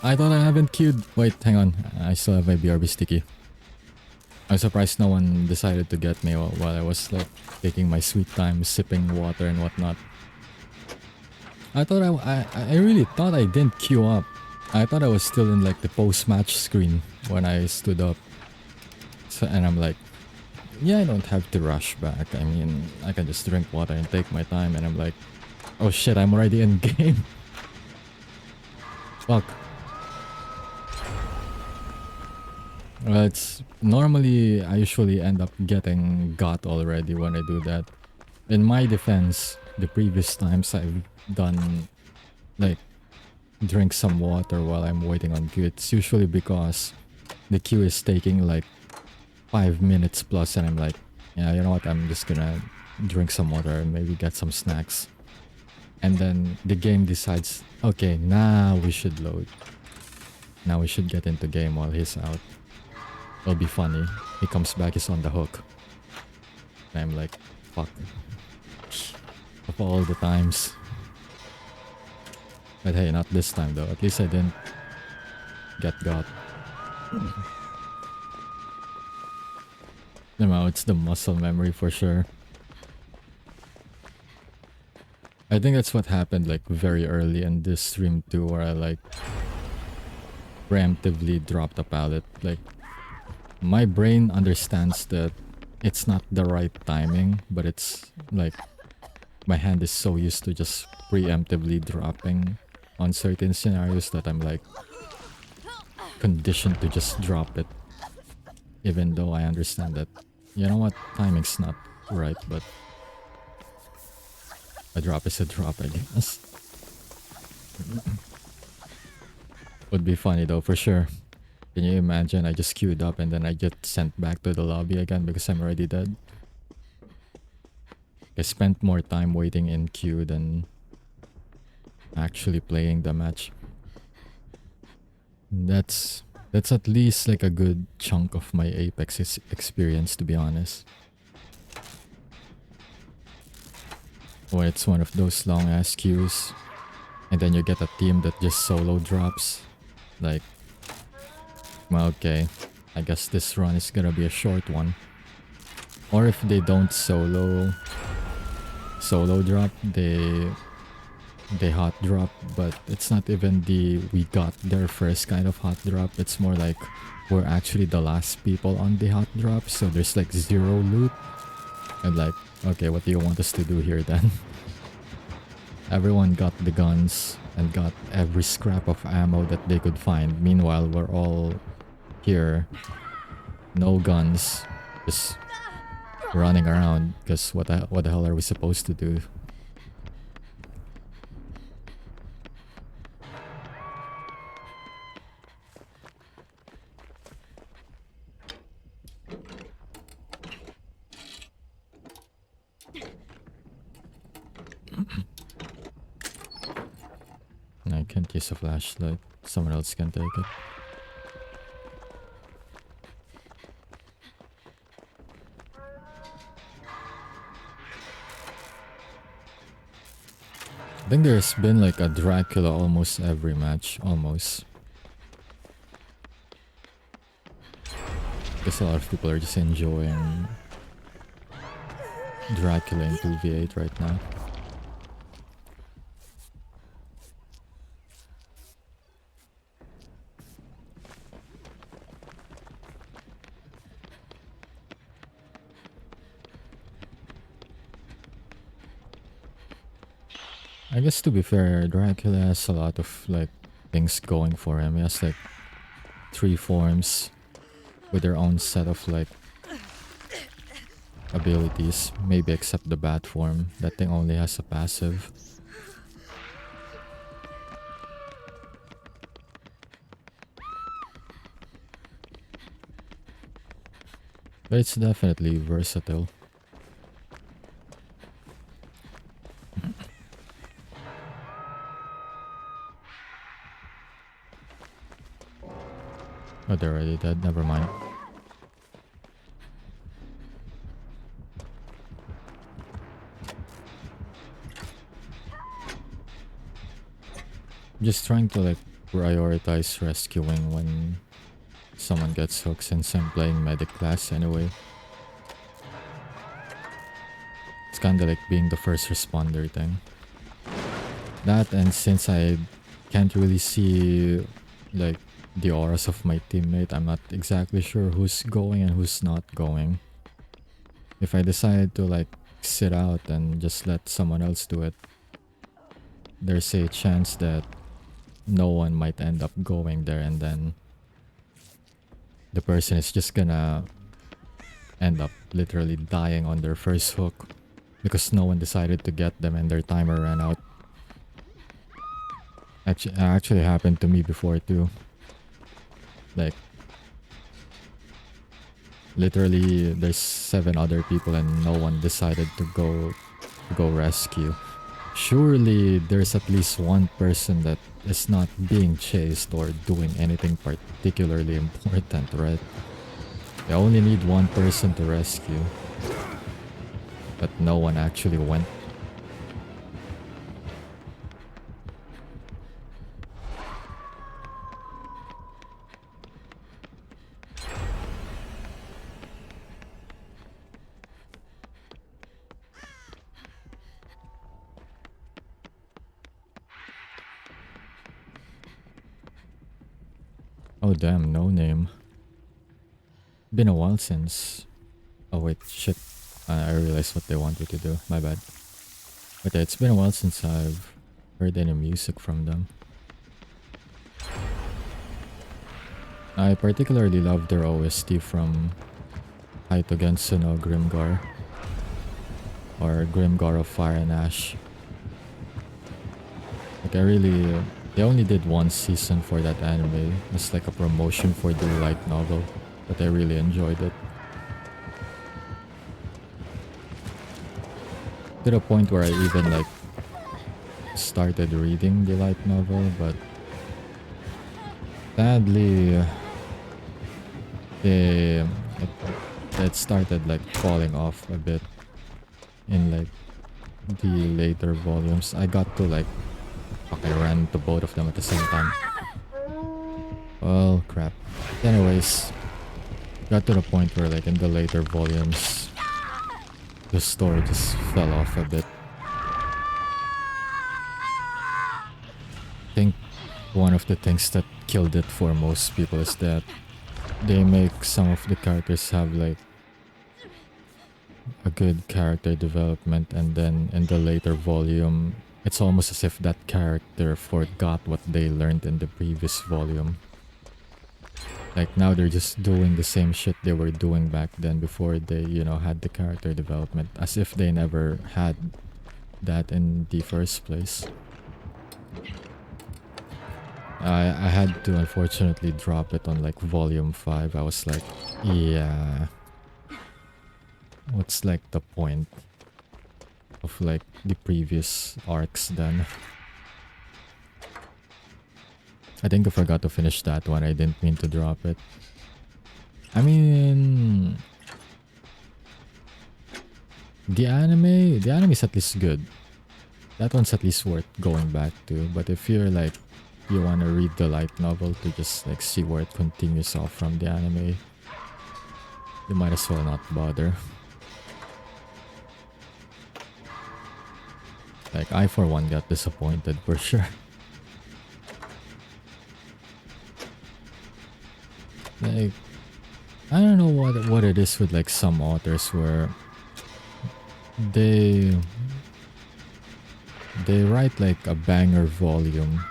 I thought I haven't queued. Wait, hang on. I still have my BRB sticky. I'm surprised no one decided to get me while I was like taking my sweet time, sipping water and whatnot. I thought I really thought I didn't queue up. I thought I was still in like the post-match screen when I stood up. So, and I'm like, yeah, I don't have to rush back. I mean, I can just drink water and take my time. And I'm like, oh shit, I'm already in game. Fuck. Well, it's normally I usually end up getting got already when I do that. In my defense, the previous times I've done like drink some water while I'm waiting on queue, it's usually because the queue is taking like 5 minutes plus and I'm like, yeah, you know what, I'm just gonna drink some water and maybe get some snacks. And then the game decides, okay, now we should load. Now we should get into game while he's out. It'll be funny. He comes back, he's on the hook. And I'm like, fuck. Of all the times. But hey, not this time though. At least I didn't get got. No, it's the muscle memory for sure. I think that's what happened like very early in this stream too, where I like preemptively dropped a pallet. Like my brain understands that it's not the right timing, but it's like my hand is so used to just preemptively dropping on certain scenarios that I'm like conditioned to just drop it, even though I understand that, you know what, timing's not right, but a drop is a drop, I guess. Would be funny though, for sure. Can you imagine I just queued up and then I get sent back to the lobby again because I'm already dead? I spent more time waiting in queue than actually playing the match. That's at least like a good chunk of my Apex experience, to be honest. When it's one of those long ass queues, and then you get a team that just solo drops. Like, well, okay, I guess this run is gonna be a short one. Or if they don't solo drop, they hot drop, but it's not even the we got there first kind of hot drop. It's more like we're actually the last people on the hot drop, so there's like zero loot. And like, okay, what do you want us to do here then? Everyone got the guns and got every scrap of ammo that they could find. Meanwhile, we're all here, no guns, just running around, because what the hell are we supposed to do? I can't use a flashlight. Someone else can take it. I think there's been like a Dracula almost every match, almost. Guess a lot of people are just enjoying Dracula in 2v8 right now. I guess to be fair, Dracula has a lot of like things going for him. He has like 3 forms with their own set of like abilities, maybe except the bat form. That thing only has a passive. But it's definitely versatile. Oh, they're already dead. Never mind. Just trying to like prioritize rescuing when someone gets hooked, since I'm playing medic class anyway. It's kinda like being the first responder thing. That, and since I can't really see like the auras of my teammate, I'm not exactly sure who's going and who's not going. If I decide to like sit out and just let someone else do it, there's a chance that no one might end up going there, and then the person is just gonna end up literally dying on their first hook because no one decided to get them and their timer ran out. Actually happened to me before too. Like, literally there's 7 other people and no one decided to go rescue. Surely there's at least one person that is not being chased or doing anything particularly important, right? They only need one person to rescue. But no one actually went. Oh damn, no name. Been a while since. Oh wait, shit. I realized what they wanted to do. My bad. But yeah, it's been a while since I've heard any music from them. I particularly love their OST from Haito Gensu no Grimgar, or Grimgar of Fire and Ash. Like I really, they only did one season for that anime. It's like a promotion for the light novel, but I really enjoyed it. To the point where I even like started reading the light novel, but sadly, it, it started like falling off a bit in like the later volumes. I got to like, fuck, I ran to both of them at the same time. Well, crap. Anyways, got to the point where like in the later volumes, the story just fell off a bit. I think one of the things that killed it for most people is that they make some of the characters have like a good character development, and then in the later volume it's almost as if that character forgot what they learned in the previous volume. Like now they're just doing the same shit they were doing back then before they, you know, had the character development, as if they never had that in the first place. I had to unfortunately drop it on like volume 5. I was like, yeah, what's like the point of like the previous arcs then? I think I forgot to finish that one. I didn't mean to drop it. I mean, the anime is at least good. That one's at least worth going back to. But if you're like, you want to read the light novel to just like see where it continues off from the anime, you might as well not bother. Like I for one got disappointed for sure. Like I don't know what it is with like some authors where they write like a banger volume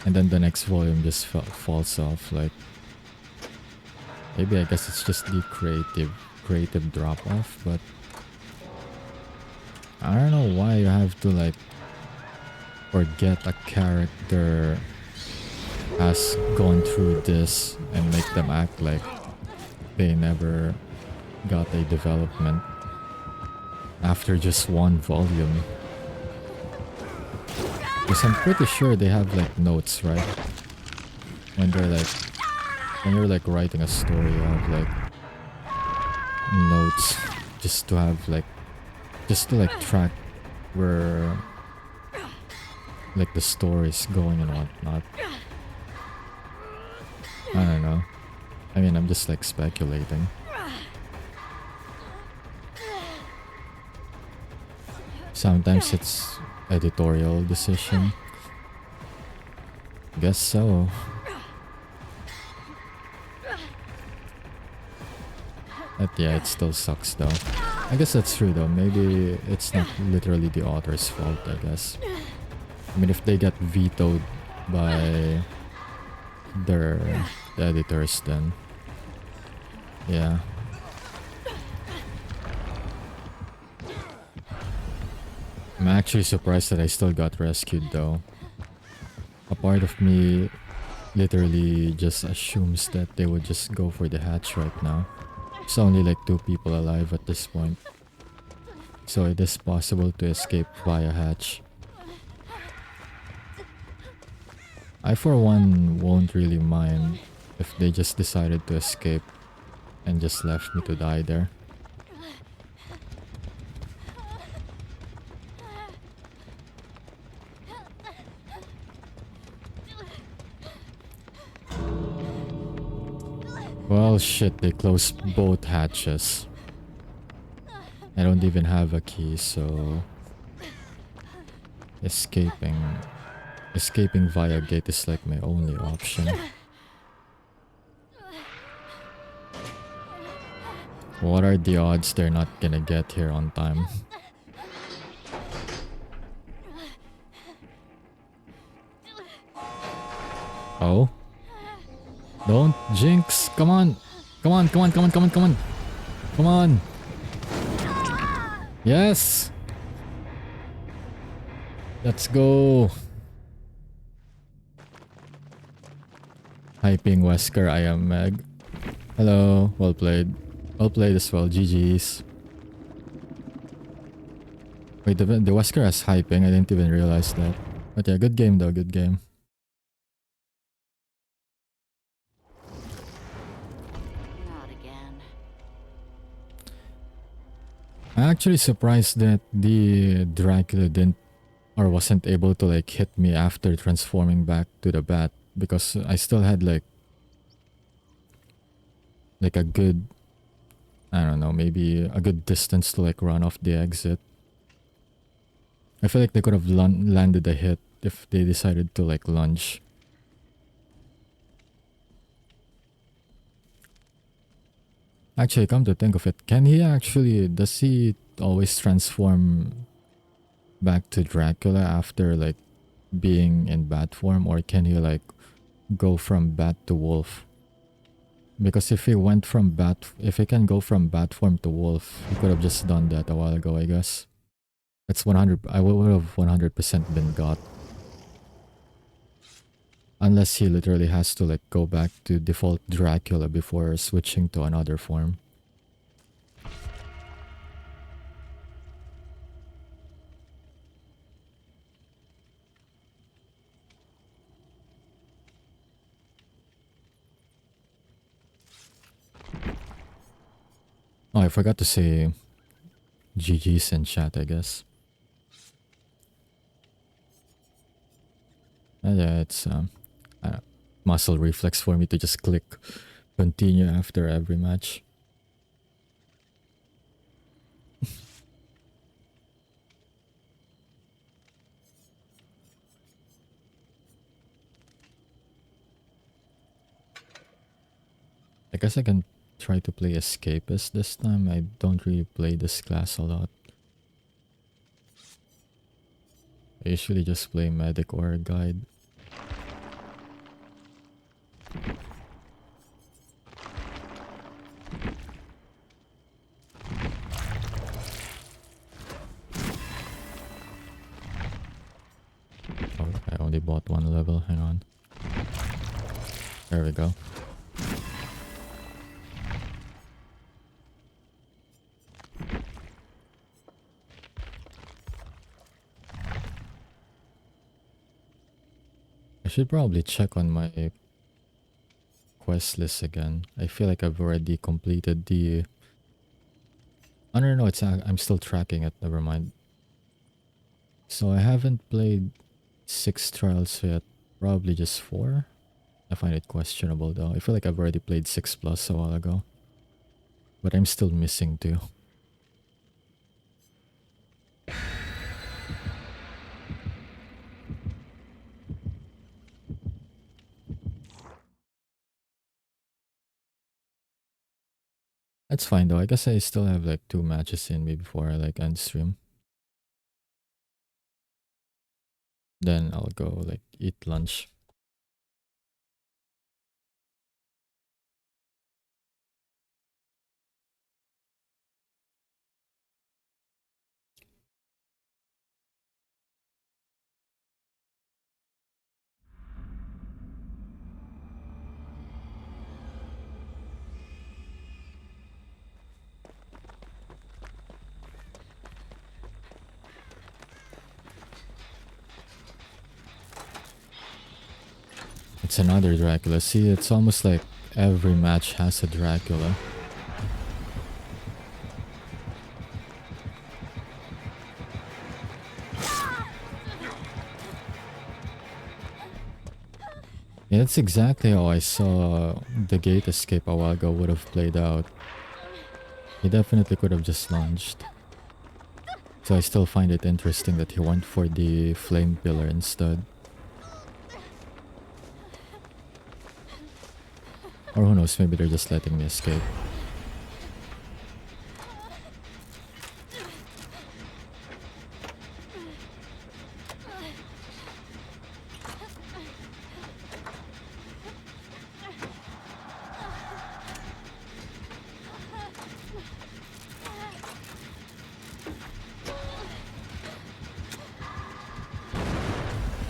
and then the next volume just falls off. Like maybe I guess it's just the creative drop off, but I don't know why you have to like forget a character has gone through this and make them act like they never got a development after just one volume. Because I'm pretty sure they have like notes, right? When they're like, when you're like writing a story, you have like notes just to have like, just to like track where like the story's going and whatnot. I don't know. I mean, I'm just like speculating. Sometimes it's editorial decision. Guess so. But yeah, it still sucks though. I guess that's true though. Maybe it's not literally the author's fault, I guess. I mean, if they get vetoed by their editors, then yeah. I'm actually surprised that I still got rescued though. A part of me literally just assumes that they would just go for the hatch right now. There's only like 2 people alive at this point, so it is possible to escape via hatch. I for one won't really mind if they just decided to escape and just left me to die there. Well, shit, they closed both hatches. I don't even have a key, so escaping via gate is like my only option. What are the odds they're not gonna get here on time? Oh? Don't jinx! Come on! Come on, come on, come on, come on, come on! Come on! Yes! Let's go! Hyping Wesker, I am Meg. Hello, well played. Well played as well, GG's. Wait, the Wesker has hyping, I didn't even realize that. But yeah, good game though, good game.
Not again.
I'm actually surprised that the Dracula didn't or wasn't able to like hit me after transforming back to the bat, because I still had like a good, I don't know, maybe a good distance to like run off the exit. I feel like they could have landed a hit if they decided to like lunge. Actually, come to think of it, does he always transform back to Dracula after like being in bat form, or can he like go from bat to wolf? Because if he can go from bat form to wolf, he could have just done that a while ago, I guess. That's 100, I would have 100% been got. Unless he literally has to like go back to default Dracula before switching to another form. Oh, I forgot to say GG's in chat, I guess. And yeah, it's muscle reflex for me to just click continue after every match. I guess I can try to play Escapist this time. I don't really play this class a lot. I usually just play Medic or Guide. Oh, I only bought one level. Hang on. There we go. I should probably check on my quest list again. I feel like I've already completed the... I don't know, I'm still tracking it, never mind. So I haven't played 6 trials yet, probably just 4. I find it questionable though. I feel like I've already played 6 plus a while ago. But I'm still missing 2. That's fine though. I guess I still have like 2 matches in me before I like end stream. Then I'll go like eat lunch. It's another Dracula. See, it's almost like every match has a Dracula. Yeah, that's exactly how I saw the gate escape a while ago would have played out. He definitely could have just lunged. So I still find it interesting that he went for the flame pillar instead. Or who knows, maybe they're just letting me escape.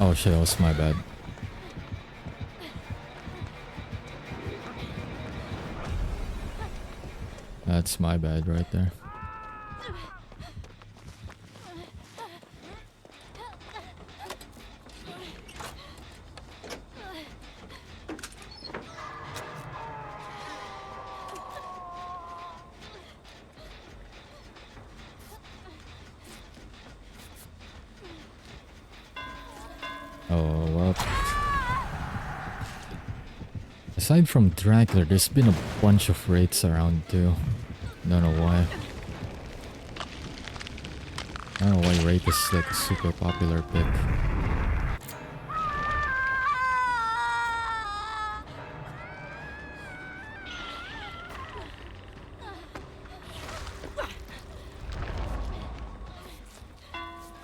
Oh shit, that was my bad. That's my bad right there. Oh, well. Aside from Dragler, there's been a bunch of raids around too. Don't know why. I don't know why raid is like a super popular pick.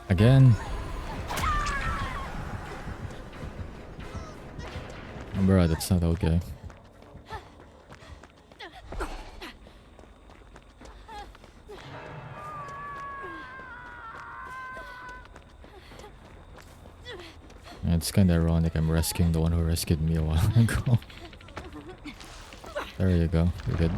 Again? Bruh, that's not okay. It's kinda ironic I'm rescuing the one who rescued me a while ago. There you go, you're good.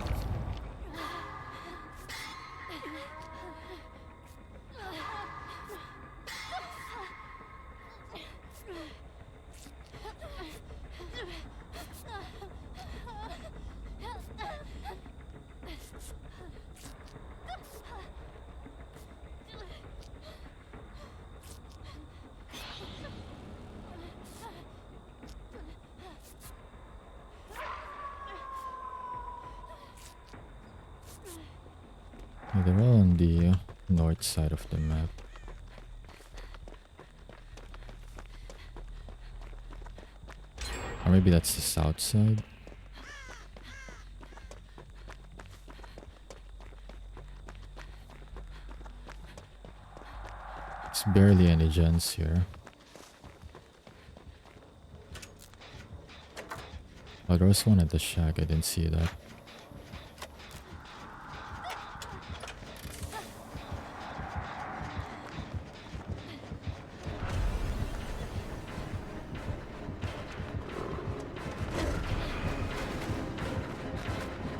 Yeah, they're all on the north side of the map. Or maybe that's the south side. There's barely any gens here. Oh, there was one at the shack, I didn't see that.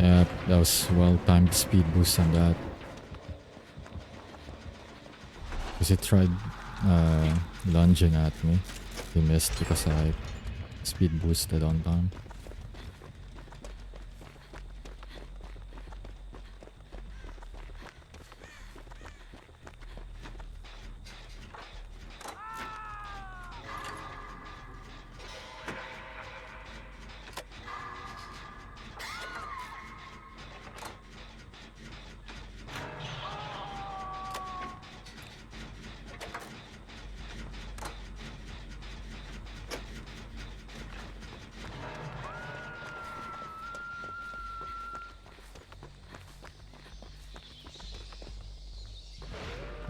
Yeah, that was well-timed speed boost on that. Because he tried lunging at me. He missed because I speed boosted on time.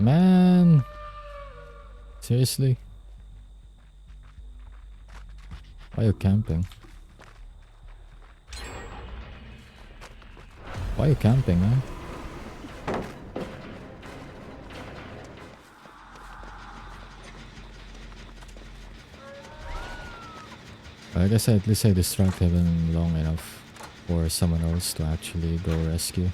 Man! Seriously? Why are you camping? Why are you camping, man? I guess at least I distracted him long enough for someone else to actually go rescue.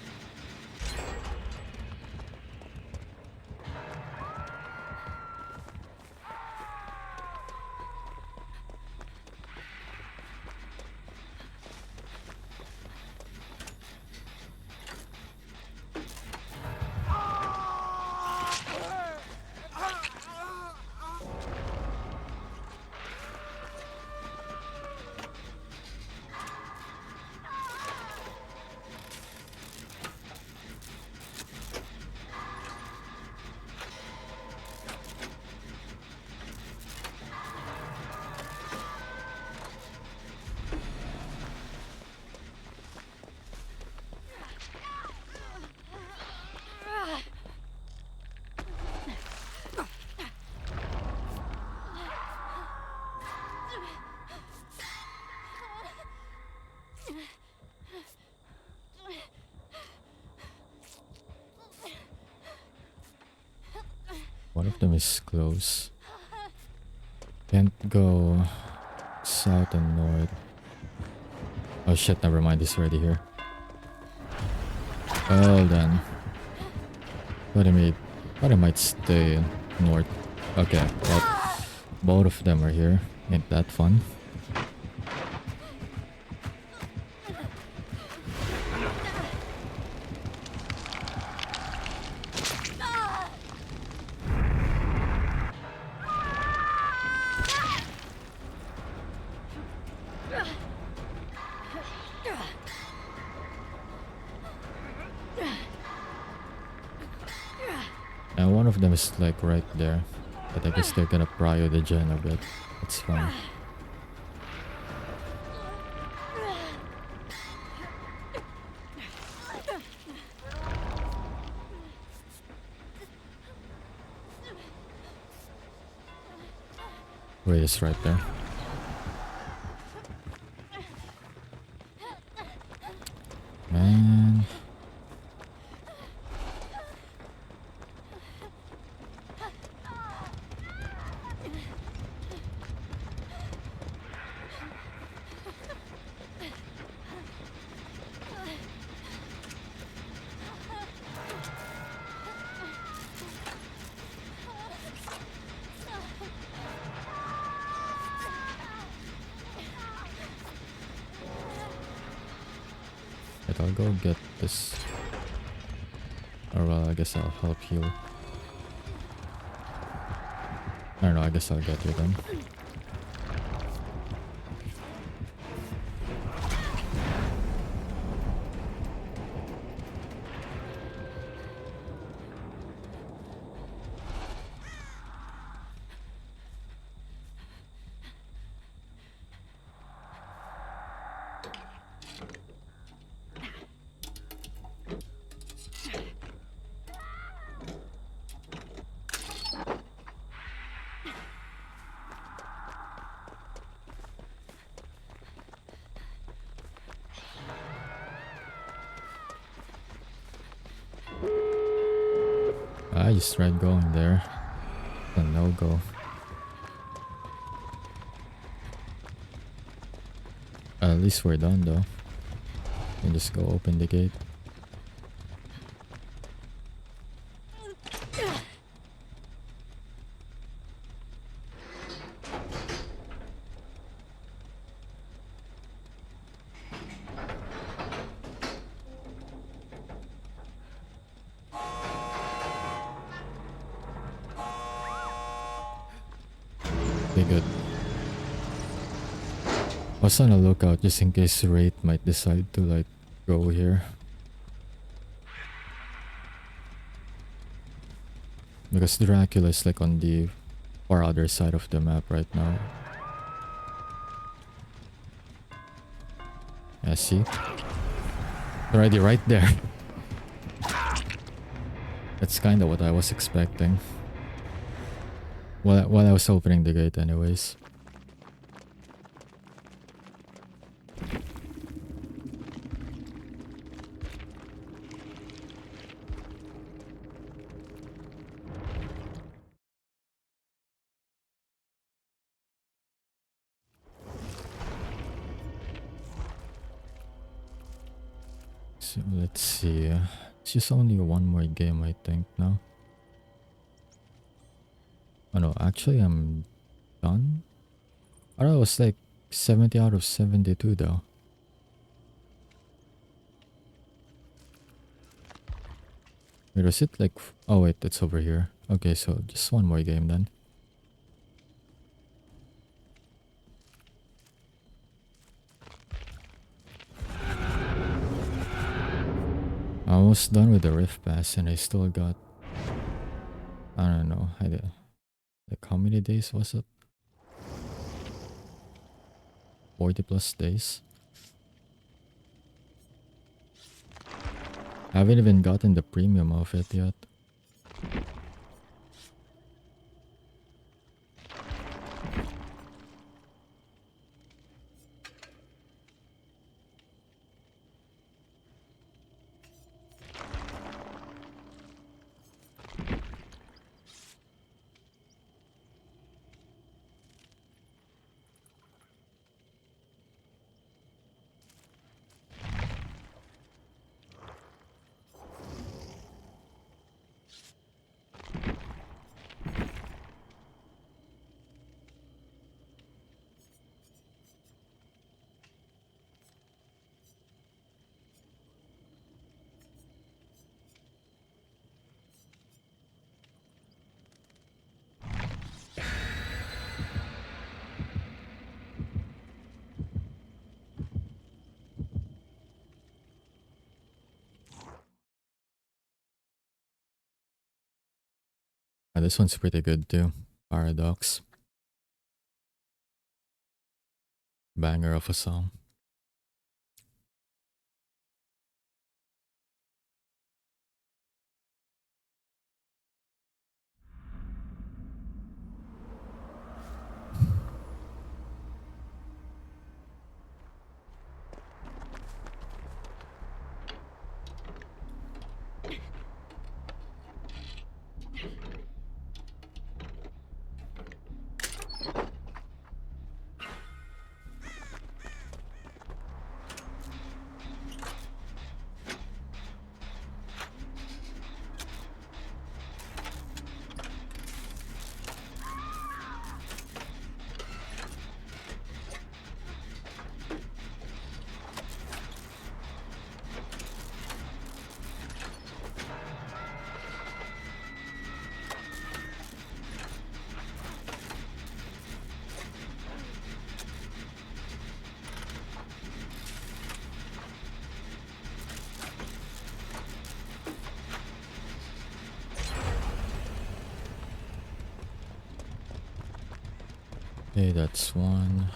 One of them is close. Can't go south and north. Oh shit, never mind, he's already here. Well then. Thought I might stay north. Okay, well, both of them are here. Ain't that fun? And one of them is like right there. But I guess they're gonna prio the gen a bit. That's fine. Wait, it's right there. Man. Wait, I'll go get this. Or well, I guess I'll help heal. I don't know, I guess I'll get you then. I just tried going there. A no-go. At least we're done though. Can just go open the gate. Okay, good. I was on a lookout just in case Wraith might decide to like go here. Because Dracula is like on the far other side of the map right now. Yeah, see? Already right there. That's kinda what I was expecting. While I was opening the gate anyways. So let's see. It's just only one more game I think now. Oh no, actually I'm done? I thought it was like 70 out of 72 though. Wait, was it like... Oh wait, it's over here. Okay, so just one more game then. Almost done with the Rift Pass and I still got... I don't know. Like how many days was it? 40 plus days. I haven't even gotten the premium of it yet. This one's pretty good too. Paradox. Banger of a song. Okay, that's one.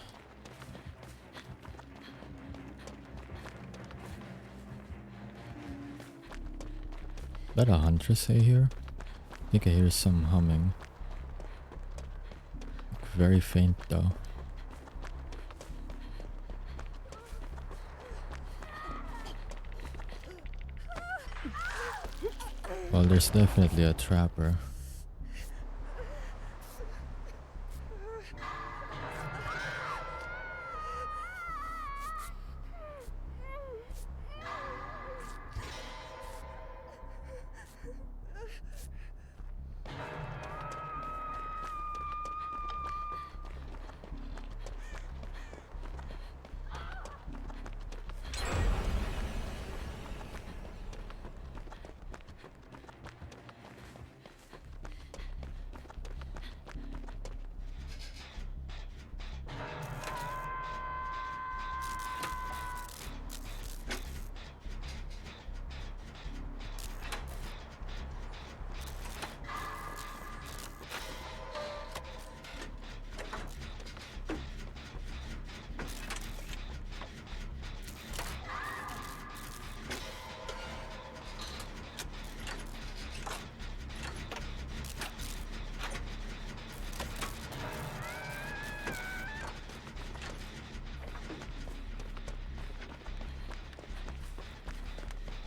Is that a huntress I hear? I think I hear some humming. Very faint though. Well, there's definitely a trapper.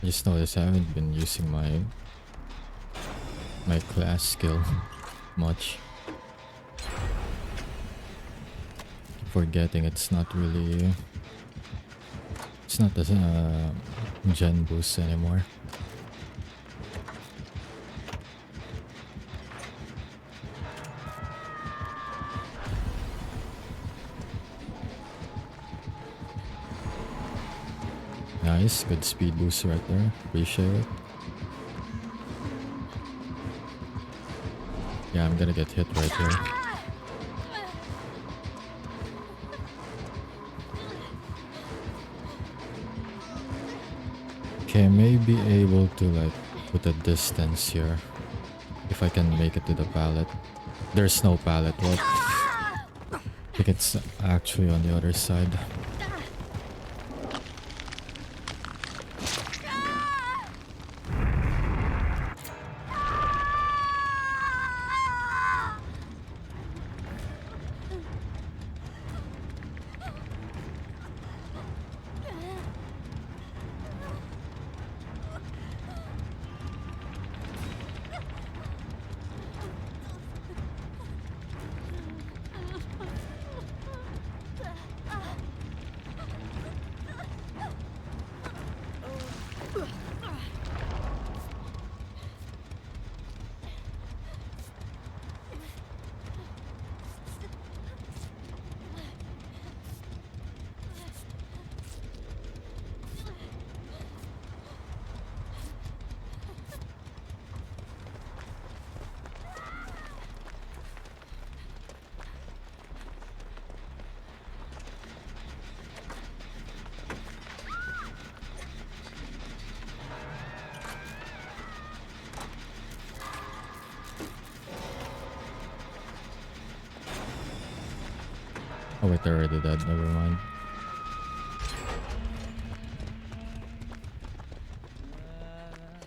I just noticed I haven't been using my class skill much. Forgetting it's not really, it's not the gen boost anymore. Nice, good speed boost right there. Appreciate it. Yeah, I'm gonna get hit right here. Okay, maybe able to like put a distance here. If I can make it to the pallet. There's no pallet. What? I think it's actually on the other side. Oh wait, they're already dead. Never mind.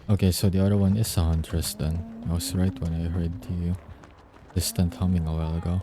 Okay, so the other one is a huntress then. I was right when I heard the distant humming a while ago.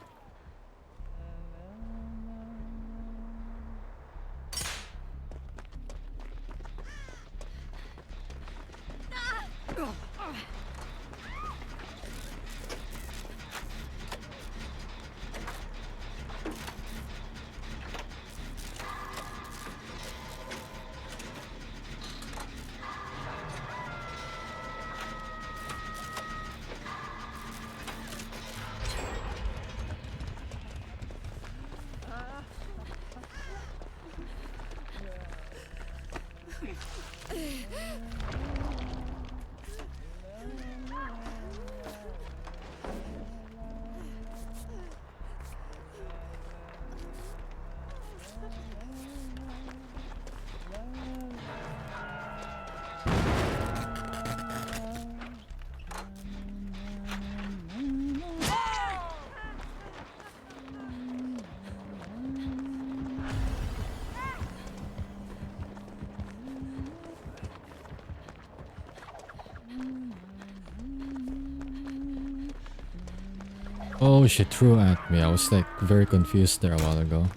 Oh, she threw at me. I was like very confused there a while ago.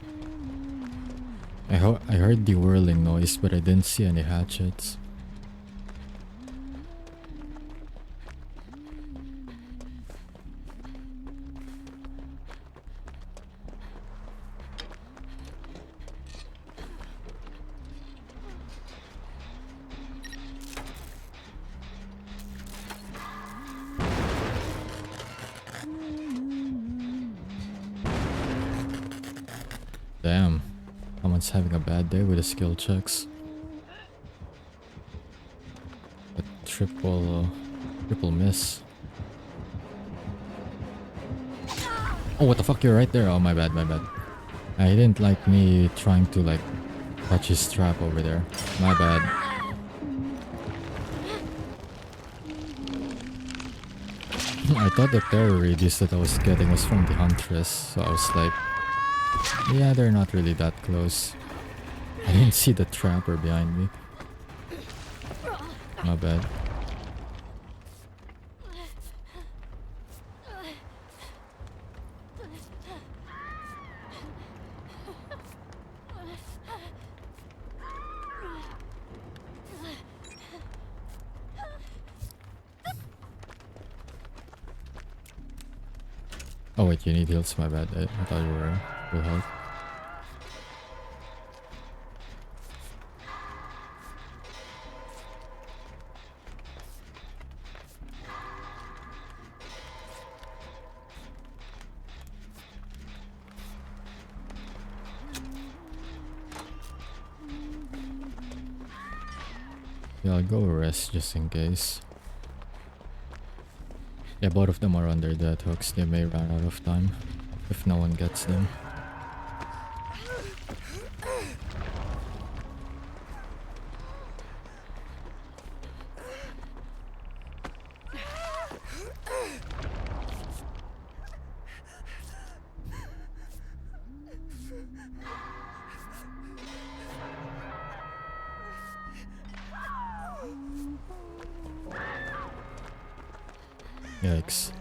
I heard the whirling noise, but I didn't see any hatchets. Damn, someone's having a bad day with the skill checks. A triple miss. Oh, what the fuck? You're right there. Oh, my bad, my bad. I didn't like me trying to like touch his trap over there. My bad. I thought the terror radius that I was getting was from the huntress, so I was like, yeah, they're not really that close. I didn't see the trapper behind me. My bad. Oh wait, you need heals, my bad. I thought you were full health. Yeah, I'll go rest just in case. Yeah, both of them are under death hooks. They may run out of time if no one gets them. Yikes.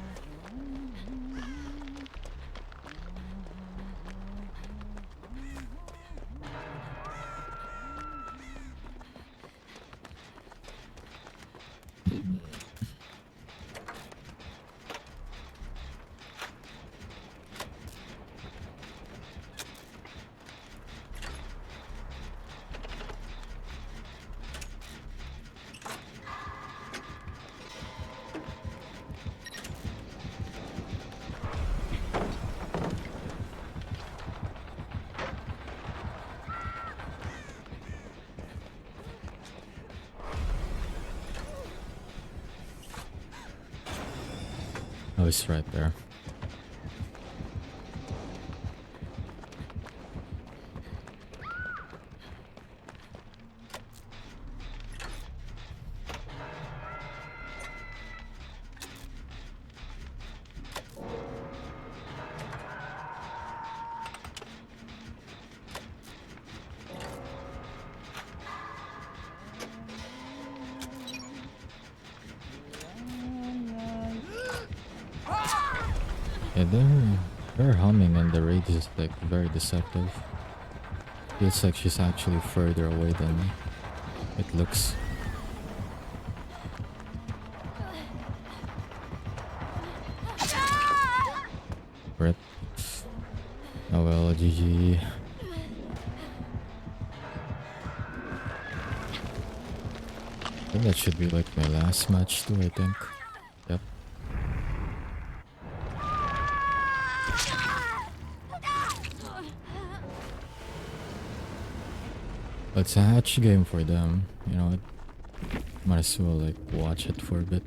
Oh, it's right there. Yeah, they're humming and the rate is like very deceptive. Feels like she's actually further away than it looks. Rip. Oh well, GG. I think that should be like my last match too, I think. Yep. It's a hatch game for them, you know. Might as well like watch it for a bit.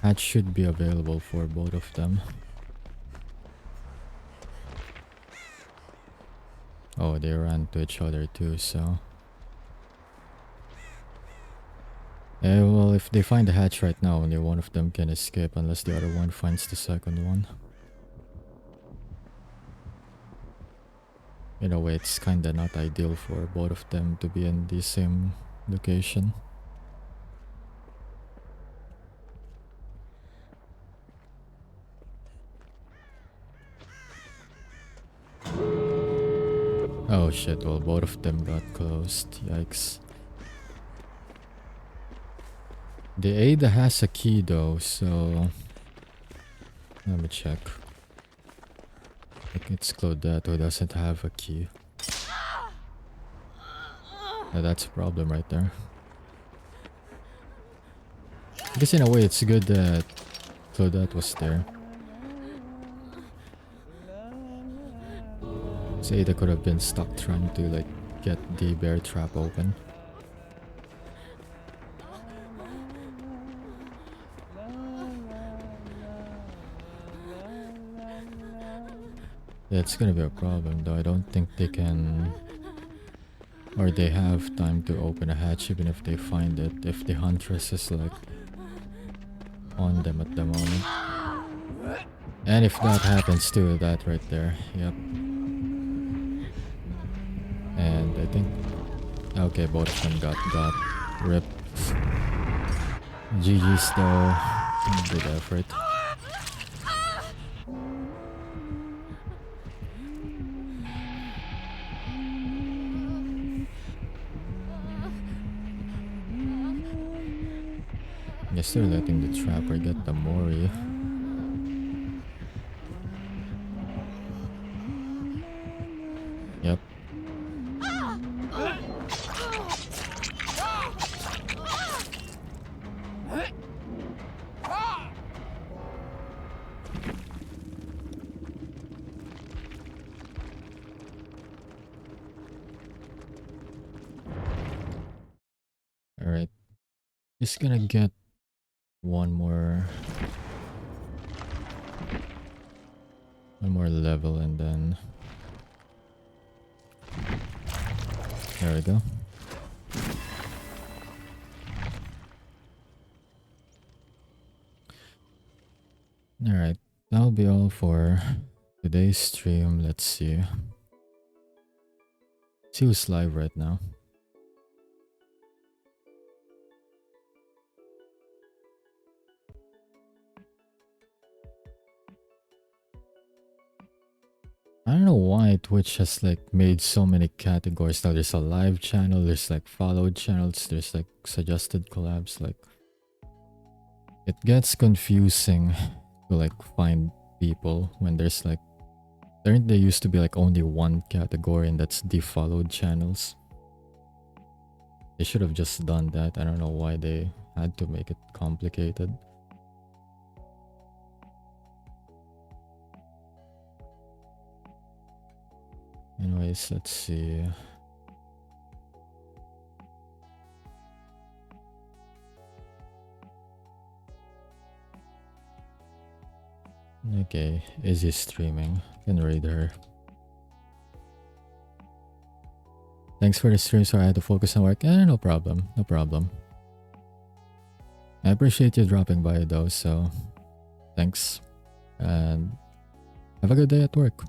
Hatch should be available for both of them. Oh, they ran to each other too, so... Yeah, well, if they find the hatch right now, only one of them can escape unless the other one finds the second one. In a way, it's kinda not ideal for both of them to be in the same location. Oh shit, well, both of them got closed. Yikes. The Ada has a key though, so... Let me check. I think it's Claudette who doesn't have a key. Yeah, that's a problem right there. I guess in a way it's good that Claudette was there. So Ada could have been stuck trying to like get the bear trap open. Yeah, it's gonna be a problem though. I don't think they can... Or they have time to open a hatch even if they find it. If the huntress is like on them at the moment. And if that happens too, that right there. Yep. And I think... Okay, both of them got ripped. GG's though. Good effort. Guess they're letting the trapper get the Mori. Yep. Alright. Just gonna get one more level and then there we go. Alright, that'll be all for today's stream. Let's see who's live right now. I don't know why Twitch has like made so many categories now. There's a live channel, there's like followed channels, there's like suggested collabs. Like it gets confusing to like find people when there's like there used to be like only one category and that's the followed channels. They should have just done that. I don't know why they had to make it complicated. Anyways, let's see. Okay, Izzy streaming. Can raid her. Thanks for the stream, sorry I had to focus on work. No problem, no problem. I appreciate you dropping by though, so thanks. And have a good day at work.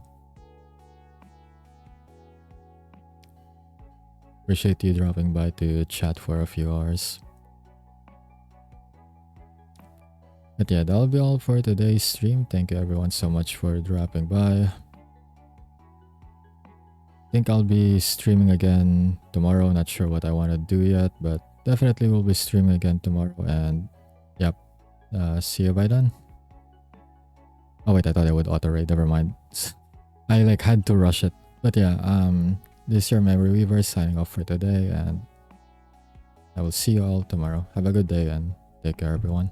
Appreciate you dropping by to chat for a few hours. But yeah, that'll be all for today's stream. Thank you everyone so much for dropping by. Think I'll be streaming again tomorrow. Not sure what I want to do yet, but definitely will be streaming again tomorrow. And yep, see you by then. Oh wait, I thought I would auto raid. Never mind. I like had to rush it. But yeah, this is your Memory Weaver signing off for today, and I will see you all tomorrow. Have a good day and take care, everyone.